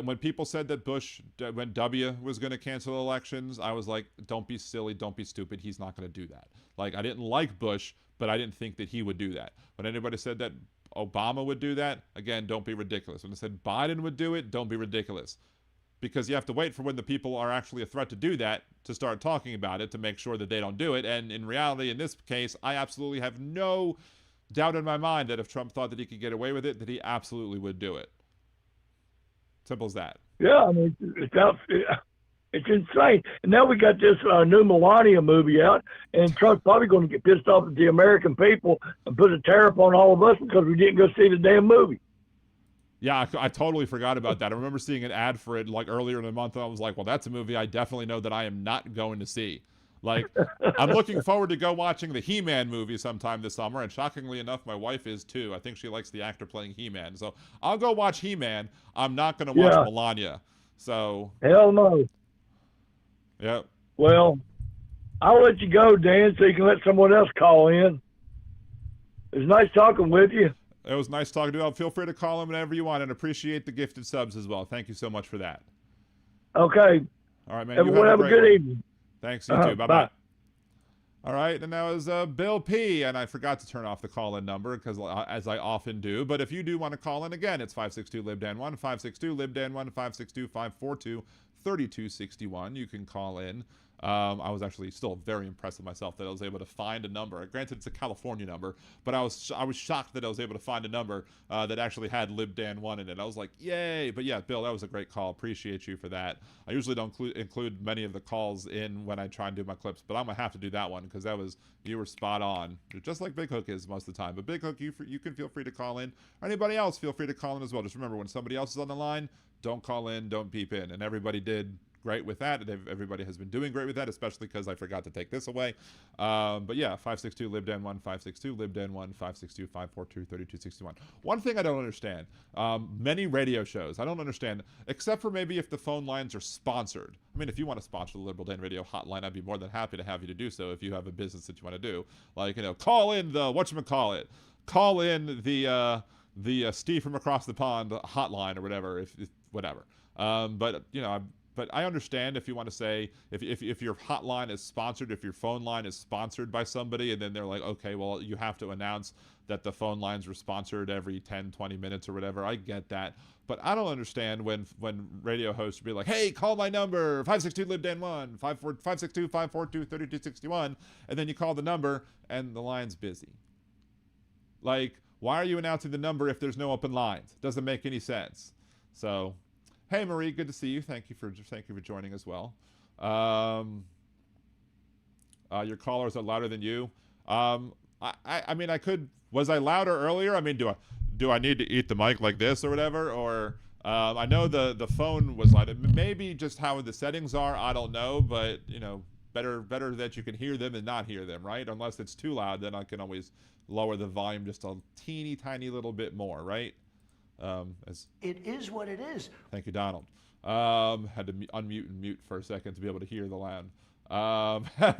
when people said that when W was going to cancel elections, I was like, don't be silly, don't be stupid. He's not going to do that. Like, I didn't like Bush, but I didn't think that he would do that. When anybody said that Obama would do that, again, don't be ridiculous. When I said Biden would do it, don't be ridiculous. Because you have to wait for when the people are actually a threat to do that to start talking about it to make sure that they don't do it. And in reality, in this case, I absolutely have no doubt in my mind that if Trump thought that he could get away with it, that he absolutely would do it. Simple as that. Yeah, I mean, it's insane. And now we got this new Melania movie out, and Trump's probably going to get pissed off at the American people and put a tariff on all of us because we didn't go see the damn movie. Yeah, I totally forgot about that. I remember seeing an ad for it like earlier in the month, and I was like, well, that's a movie I definitely know that I am not going to see. Like, I'm looking forward to go watching the He-Man movie sometime this summer, and shockingly enough, my wife is too. I think she likes the actor playing He-Man. So I'll go watch He-Man. I'm not going to watch Melania. So. Hell no. Yep. Well, I'll let you go, Dan, so you can let someone else call in. It was nice talking with you. It was nice talking to you. Feel free to call in whenever you want, and appreciate the gifted subs as well. Thank you so much for that. Okay. All right, man. Everyone have a good evening. Thanks, you too. Bye-bye. All right, and now is Bill P. And I forgot to turn off the call-in number, because as I often do. But if you do want to call in again, it's 562-LIBDAN1, 562-LIBDAN1, 562-542-3261. You can call in. I was actually still very impressed with myself that I was able to find a number. Granted, it's a California number, but I was shocked that I was able to find a number that actually had LibDan1 in it. I was like, yay! But yeah, Bill, that was a great call. Appreciate you for that. I usually don't include many of the calls in when I try and do my clips, but I'm gonna have to do that one because you were spot on, just like Big Hook is most of the time. But Big Hook, you can feel free to call in. Or anybody else, feel free to call in as well. Just remember, when somebody else is on the line, don't call in, don't peep in, and everybody did great with that. Everybody has been doing great with that, especially because I forgot to take this away. But yeah, 562-LIBDAN1, 562-LIBDAN1, 562-542-3261. One thing I don't understand, many radio shows, I don't understand, except for maybe if the phone lines are sponsored. I mean, if you want to sponsor the Liberal Dan Radio hotline, I'd be more than happy to have you to do so if you have a business that you want to do. Like, call in the, whatchamacallit, call in the Steve from across the pond hotline or whatever, if whatever. But but I understand if you want to say, if your hotline is sponsored, if your phone line is sponsored by somebody, and then they're like, okay, well, you have to announce that the phone lines were sponsored every 10, 20 minutes or whatever. I get that. But I don't understand when radio hosts be like, hey, call my number, 562-LIBDAN1, 562-542-3261, and then you call the number and the line's busy. Like, why are you announcing the number if there's no open lines? Doesn't make any sense. So, hey, Marie, good to see you. Thank you for joining as well. Your callers are louder than you. I mean, I could. Was I louder earlier? I mean, do I need to eat the mic like this or whatever? Or I know the phone was loud. Maybe just how the settings are. I don't know, but you know, better that you can hear them and not hear them, right? Unless it's too loud, then I can always lower the volume just a teeny tiny little bit more, right? It is what it is. Thank you, Donald. Had to unmute and mute for a second to be able to hear the loud.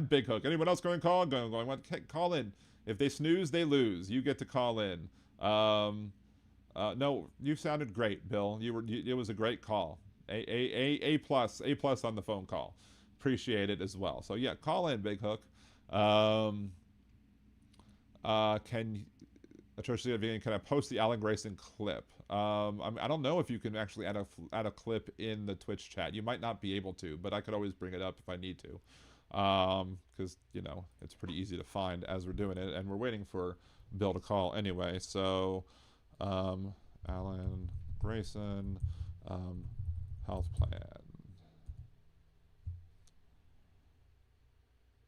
Big Hook. Anyone else going to call? Going. Call in. If they snooze, they lose. You get to call in. No, you sounded great, Bill. It was a great call. A plus on the phone call. Appreciate it as well. So yeah, call in, Big Hook. Can I post the Alan Grayson clip? I don't know if you can actually add a clip in the Twitch chat. You might not be able to, but I could always bring it up if I need to. Because, you know, it's pretty easy to find as we're doing it, and we're waiting for Bill to call anyway. So, Alan Grayson, health plan.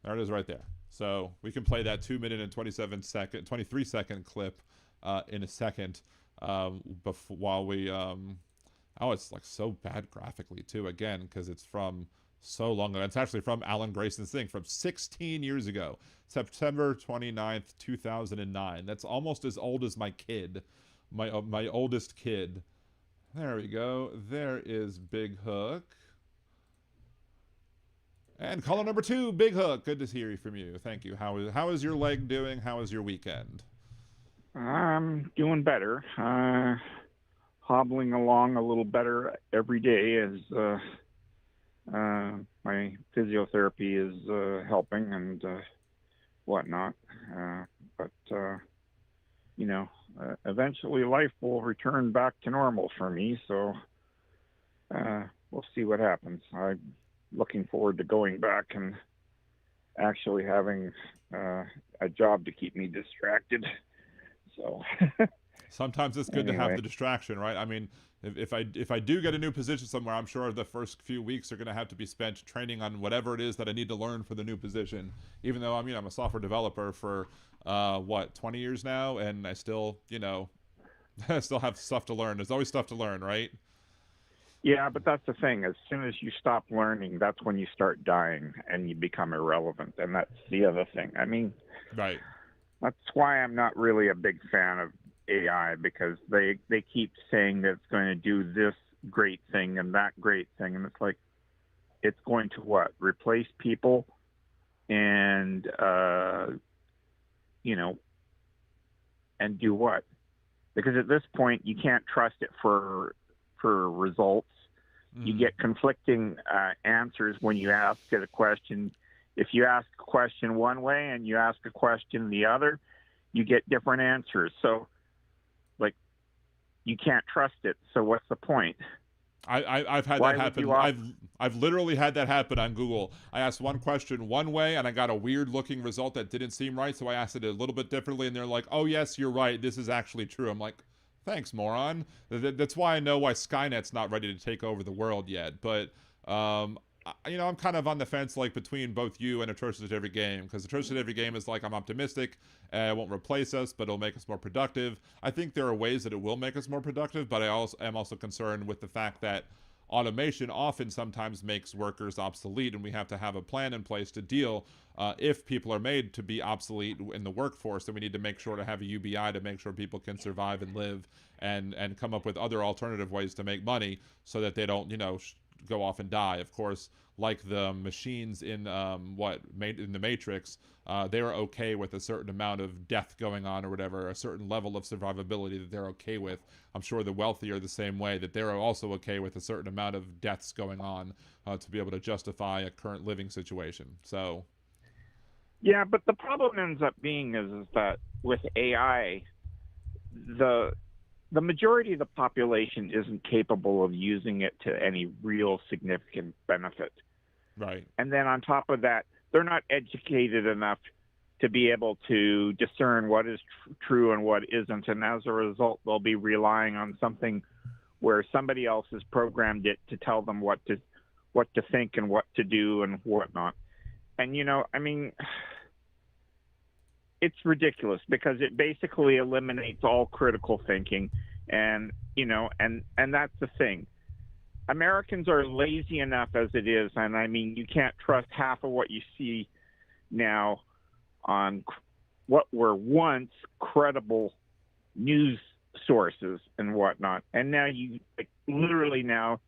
There it is right there. So we can play that 2-minute and 23-second clip in a second while we oh, it's like so bad graphically too, again, because it's from so long ago. It's actually from Alan Grayson's thing from 16 years ago, September 29th, 2009. That's almost as old as my kid, my oldest kid. There we go. There is Big Hook. And caller number 2, Big Hook. Good to hear from you. Thank you. How is your leg doing? How is your weekend? I'm doing better. Hobbling along a little better every day as my physiotherapy is helping and whatnot. But you know, eventually life will return back to normal for me. So we'll see what happens. I'm looking forward to going back and actually having a job to keep me distracted. So sometimes it's good to have the distraction, right? I mean, if I do get a new position somewhere, I'm sure the first few weeks are going to have to be spent training on whatever it is that I need to learn for the new position. Even though I'm a software developer for 20 years now, and I still, you know, I still have stuff to learn. There's always stuff to learn, right? Yeah, but that's the thing. As soon as you stop learning, that's when you start dying and you become irrelevant. And that's the other thing. I mean, right. That's why I'm not really a big fan of AI, because they keep saying that it's going to do this great thing and that great thing. And it's like, it's going to what? Replace people and, you know, and do what? Because at this point, you can't trust it for results. You get conflicting answers when you ask it a question. If you ask a question one way and you ask a question the other, you get different answers. So, like, you can't trust it. So what's the point? I've had that happen. I've literally had that happen on Google. I asked one question one way and I got a weird looking result that didn't seem right. So I asked it a little bit differently and they're like, oh yes, you're right. This is actually true. I'm like, thanks, moron. That's why I know why Skynet's not ready to take over the world yet. But, you know, I'm kind of on the fence, like, between both you and A Choice at Every Game. Because A Choice at Every Game is like, I'm optimistic. It won't replace us, but it'll make us more productive. I think there are ways that it will make us more productive, but I am also concerned with the fact that automation often sometimes makes workers obsolete, and we have to have a plan in place to deal if people are made to be obsolete in the workforce. Then we need to make sure to have a UBI to make sure people can survive and live and come up with other alternative ways to make money so that they don't, you know, go off and die. Of course, like the machines in in the Matrix, they were okay with a certain amount of death going on or whatever, a certain level of survivability that they're okay with. I'm sure the wealthy are the same way, that they're also okay with a certain amount of deaths going on to be able to justify a current living situation. So, yeah, but the problem ends up being is that with AI, the majority of the population isn't capable of using it to any real significant benefit. Right. And then on top of that, they're not educated enough to be able to discern what is true and what isn't. And as a result, they'll be relying on something where somebody else has programmed it to tell them what to think and what to do and whatnot. And, you know, I mean, it's ridiculous because it basically eliminates all critical thinking. And, you know, and that's the thing. Americans are lazy enough as it is. And I mean, you can't trust half of what you see now on what were once credible news sources and whatnot. And now you literally now,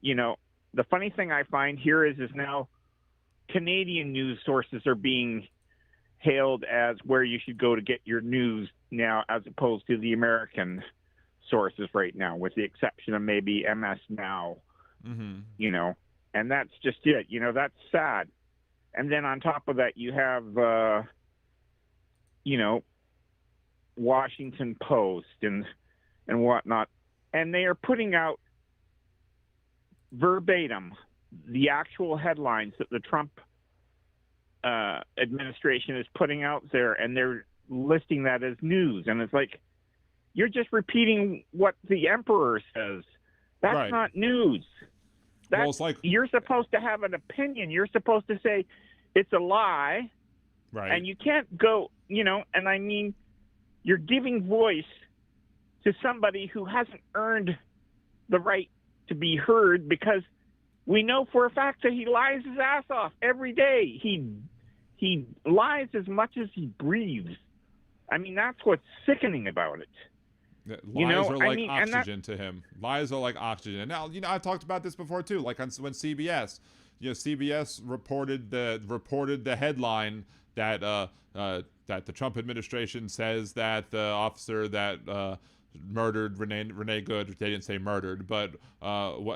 you know, the funny thing I find here is now Canadian news sources are being hailed as where you should go to get your news now, as opposed to the American sources right now, with the exception of maybe MS Now, you know, and that's just it. You know, that's sad. And then on top of that, you have, you know, Washington Post and whatnot, and they are putting out verbatim the actual headlines that the Trump administration is putting out there, and they're listing that as news. And it's like, you're just repeating what the emperor says. That's Right. not news. That's, Well, it's like, you're supposed to have an opinion. You're supposed to say it's a lie. right. And you can't go, you know, and I mean, you're giving voice to somebody who hasn't earned the right to be heard, because we know for a fact that he lies his ass off every day. He lies as much as he breathes. I mean, that's what's sickening about it. Lies You know, are I like mean, and that- oxygen to him. Lies are like oxygen. And now, you know, I talked about this before too. Like when CBS, you know, CBS reported the headline that that the Trump administration says that the officer that murdered Renee Good, they didn't say murdered, but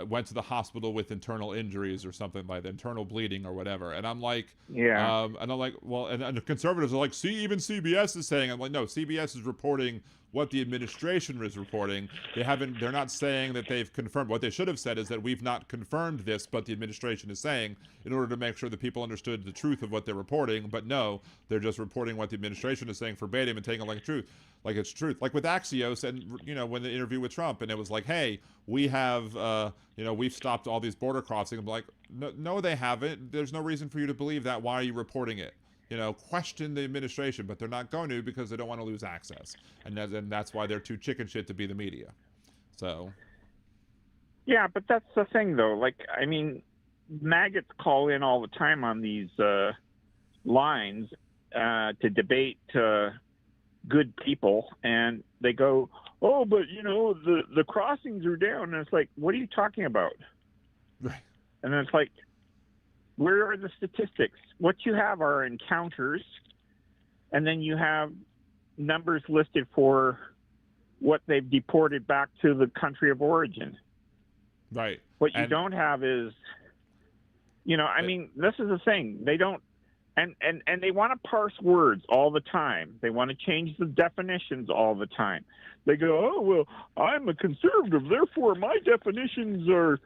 went to the hospital with internal injuries or something like that, internal bleeding or whatever. And I'm like, yeah. And I'm like, well, and the conservatives are like, see, even CBS is saying. I'm like, no, CBS is reporting what the administration is reporting. They're not saying that they've confirmed. What they should have said is that we've not confirmed this, but the administration is saying, in order to make sure that people understood the truth of what they're reporting. But no, they're just reporting what the administration is saying verbatim and taking it like truth. Like it's truth. Like with Axios, and you know, when the interview with Trump, and it was like, hey, we have, you know, we've stopped all these border crossings. I'm like, no, they haven't. There's no reason for you to believe that. Why are you reporting it? You know, question the administration, but they're not going to, because they don't want to lose access, and that's why they're too chicken shit to be the media. So. Yeah, but that's the thing, though. Like, I mean, maggots call in all the time on these lines to debate good people, and they go, oh, but, you know, the crossings are down. And it's like, what are you talking about? Right. And then it's like, where are the statistics? What you have are encounters, and then you have numbers listed for what they've deported back to the country of origin. Right. What you don't have is, you know, I mean, this is the thing. They don't, and they want to parse words all the time. They want to change the definitions all the time. They go, oh, well, I'm a conservative, therefore my definitions are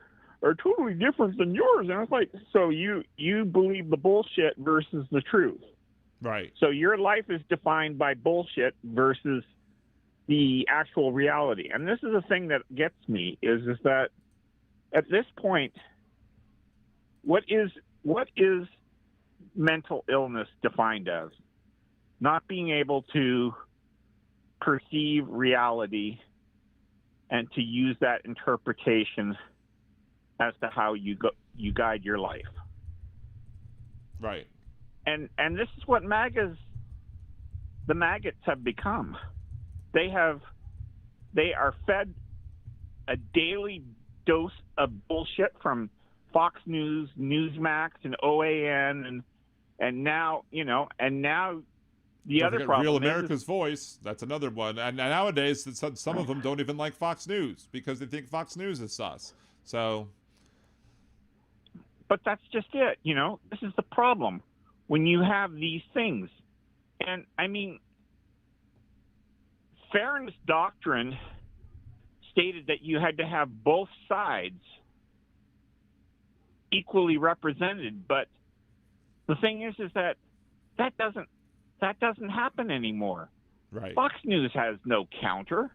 totally different than yours. And I was like, so you believe the bullshit versus the truth. Right. So your life is defined by bullshit versus the actual reality. And this is the thing that gets me is that at this point, what is mental illness defined as? Not being able to perceive reality and to use that interpretation as to how you guide your life. Right. And this is what the maggots have become. They are fed a daily dose of bullshit from Fox News, Newsmax, and OAN, and now, you know, and now the Don't other forget problem Real is America's Voice. That's another one. And nowadays, some of them don't even like Fox News because they think Fox News is sus. So, but that's just it, you know. This is the problem when you have these things. And I mean, fairness doctrine stated that you had to have both sides equally represented, but the thing is that doesn't happen anymore. Right. Fox News has no counter.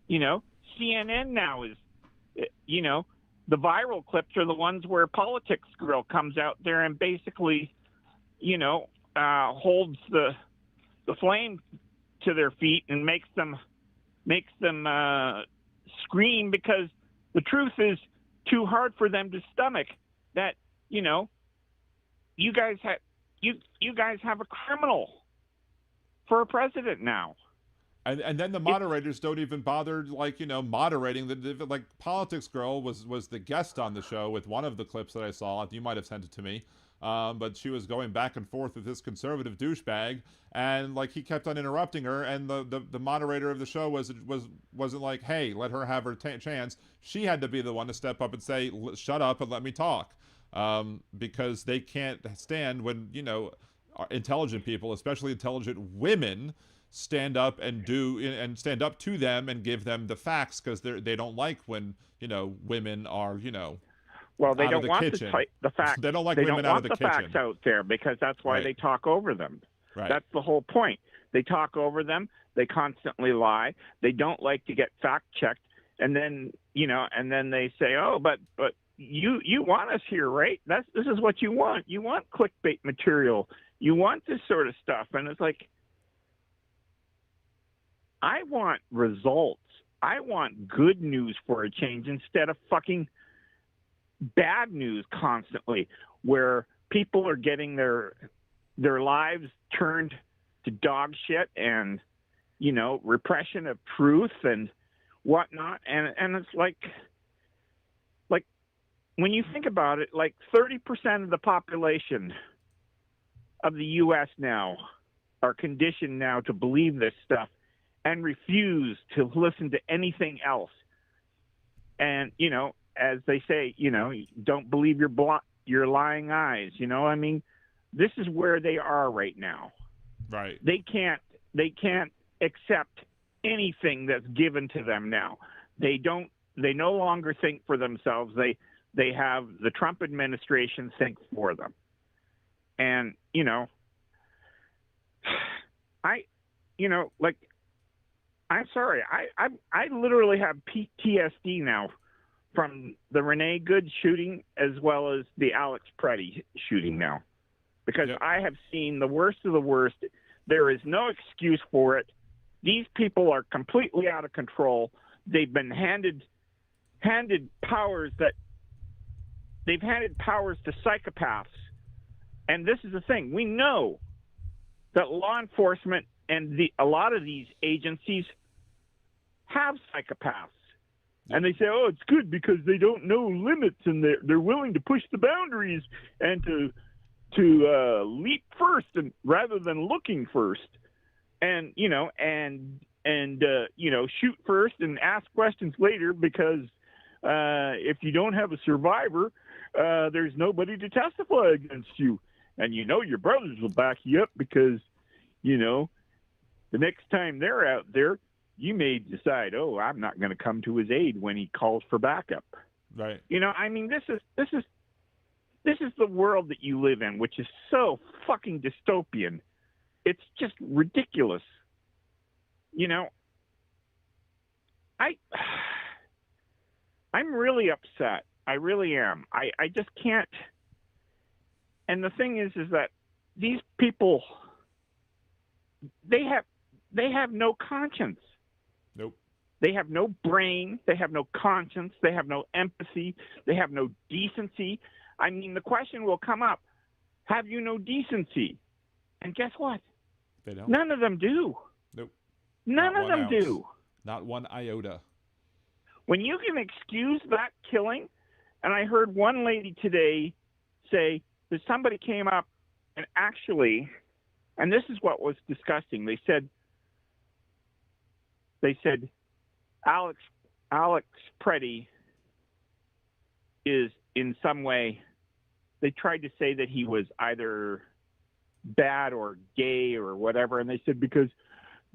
You know, CNN now is, you know, the viral clips are the ones where Politics Girl comes out there and basically, you know, holds the flame to their feet and makes them scream because the truth is too hard for them to stomach. That, you know, you guys have a criminal for a president now. And then the moderators don't even bother, like, you know, moderating. Like, Politics Girl was the guest on the show with one of the clips that I saw. You might have sent it to me. But she was going back and forth with this conservative douchebag, and, like, he kept on interrupting her, and the moderator of the show wasn't like, hey, let her have her chance. She had to be the one to step up and say, shut up and let me talk. Because they can't stand when, you know, intelligent people, especially intelligent women, stand up and stand up to them and give them the facts, because they don't like when, you know, women are, you know, well, they out don't of the want kitchen. the facts. They don't like they women don't out want of the facts kitchen out there, because that's why Right. they talk over them. Right. That's the whole point. They talk over them. They constantly lie. They don't like to get fact checked, and then, you know, and then they say, oh, but you want us here, right? This is what you want. You want clickbait material. You want this sort of stuff. And it's like, I want results. I want good news for a change instead of fucking bad news constantly, where people are getting their lives turned to dog shit and, you know, repression of truth and whatnot. And it's like when you think about it, like 30% of the population of the U.S. now are conditioned now to believe this stuff and refuse to listen to anything else. And, you know, as they say, you know, don't believe your lying eyes. You know, I mean, this is where they are right now. Right. They can't accept anything that's given to them now. They no longer think for themselves. They have the Trump administration think for them. And, you know, I'm sorry. I literally have PTSD now from the Renee Good shooting as well as the Alex Preddy shooting now, because I have seen the worst of the worst. There is no excuse for it. These people are completely out of control. They've been handed powers they've handed powers to psychopaths. And this is the thing. We know that law enforcement and a lot of these agencies have psychopaths. And they say, oh, it's good because they don't know limits and they're willing to push the boundaries and to leap first and rather than looking first. And, you know, you know, shoot first and ask questions later, because if you don't have a survivor, there's nobody to testify against you. And, you know, your brothers will back you up because, you know, the next time they're out there, you may decide, oh, I'm not going to come to his aid when he calls for backup. Right. You know, I mean, this is the world that you live in, which is so fucking dystopian. It's just ridiculous. You know, I'm really upset. I really am. I just can't. And the thing is that these people, they have no conscience. Nope. They have no brain. They have no conscience. They have no empathy. They have no decency. I mean, the question will come up, have you no decency? And guess what? They don't. None of them do. Nope. None of them do. Not one iota. when you can excuse that killing, and I heard one lady today say that somebody came up and actually, and this is what was disgusting. They said Alex Preddy is in some way, they tried to say that he was either bad or gay or whatever, and they said because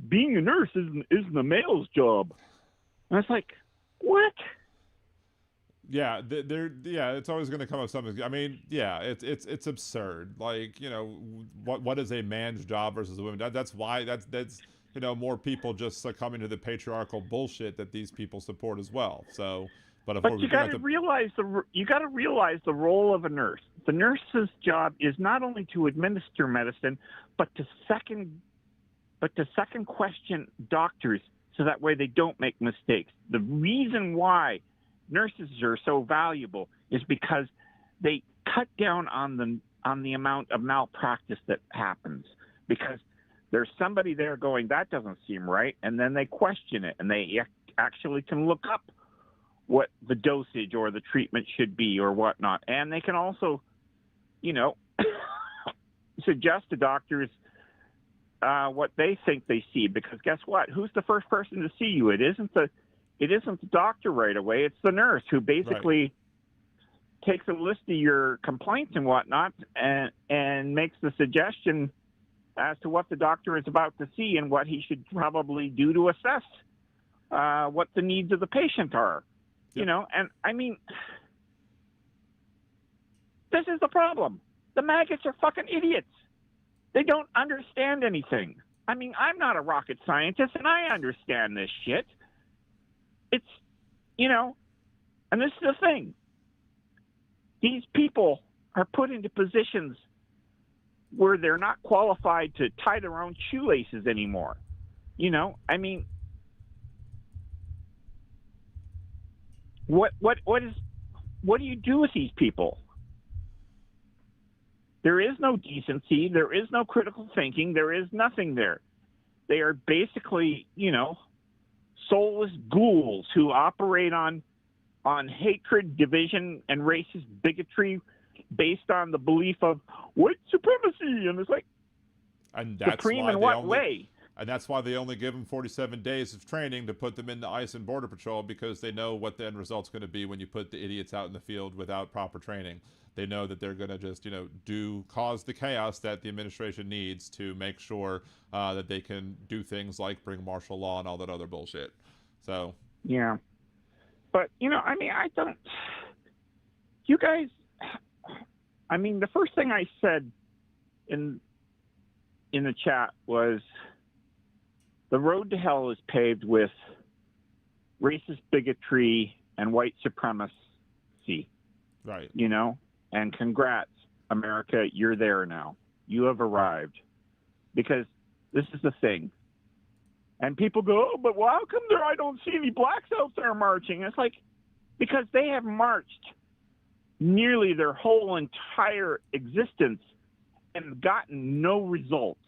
being a nurse isn't a male's job. And I was like, what? Yeah, it's always going to come up something. I mean, yeah, it's absurd. Like, you know, what is a man's job versus a woman? That's why that's you know, more people just succumbing to the patriarchal bullshit that these people support as well. So, but you got to realize the role of a nurse. The nurse's job is not only to administer medicine, but to second question doctors so that way they don't make mistakes. The reason why nurses are so valuable is because they cut down on the amount of malpractice that happens, because there's somebody there going, that doesn't seem right, and then they question it, and they actually can look up what the dosage or the treatment should be or whatnot. And they can also, you know, suggest to doctors what they think they see, because guess what? Who's the first person to see you? It isn't the doctor right away. It's the nurse who basically takes a list of your complaints and whatnot and makes the suggestion as to what the doctor is about to see and what he should probably do to assess what the needs of the patient are. You know, and I mean, this is the problem. The maggots are fucking idiots. They don't understand anything. I mean, I'm not a rocket scientist, and I understand this shit. It's, you know, and this is the thing. These people are put into positions where they're not qualified to tie their own shoelaces anymore. You know, I mean, what do you do with these people? There is no decency. There is no critical thinking. There is nothing there. They are basically, you know, soulless ghouls who operate on hatred, division, and racist bigotry based on the belief of white supremacy. And it's like, and that's supreme why in what way? And that's why they only give them 47 days of training to put them into ICE and Border Patrol, because they know what the end result's going to be when you put the idiots out in the field without proper training. They know that they're going to just, you know, cause the chaos that the administration needs to make sure that they can do things like bring martial law and all that other bullshit. So yeah, but you know, I mean, you guys. I mean, the first thing I said in the chat was, the road to hell is paved with racist bigotry and white supremacy. Right. You know, and congrats, America, you're there now. You have arrived. Because this is the thing. And people go, oh, but well, how come I don't see any blacks out there marching? It's like, because they have marched nearly their whole entire existence and gotten no results.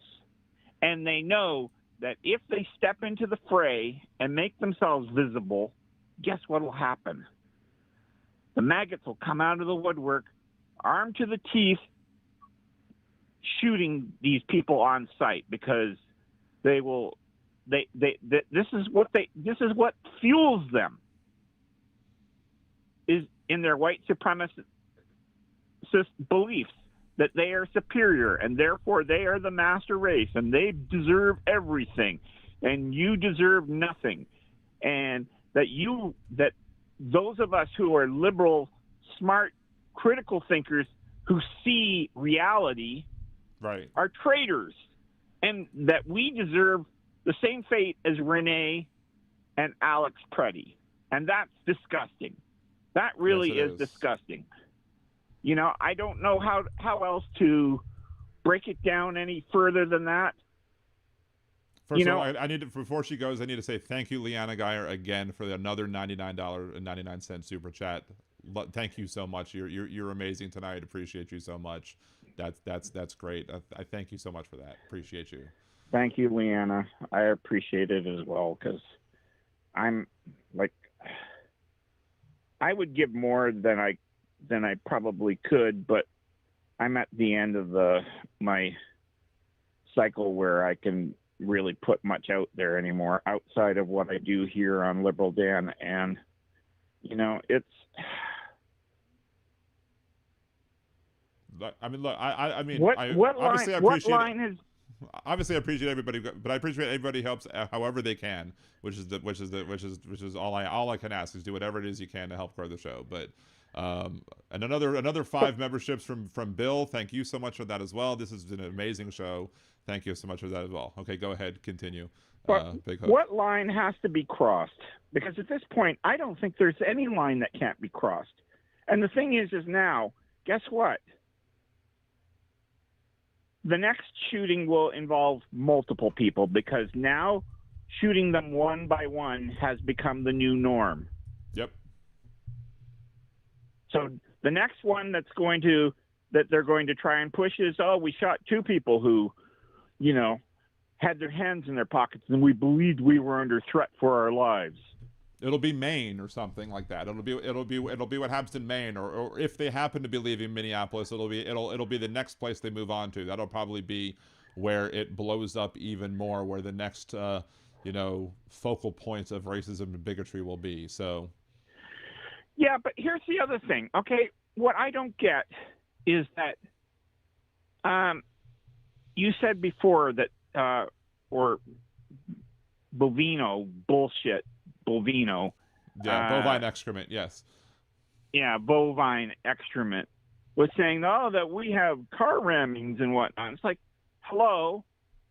And they know that if they step into the fray and make themselves visible, guess what will happen? The maggots will come out of the woodwork, armed to the teeth, shooting these people on sight, because they will. This is what fuels them. Is in their white supremacist beliefs that they are superior and therefore they are the master race and they deserve everything and you deserve nothing, and that those of us who are liberal, smart, critical thinkers who see reality are traitors, and that we deserve the same fate as Renee and Alex Preddy. And that's disgusting. That really is disgusting. You know, I don't know how else to break it down any further than that. First of all, I need to, before she goes, I need to say thank you, Leanna Geyer, again for another $99.99 super chat. Thank you so much. You're amazing tonight. Appreciate you so much. That's great. I thank you so much for that. Appreciate you. Thank you, Leanna. I appreciate it as well, because I'm like, I would give more than I probably could, but I'm at the end of my cycle where I can really put much out there anymore outside of what I do here on Liberal Dan. And, you know, it's... I mean, look, I mean, what obviously line is... Obviously, I appreciate everybody, but I appreciate everybody helps however they can, which is all I can ask is do whatever it is you can to help grow the show. But and another 5 memberships from Bill. Thank you so much for that as well. This has been an amazing show. Thank you so much for that as well. Okay, go ahead, continue. Big Hook. What line has to be crossed? Because at this point, I don't think there's any line that can't be crossed. And the thing is now, guess what? The next shooting will involve multiple people because now shooting them one by one has become the new norm. Yep. So the next one that they're going to try and push is, oh, we shot 2 people who, you know, had their hands in their pockets and we believed we were under threat for our lives. It'll be Maine or something like that. It'll be what happens in Maine, or if they happen to be leaving Minneapolis, it'll be the next place they move on to. That'll probably be where it blows up even more, where the next you know, focal points of racism and bigotry will be. So yeah, but here's the other thing. Okay, what I don't get is that you said before that or Bovino bullshit. Bovino. Yeah, bovine excrement, yes. Yeah, bovine excrement was saying, oh, that we have car rammings and whatnot. It's like, hello,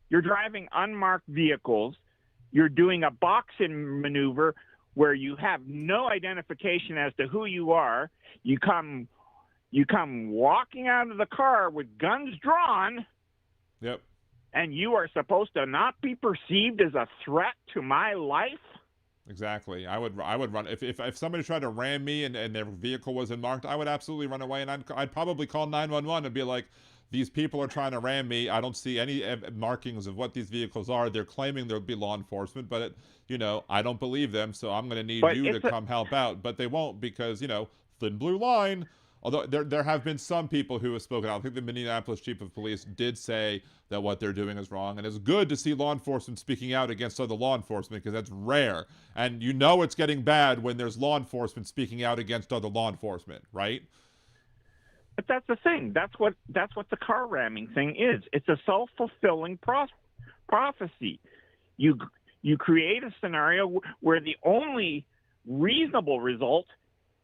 you're driving unmarked vehicles. You're doing a boxing maneuver where you have no identification as to who you are. You come walking out of the car with guns drawn. Yep. And you are supposed to not be perceived as a threat to my life? Exactly. I would run if somebody tried to ram me and their vehicle wasn't marked. I would absolutely run away, and I'd probably call 911 and be like, these people are trying to ram me. I don't see any markings of what these vehicles are. They're claiming there'll be law enforcement, but you know, I don't believe them, so I'm going to need you to come help out. But they won't because, you know, thin blue line. Although there have been some people who have spoken out. I think the Minneapolis chief of police did say that what they're doing is wrong. And it's good to see law enforcement speaking out against other law enforcement because that's rare. And you know it's getting bad when there's law enforcement speaking out against other law enforcement, right? But that's the thing. That's what the car ramming thing is. It's a self-fulfilling prophecy. You create a scenario where the only reasonable result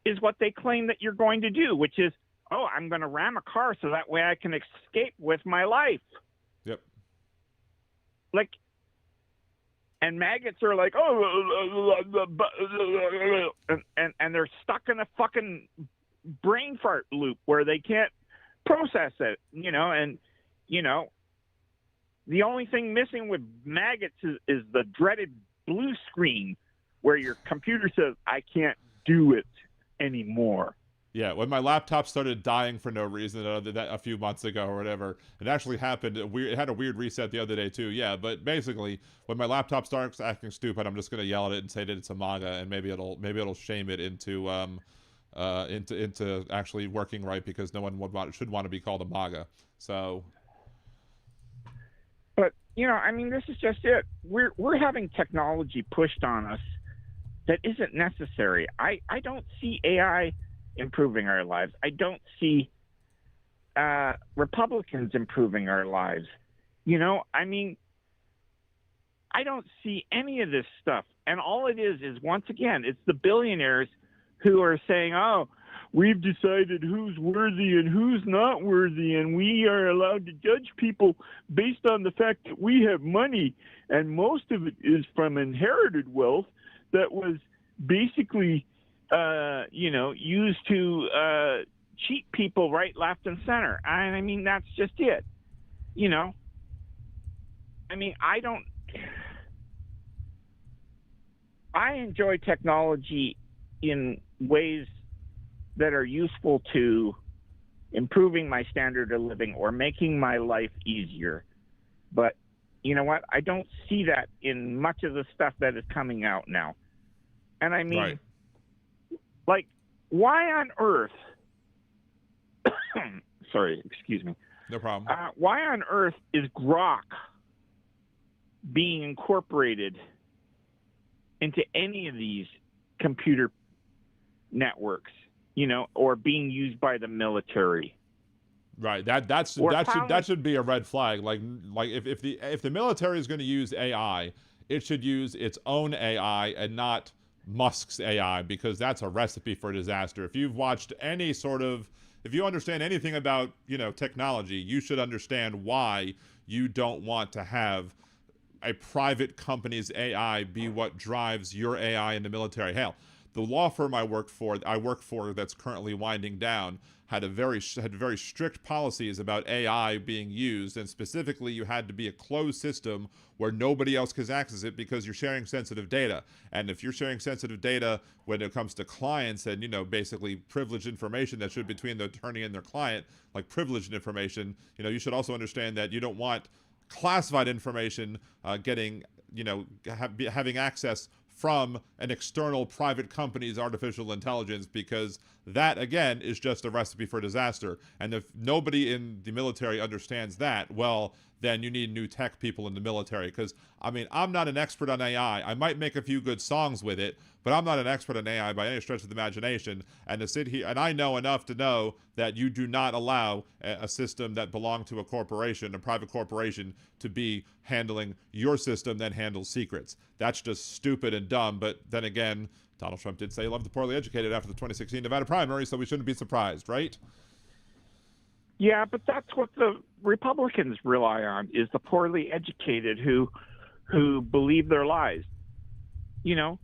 is what they claim that you're going to do, which is, oh, I'm going to ram a car so that way I can escape with my life. Yep. Like, and maggots are like, oh, and they're stuck in a fucking brain fart loop where they can't process it, you know, and, you know, the only thing missing with maggots is the dreaded blue screen where your computer says, I can't do it anymore. Yeah, when my laptop started dying for no reason a few months ago or whatever, it actually happened. It had a weird reset the other day too. Yeah, but basically, when my laptop starts acting stupid, I'm just gonna yell at it and say that it's a MAGA, and maybe it'll shame it into actually working right because no one should want to be called a MAGA. So, but you know, I mean, this is just it. We're having technology pushed on us that isn't necessary. I don't see AI improving our lives. I don't see Republicans improving our lives. You know, I mean, I don't see any of this stuff. And all it is once again, it's the billionaires who are saying, oh, we've decided who's worthy and who's not worthy, and we are allowed to judge people based on the fact that we have money, and most of it is from inherited wealth that was basically, you know, used to cheat people right, left, and center. I mean, that's just it. You know, I mean, I enjoy technology in ways that are useful to improving my standard of living or making my life easier. But you know what? I don't see that in much of the stuff that is coming out now. And I mean, like, why on earth? Sorry, excuse me. No problem. Why on earth is Grok being incorporated into any of these computer networks, you know, or being used by the military? Right. That should be a red flag. Like if the military is going to use AI, it should use its own AI and not Musk's AI, because that's a recipe for disaster. If you've watched any sort of, if you understand anything about, you know, technology, you should understand why you don't want to have a private company's AI be what drives your AI in the military. Hell, the law firm I work for that's currently winding down had very strict policies about AI being used, and specifically you had to be a closed system where nobody else could access it because you're sharing sensitive data. And if you're sharing sensitive data when it comes to clients and, you know, basically privileged information that should be between the attorney and their client, like privileged information, you know, you should also understand that you don't want classified information getting, you know, having access from an external private company's artificial intelligence, because that, again, is just a recipe for disaster. And if nobody in the military understands that, well, then you need new tech people in the military. Because, I mean, I'm not an expert on AI. I might make a few good songs with it, but I'm not an expert on AI by any stretch of the imagination. And to sit here, and I know enough to know that you do not allow a system that belonged to a corporation, a private corporation, to be handling your system that handles secrets. That's just stupid and dumb. But then again, Donald Trump did say he loved the poorly educated after the 2016 Nevada primary, so we shouldn't be surprised, right? Yeah, but that's what the Republicans rely on, is the poorly educated who believe their lies. You know,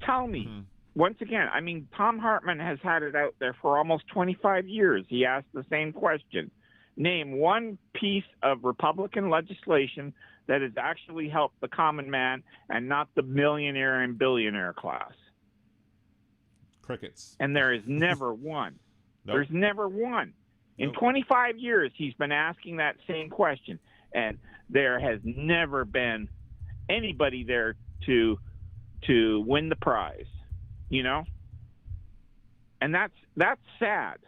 tell me, once again, I mean, Tom Hartman has had it out there for almost 25 years. He asked the same question. Name one piece of Republican legislation that has actually helped the common man and not the millionaire and billionaire class. Crickets. And there is never one. Nope. There's never one. In 25 years, he's been asking that same question, and there has never been anybody there to win the prize, you know? And that's sad,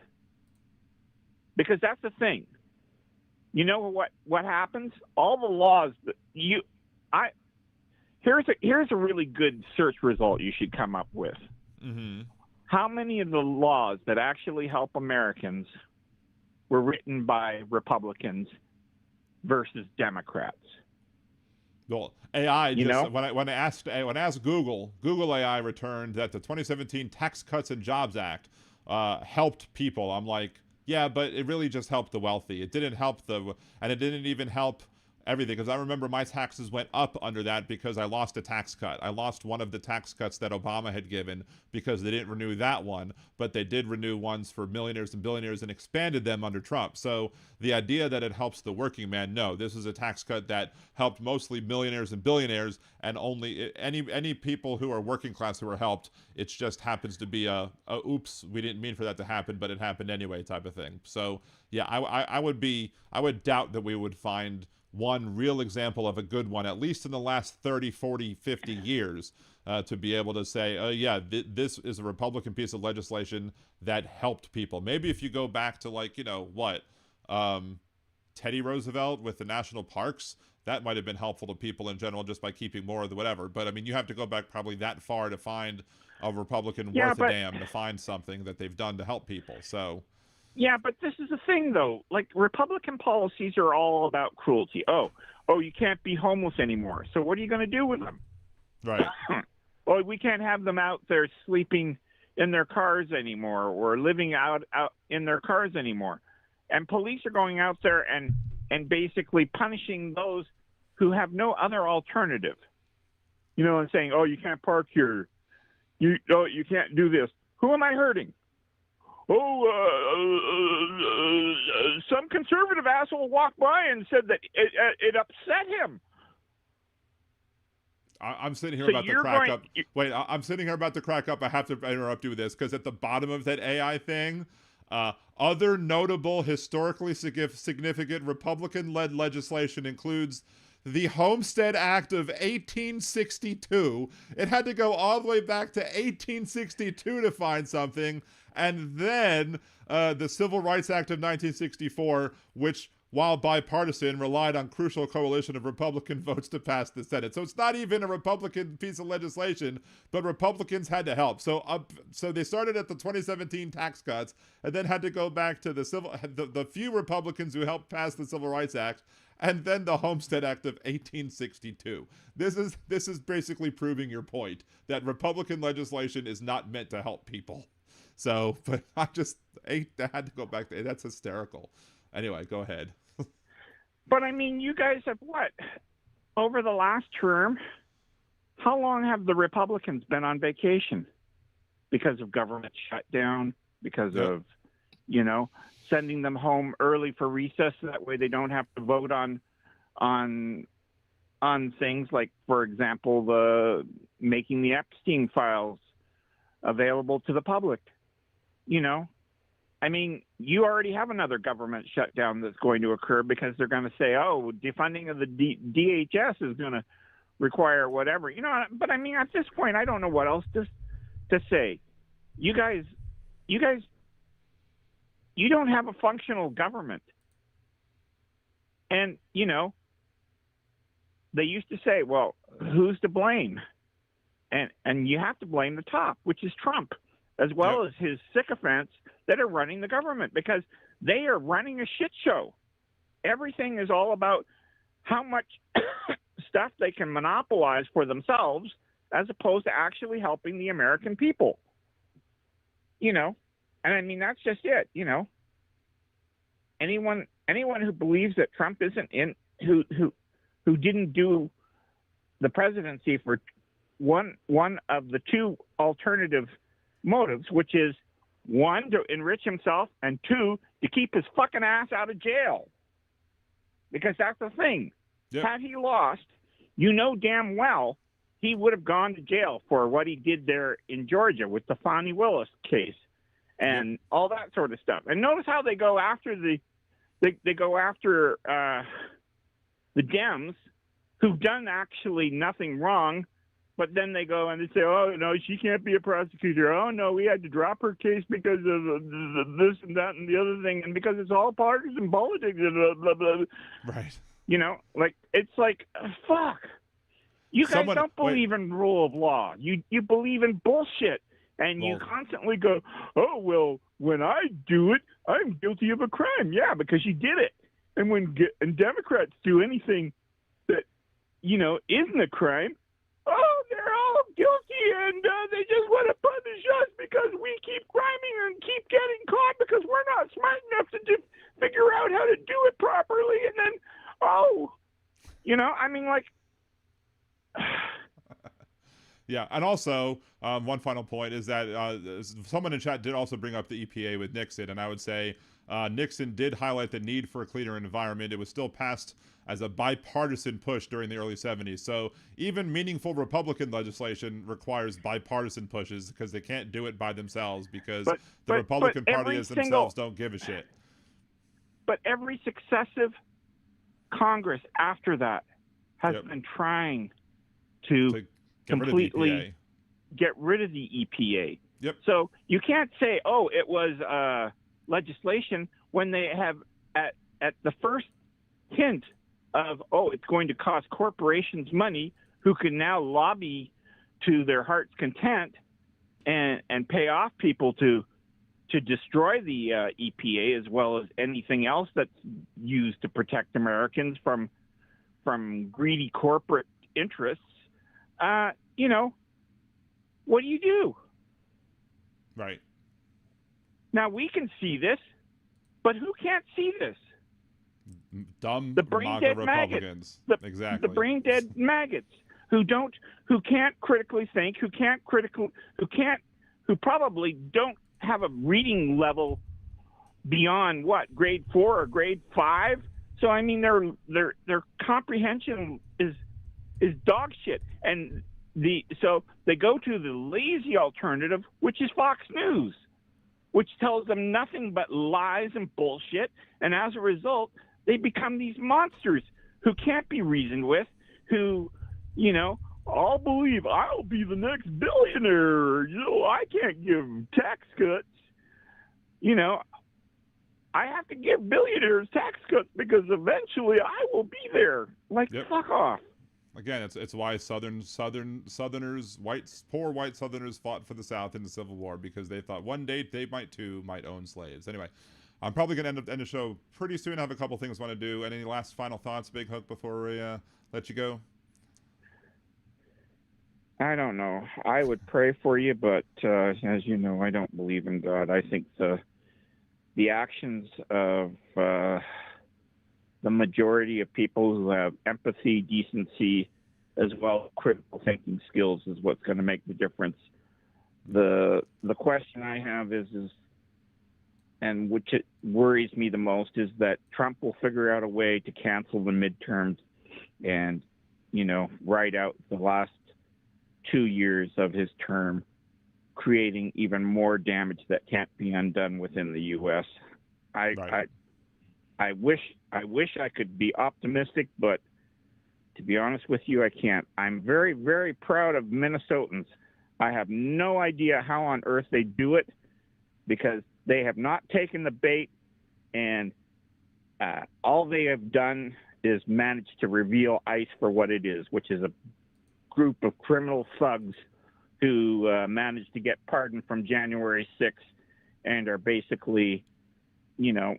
because that's the thing. You know what happens? All the laws that here's a really good search result you should come up with. Mm-hmm. How many of the laws that actually help Americans were written by Republicans versus Democrats? Well, AI, you know? when I asked Google AI returned that the 2017 Tax Cuts and Jobs Act helped people. I'm like, yeah, but it really just helped the wealthy. It didn't help and it didn't even help everything, because I remember my taxes went up under that because I lost a tax cut. I lost one of the tax cuts that Obama had given because they didn't renew that one, but they did renew ones for millionaires and billionaires and expanded them under Trump. So the idea that it helps the working man, no, this is a tax cut that helped mostly millionaires and billionaires, and only any people who are working class who were helped. It just happens to be a oops, we didn't mean for that to happen, but it happened anyway type of thing. So yeah, I would doubt that we would find one real example of a good one, at least in the last 30, 40, 50 years, to be able to say, oh yeah, this is a Republican piece of legislation that helped people. Maybe if you go back to, like, you know, Teddy Roosevelt with the national parks, that might have been helpful to people in general just by keeping more of the whatever. But I mean, you have to go back probably that far to find a Republican worth a damn, to find something that they've done to help people. So yeah, but this is the thing, though. Like, Republican policies are all about cruelty. Oh, you can't be homeless anymore. So what are you going to do with them? Right. Well, we can't have them out there sleeping in their cars anymore, or living out in their cars anymore. And police are going out there and basically punishing those who have no other alternative. You know, and saying, oh, you can't park here. You can't do this. Who am I hurting? Some conservative asshole walked by and said that it upset him. I'm sitting here about to crack up. Wait, I'm sitting here about to crack up. I have to interrupt you with this, because at the bottom of that AI thing, other notable historically significant Republican-led legislation includes the Homestead Act of 1862. It had to go all the way back to 1862 to find something. And then the Civil Rights Act of 1964, which, while bipartisan, relied on crucial coalition of Republican votes to pass the Senate. So it's not even a Republican piece of legislation, but Republicans had to help. So they started at the 2017 tax cuts and then had to go back to the few Republicans who helped pass the Civil Rights Act, and then the Homestead Act of 1862. This is basically proving your point that Republican legislation is not meant to help people. So, but I had to go back to, that's hysterical. Anyway, go ahead. But I mean, you guys have what? Over the last term, how long have the Republicans been on vacation? Because of government shutdown, because of, sending them home early for recess, so that way they don't have to vote on things like, for example, the making the Epstein files available to the public. I mean, you already have another government shutdown that's going to occur because they're going to say, oh, defunding of the DHS is going to require whatever. But I mean, at this point, I don't know what else to say. You guys, you don't have a functional government. And, they used to say, well, who's to blame? And you have to blame the top, which is Trump, as well as his sycophants that are running the government, because they are running a shit show. Everything is all about how much stuff they can monopolize for themselves as opposed to actually helping the American people. And I mean, that's just it, Anyone who believes that Trump isn't who didn't do the presidency for one of the two alternative motives, which is, one, to enrich himself, and two, to keep his fucking ass out of jail. Because that's the thing. Yep. Had he lost, damn well he would have gone to jail for what he did there in Georgia with the Fani Willis case and all that sort of stuff. And notice how they go after the Dems who've done actually nothing wrong. But then they go and they say, oh, no, she can't be a prosecutor. Oh, no, we had to drop her case because of this and that and the other thing. And because it's all partisan politics. Blah, blah, blah. Right. It's like, fuck. You guys don't believe in rule of law. You believe in bullshit. And you constantly go, oh, well, when I do it, I'm guilty of a crime. Yeah, because you did it. And when Democrats do anything that, isn't a crime, oh, they're all guilty, and they just want to punish us because we keep criming and keep getting caught because we're not smart enough to figure out how to do it properly. And then, I mean, like... Yeah, and also, one final point is that someone in chat did also bring up the EPA with Nixon, and I would say Nixon did highlight the need for a cleaner environment. It was still passed as a bipartisan push during the early 70s. So even meaningful Republican legislation requires bipartisan pushes because they can't do it by themselves because the Republican Party themselves don't give a shit. But every successive Congress after that has been trying to completely get rid of the EPA. Yep. So you can't say, oh, it was legislation when they have at the first hint of, oh, it's going to cost corporations money who can now lobby to their heart's content and pay off people to destroy the EPA as well as anything else that's used to protect Americans from greedy corporate interests. What do? Right. Now, we can see this, but who can't see this? Dumb the brain-dead Republicans. Exactly. The brain-dead maggots who can't critically think, who probably don't have a reading level beyond what, grade 4 or grade 5. So I mean, their comprehension is dog shit, and so they go to the lazy alternative, which is Fox News, which tells them nothing but lies and bullshit, and as a result, they become these monsters who can't be reasoned with, who, you know, I'll believe I'll be the next billionaire. You know, I can't give tax cuts. You know, I have to give billionaires tax cuts because eventually I will be there. Like, fuck off. Again, it's why Southerners, poor white Southerners fought for the South in the Civil War, because they thought one day they might own slaves. Anyway, I'm probably going to end the show pretty soon. I have a couple things I want to do. Any last final thoughts, Big Hook, before we let you go? I don't know. I would pray for you, but as you know, I don't believe in God. I think the actions of the majority of people who have empathy, decency, as well as critical thinking skills is what's going to make the difference. The question I have is, and which it worries me the most, is that Trump will figure out a way to cancel the midterms and, you know, write out the last 2 years of his term, creating even more damage that can't be undone within the U.S. I wish I could be optimistic, but to be honest with you, I can't. I'm very, very proud of Minnesotans. I have no idea how on earth they do it, because they have not taken the bait, and all they have done is managed to reveal ICE for what it is, which is a group of criminal thugs who managed to get pardoned from January 6th and are basically, you know,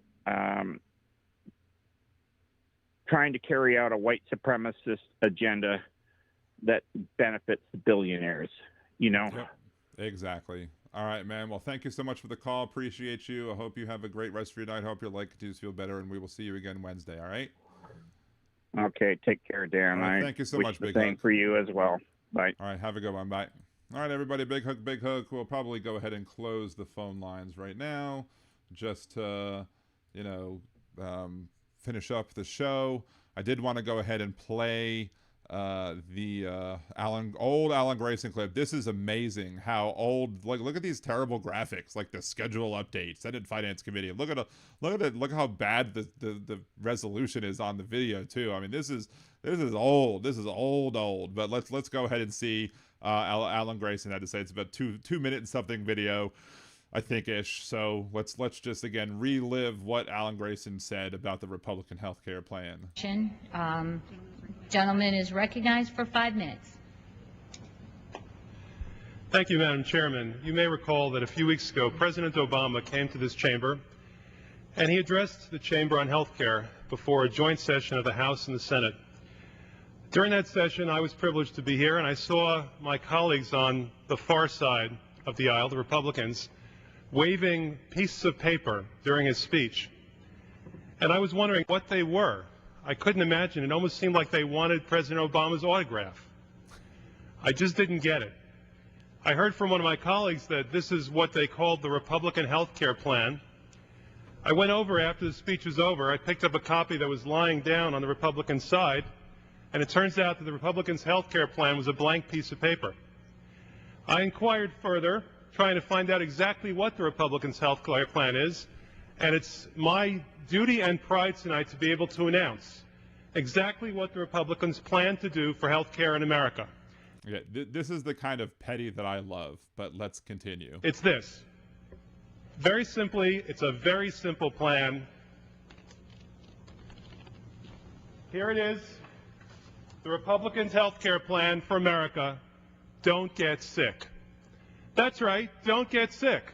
trying to carry out a white supremacist agenda that benefits the billionaires, you know? Yep, exactly. All right, man. Well, thank you so much for the call. Appreciate you. I hope you have a great rest of your night. Hope your leg continues to feel better, and we will see you again Wednesday, all right? Okay, take care, Dan. Right, thank you so much, Big Hook. Same for you as well. Bye. All right, have a good one. Bye. All right, everybody, Big Hook, Big Hook. We'll probably go ahead and close the phone lines right now, just to, you know, finish up the show. I did want to go ahead and play the old Alan Grayson clip. This is amazing how old, like, look at these terrible graphics, like the schedule update, Senate Finance Committee. Look at how bad the resolution is on the video too. I mean, this is old. This is old. But let's go ahead and see Alan Grayson had to say. It's about two minute and something video, I think ish. So let's just again relive what Alan Grayson said about the Republican health care plan. Gentleman is recognized for 5 minutes. Thank you, Madam Chairman. You may recall that a few weeks ago, President Obama came to this chamber and he addressed the chamber on health care before a joint session of the House and the Senate. During that session, I was privileged to be here, and I saw my colleagues on the far side of the aisle, the Republicans, waving pieces of paper during his speech. And I was wondering what they were. I couldn't imagine. It almost seemed like they wanted President Obama's autograph. I just didn't get it. I heard from one of my colleagues that this is what they called the Republican health care plan. I went over after the speech was over. I picked up a copy that was lying down on the Republican side, and it turns out that the Republicans' health care plan was a blank piece of paper. I inquired further, trying to find out exactly what the Republicans' health care plan is, and it's my duty and pride tonight to be able to announce exactly what the Republicans plan to do for health care in America. Yeah, this is the kind of petty that I love, but let's continue. It's this. Very simply, it's a very simple plan. Here it is, the Republicans' health care plan for America. Don't get sick. That's right, don't get sick.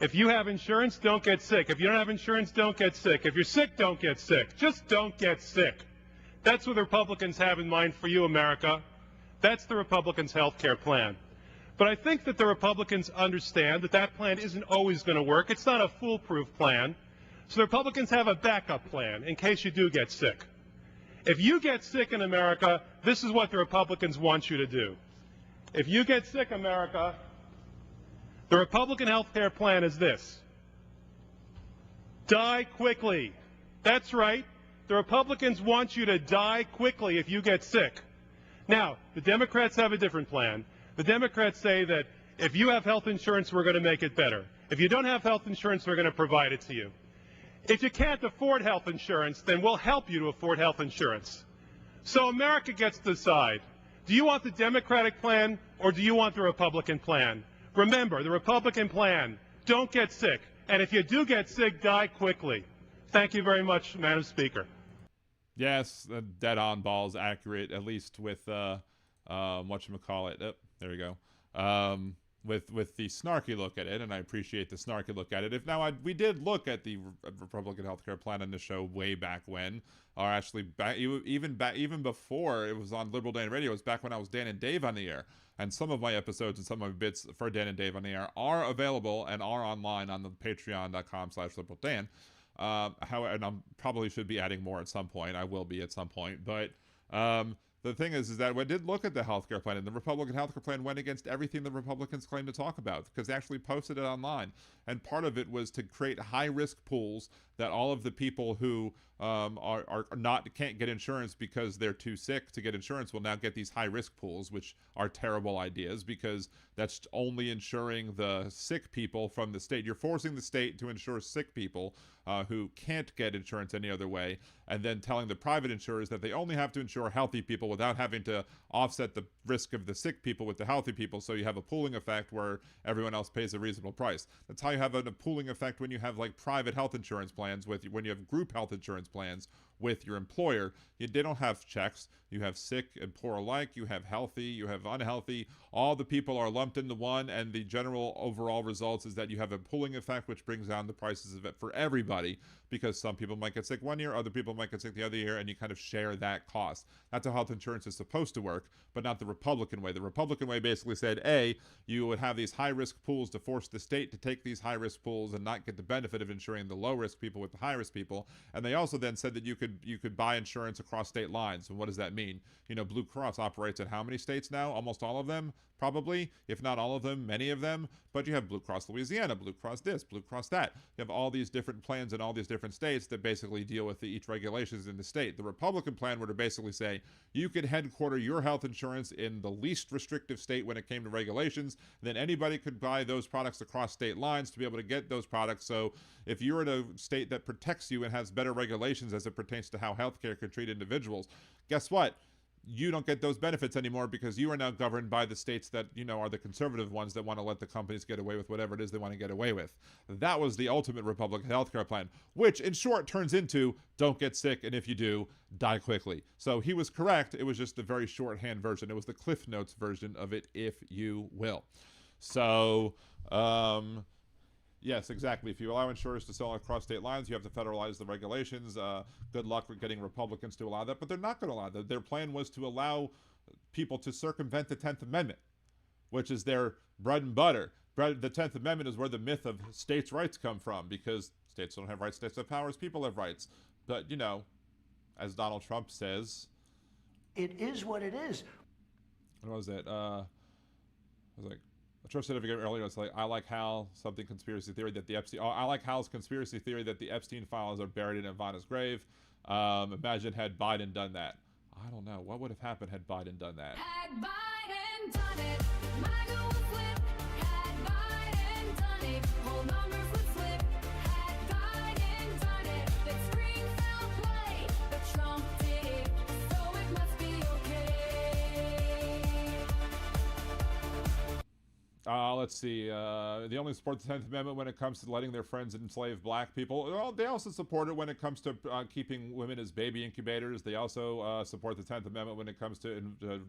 If you have insurance, don't get sick. If you don't have insurance, don't get sick. If you're sick, don't get sick. Just don't get sick. That's what the Republicans have in mind for you, America. That's the Republicans' health care plan. But I think that the Republicans understand that that plan isn't always going to work. It's not a foolproof plan. So the Republicans have a backup plan in case you do get sick. If you get sick in America, this is what the Republicans want you to do. If you get sick, America, the Republican health care plan is this. Die quickly. That's right. The Republicans want you to die quickly if you get sick. Now, the Democrats have a different plan. The Democrats say that if you have health insurance, we're going to make it better. If you don't have health insurance, we're going to provide it to you. If you can't afford health insurance, then we'll help you to afford health insurance. So America gets to decide. Do you want the Democratic plan or do you want the Republican plan? Remember, the Republican plan, don't get sick. And if you do get sick, die quickly. Thank you very much, Madam Speaker. Yes, dead on balls accurate, at least with whatchamacallit. Oh, there we go. With the snarky look at it, and I appreciate the snarky look at it. If now we did look at the Republican healthcare plan on the show way back when, or actually even before it was on Liberal Dan Radio. It was back when I was Dan and Dave on the air, and some of my episodes and some of my bits for Dan and Dave on the air are available and are online on the patreon.com/liberaldan. However, and I probably should be adding more at some point. I will be at some point, but the thing is that we did look at the healthcare plan, and the Republican healthcare plan went against everything the Republicans claim to talk about, because they actually posted it online. And part of it was to create high-risk pools that all of the people who can't get insurance because they're too sick to get insurance will now get these high-risk pools, which are terrible ideas, because that's only insuring the sick people from the state. You're forcing the state to insure sick people who can't get insurance any other way, and then telling the private insurers that they only have to insure healthy people without having to offset the risk of the sick people with the healthy people, so you have a pooling effect where everyone else pays a reasonable price. That's how you have a pooling effect when you have like private health insurance plans when you have group health insurance plans with your employer. They don't have checks. You have sick and poor alike. You have healthy. You have unhealthy. All the people are lumped into one, and the general overall results is that you have a pooling effect, which brings down the prices of it for everybody, because some people might get sick one year, other people might get sick the other year, and you kind of share that cost. That's how health insurance is supposed to work, but not the Republican way. The Republican way basically said, A, you would have these high-risk pools to force the state to take these high-risk pools and not get the benefit of insuring the low-risk people with the high-risk people. And they also then said that you could buy insurance across state lines. And what does that mean? You know, Blue Cross operates in how many states now? Almost all of them, probably, if not all of them, many of them. But you have Blue Cross Louisiana, Blue Cross this, Blue Cross that. You have all these different plans in all these different states that basically deal with each regulations in the state. The Republican plan would basically say you could headquarter your health insurance in the least restrictive state when it came to regulations. Then anybody could buy those products across state lines to be able to get those products. So if you're in a state that protects you and has better regulations as it pertains to how healthcare could treat individuals, guess what? You don't get those benefits anymore, because you are now governed by the states that, you know, are the conservative ones that want to let the companies get away with whatever it is they want to get away with. That was the ultimate Republican healthcare plan, which in short turns into don't get sick, and if you do, die quickly. So he was correct. It was just a very shorthand version. It was the Cliff Notes version of it, if you will. So, yes, exactly. If you allow insurers to sell across state lines, you have to federalize the regulations. Good luck with getting Republicans to allow that, but they're not going to allow that. Their plan was to allow people to circumvent the 10th Amendment, which is their bread and butter. The 10th Amendment is where the myth of states' rights come from, because states don't have rights, states have powers, people have rights. But, you know, as Donald Trump says... It is what it is. What was it? I was like... A trust certificate earlier, it's like, I like Hal, something conspiracy theory that the Epstein... I like Hal's conspiracy theory that the Epstein files are buried in Ivana's grave. Imagine had Biden done that. I don't know. What would have happened had Biden done that? Had Biden done it, MAGA would flip. Had Biden done it, whole numbers would flip. Had Biden done it, that screen fell play. But Trump did it, so it must be okay. Let's see. They only support the 10th Amendment when it comes to letting their friends enslave black people. Well, they also support it when it comes to keeping women as baby incubators. They also support the 10th Amendment when it comes to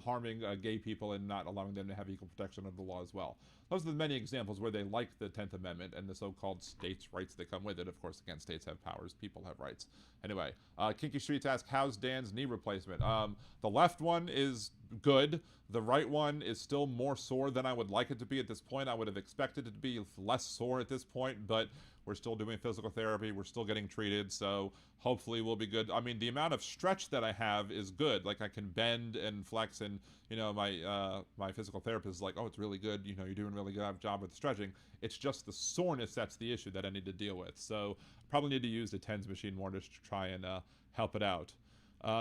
harming gay people and not allowing them to have equal protection under the law as well. Those are the many examples where they like the 10th Amendment and the so-called states' rights that come with it. Of course, again, states have powers, people have rights. Anyway, Kinky Streets asks, how's Dan's knee replacement? The left one is good. The right one is still more sore than I would like it to be at this point. I would have expected it to be less sore at this point, but we're still doing physical therapy. We're still getting treated, so hopefully we'll be good. I mean, the amount of stretch that I have is good. Like, I can bend and flex, and, you know, my physical therapist is like, oh, it's really good. You know, you're doing a really good job with the stretching. It's just the soreness that's the issue that I need to deal with. So I probably need to use the TENS machine more to try and help it out.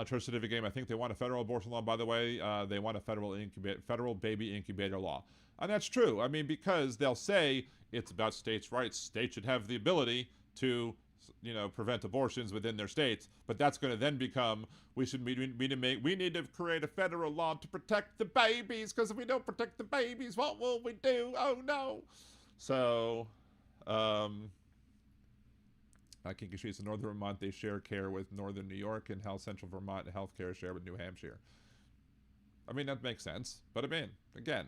Church Certificate Game, I think they want a federal abortion law, by the way. They want a federal baby incubator law. And that's true. I mean, because they'll say it's about states' rights. States should have the ability. to, you know, prevent abortions within their states, but that's going to then become we need to create a federal law to protect the babies, because if we don't protect the babies, what will we do? Oh no. So Kinky Streets in northern Vermont, they share care with northern New York, and Central Vermont healthcare share with New Hampshire. I mean, that makes sense, but I mean, again,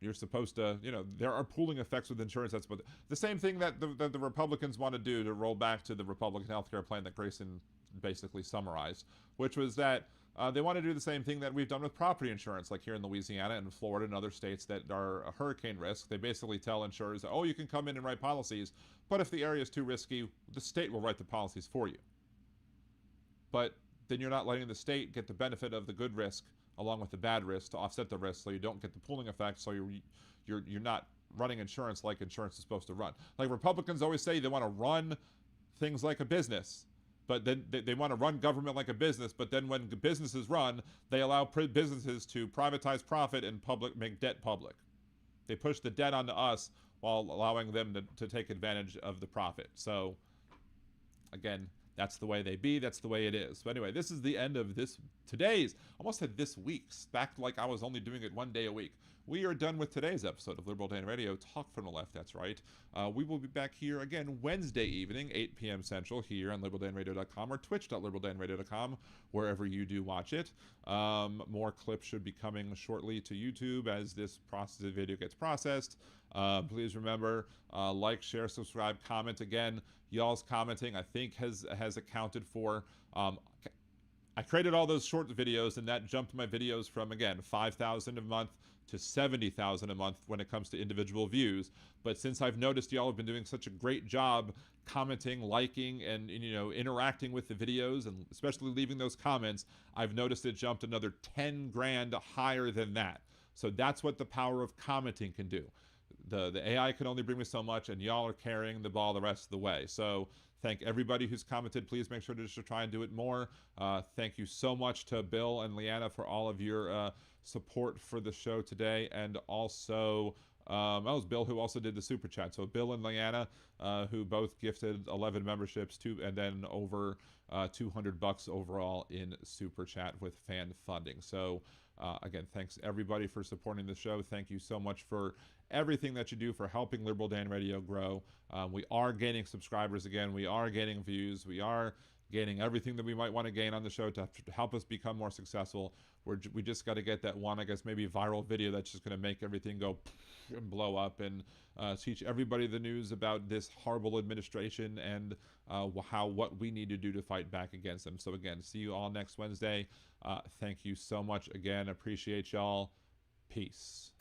you're supposed to, you know, there are pooling effects with insurance. That's what the same thing that the Republicans want to do, to roll back to the Republican healthcare plan that Grayson basically summarized, which was that they want to do the same thing that we've done with property insurance, like here in Louisiana and Florida and other states that are a hurricane risk. They basically tell insurers, oh, you can come in and write policies, but if the area is too risky, the state will write the policies for you. But then you're not letting the state get the benefit of the good risk along with the bad risk to offset the risk, so you don't get the pooling effect, so you're not running insurance like insurance is supposed to run. Like Republicans always say, they want to run things like a business, but then they want to run government like a business, but then when businesses run, they allow businesses to privatize profit and make debt public. They push the debt onto us while allowing them to take advantage of the profit. So again, that's the way they be. That's the way it is. But anyway, this is the end of almost said this week's, back like I was only doing it one day a week. We are done with today's episode of Liberal Dan Radio, Talk from the Left, that's right. We will be back here again Wednesday evening, 8 p.m. Central, here on liberaldanradio.com or twitch.liberaldanradio.com, wherever you do watch it. More clips should be coming shortly to YouTube as this video gets processed. Please remember, like, share, subscribe, comment. Again, y'all's commenting, I think, has accounted for... I created all those short videos, and that jumped my videos from, again, 5,000 a month to 70,000 a month when it comes to individual views. But since I've noticed y'all have been doing such a great job commenting, liking, and you know, interacting with the videos, and especially leaving those comments, I've noticed it jumped another 10 grand higher than that. So that's what the power of commenting can do. The AI can only bring me so much, and y'all are carrying the ball the rest of the way. So thank everybody who's commented. Please make sure to just try and do it more. Thank you so much to Bill and Leanna for all of your support for the show today. And also, that was Bill who also did the super chat. So Bill and Leanna, who both gifted 11 memberships and then over $200 overall in super chat with fan funding. So again, thanks everybody for supporting the show. Thank you so much for everything that you do for helping Liberal Dan Radio grow. We are gaining subscribers again. We are gaining views. We are gaining everything that we might want to gain on the show to help us become more successful. We just got to get that one, I guess, maybe viral video that's just going to make everything go and blow up, and teach everybody the news about this horrible administration and what we need to do to fight back against them. So again, see you all next Wednesday. Thank you so much again. Appreciate y'all. Peace.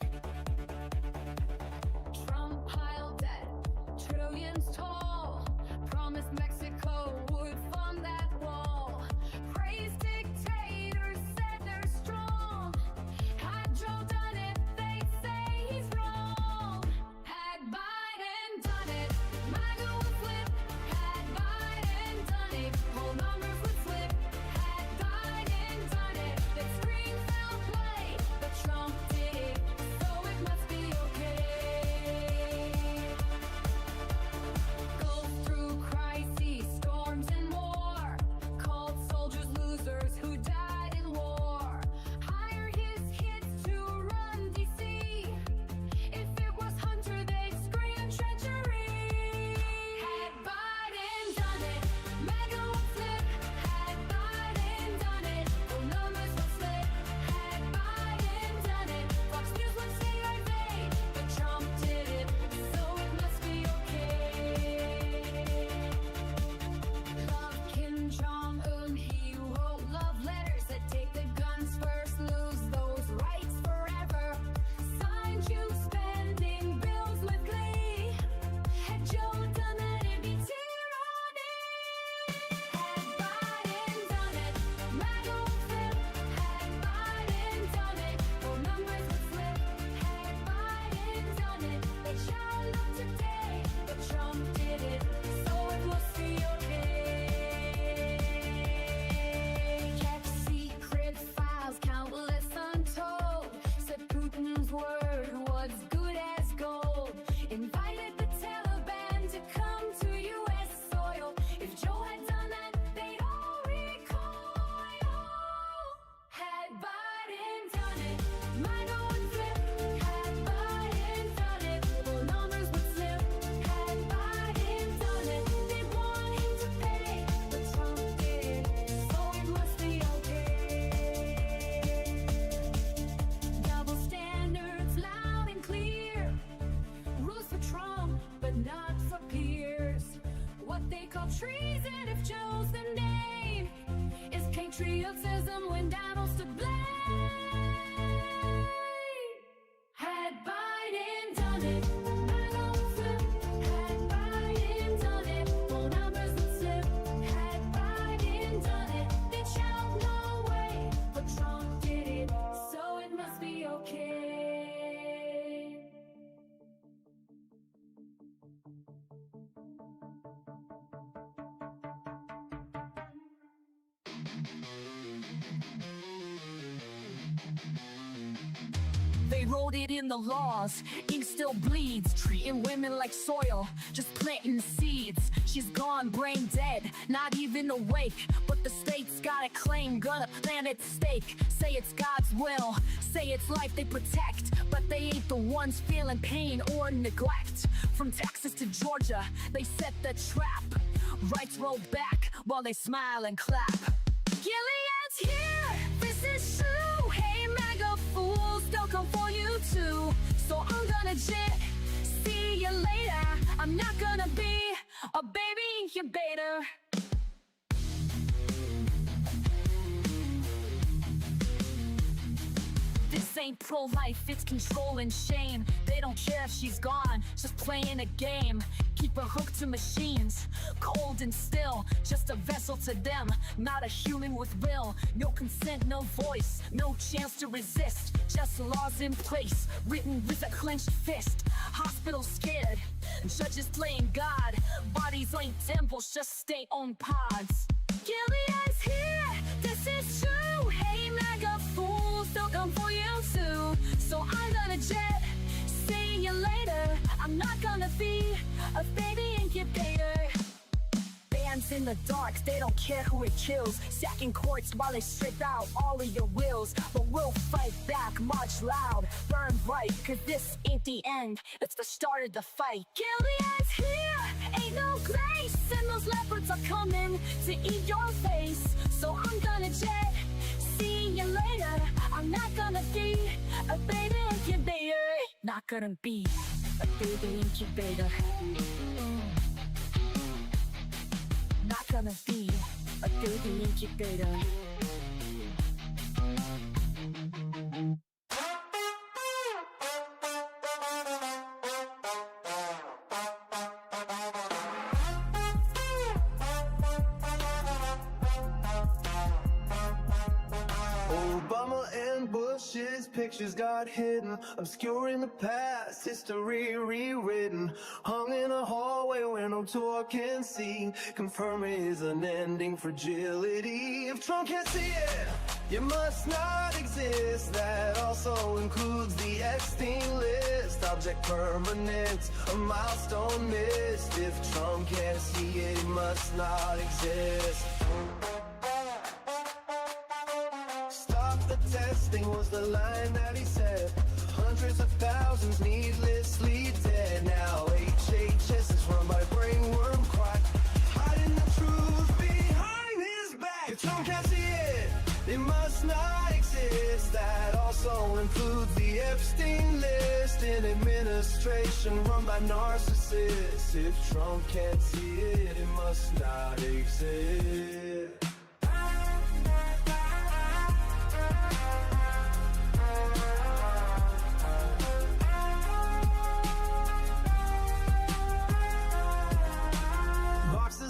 Trump piled debt, trillions tall, promised Mexico would fund that wall, praised dictators, said they're strong, had Joe done it, they'd say he's wrong, had Biden done it, MAGA would flip, had Biden done it, whole numbers would flip, had Biden done it, they'd scream foul play, but Trump did it, so it must patriotism when Donald's to blame. Had Biden done it, MAGA would flip. Had Biden done it, more numbers would slip. Had Biden done it, they'd shout no way. But Trump did it, so it must be okay. They wrote it in the laws, ink still bleeds. Treating women like soil, just planting seeds. She's gone, brain dead, not even awake. But the state's got a claim, gonna plant its stake. Say it's God's will, say it's life they protect. But they ain't the ones feeling pain or neglect. From Texas to Georgia, they set the trap. Rights roll back while they smile and clap. Gilead's here, this is true. Hey MAGA fools, they'll come for you too. So I'm gonna jet, see you later. I'm not gonna be a baby incubator. This ain't pro-life, it's control and shame. They don't care if she's gone, just playing a game. Keep her hooked to machines, cold and still. Just a vessel to them, not a human with will. No consent, no voice, no chance to resist. Just laws in place, written with a clenched fist. Hospitals scared, judges playing God. Bodies ain't temples, just state-owned pods. Gilead's here, this is true. Hey MAGA fools, they'll come for you too. So I'm gonna jet, see you later. I'm not gonna be a baby incubator. Bands in the dark, they don't care who it kills. Sacking courts while they strip out all of your wills. But we'll fight back, march loud, burn bright. Cause this ain't the end, it's the start of the fight. Gilead's here, ain't no grace. And those leopards are coming to eat your face. So I'm gonna jet, see you later. I'm not gonna be a baby incubator. Not gonna be a baby incubator. Not gonna be a baby incubator. Obama and Bush's pictures got hidden, obscuring the past, history rewritten. Hung in a hallway where no tour can see, confirming his unending fragility. If Trump can't see it, you must not exist. That also includes the Epstein list. Object permanent, a milestone missed. If Trump can't see it, he must not exist. The testing was the line that he said. Hundreds of thousands needlessly dead. Now HHS is run by brainworm quack, hiding the truth behind his back. If Trump can't see it, it must not exist. That also includes the Epstein list. An administration run by narcissists. If Trump can't see it, it must not exist.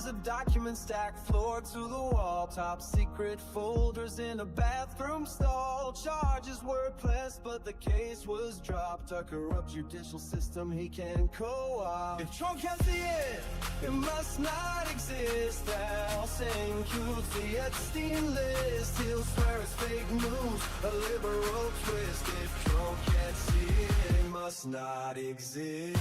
Of documents stacked floor to the wall. Top secret folders in a bathroom stall. Charges were pressed, but the case was dropped. A corrupt judicial system he can co-opt. If Trump can't see it, it must not exist. That also includes the Epstein list. He'll swear it's fake news, a liberal twist. If Trump can't see it, it must not exist.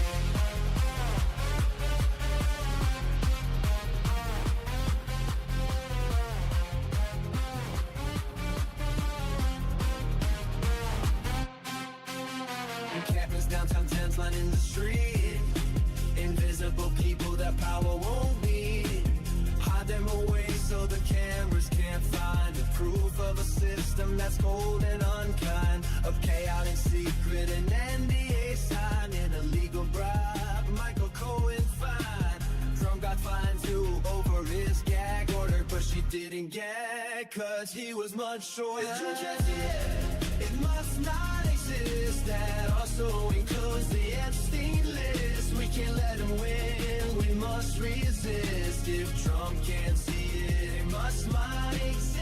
Campus downtown, tents lining the street. Invisible people that power won't need. Hide them away so the cameras can't find it. Proof of a system that's cold and unkind. Of chaotic secret and NDA sign. An illegal bribe, Michael Cohen fine. Trump got fined too over his gag order, but she didn't get, cause he was much shorter. It must not exist. That also includes the Epstein list. We can't let him win, we must resist. If Trump can't see it, it must not exist.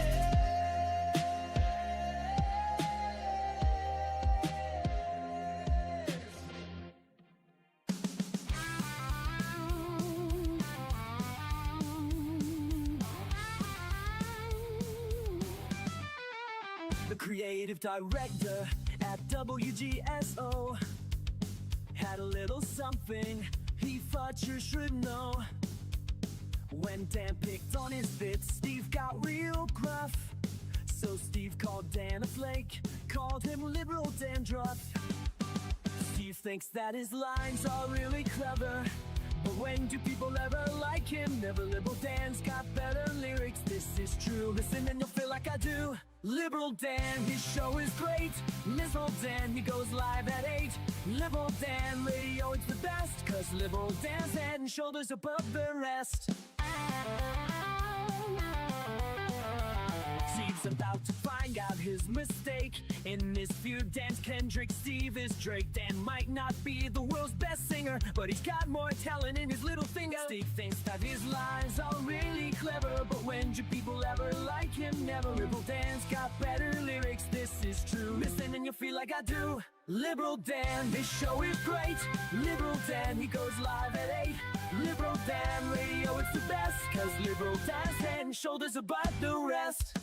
The creative director at WGSO had a little something he thought you should know. When Dan picked on his bits, Steve got real gruff. So Steve called Dan a flake, called him liberal dandruff. Steve thinks that his lines are really clever, but when do people ever like him? Never. Liberal Dan's got better lyrics, this is true. Listen and you'll feel like I do. Liberal Dan, his show is great. Liberal Dan, he goes live at 8. Liberal Dan radio, it's the best, cause Liberal Dan's head and shoulders above the rest. Steve's about to find out his mistake. In this feud, Dan's Kendrick, Steve is Drake. Dan might not be the world's best singer, but he's got more talent in his little finger. Steve thinks that his lines are really clever, but when do people ever like him? Never. Liberal Dan's got better lyrics, this is true. Listen and you'll feel like I do. Liberal Dan, his show is great. Liberal Dan, he goes live at 8. Liberal Dan radio, it's the best, cause Liberal Dan's head and shoulders above the rest.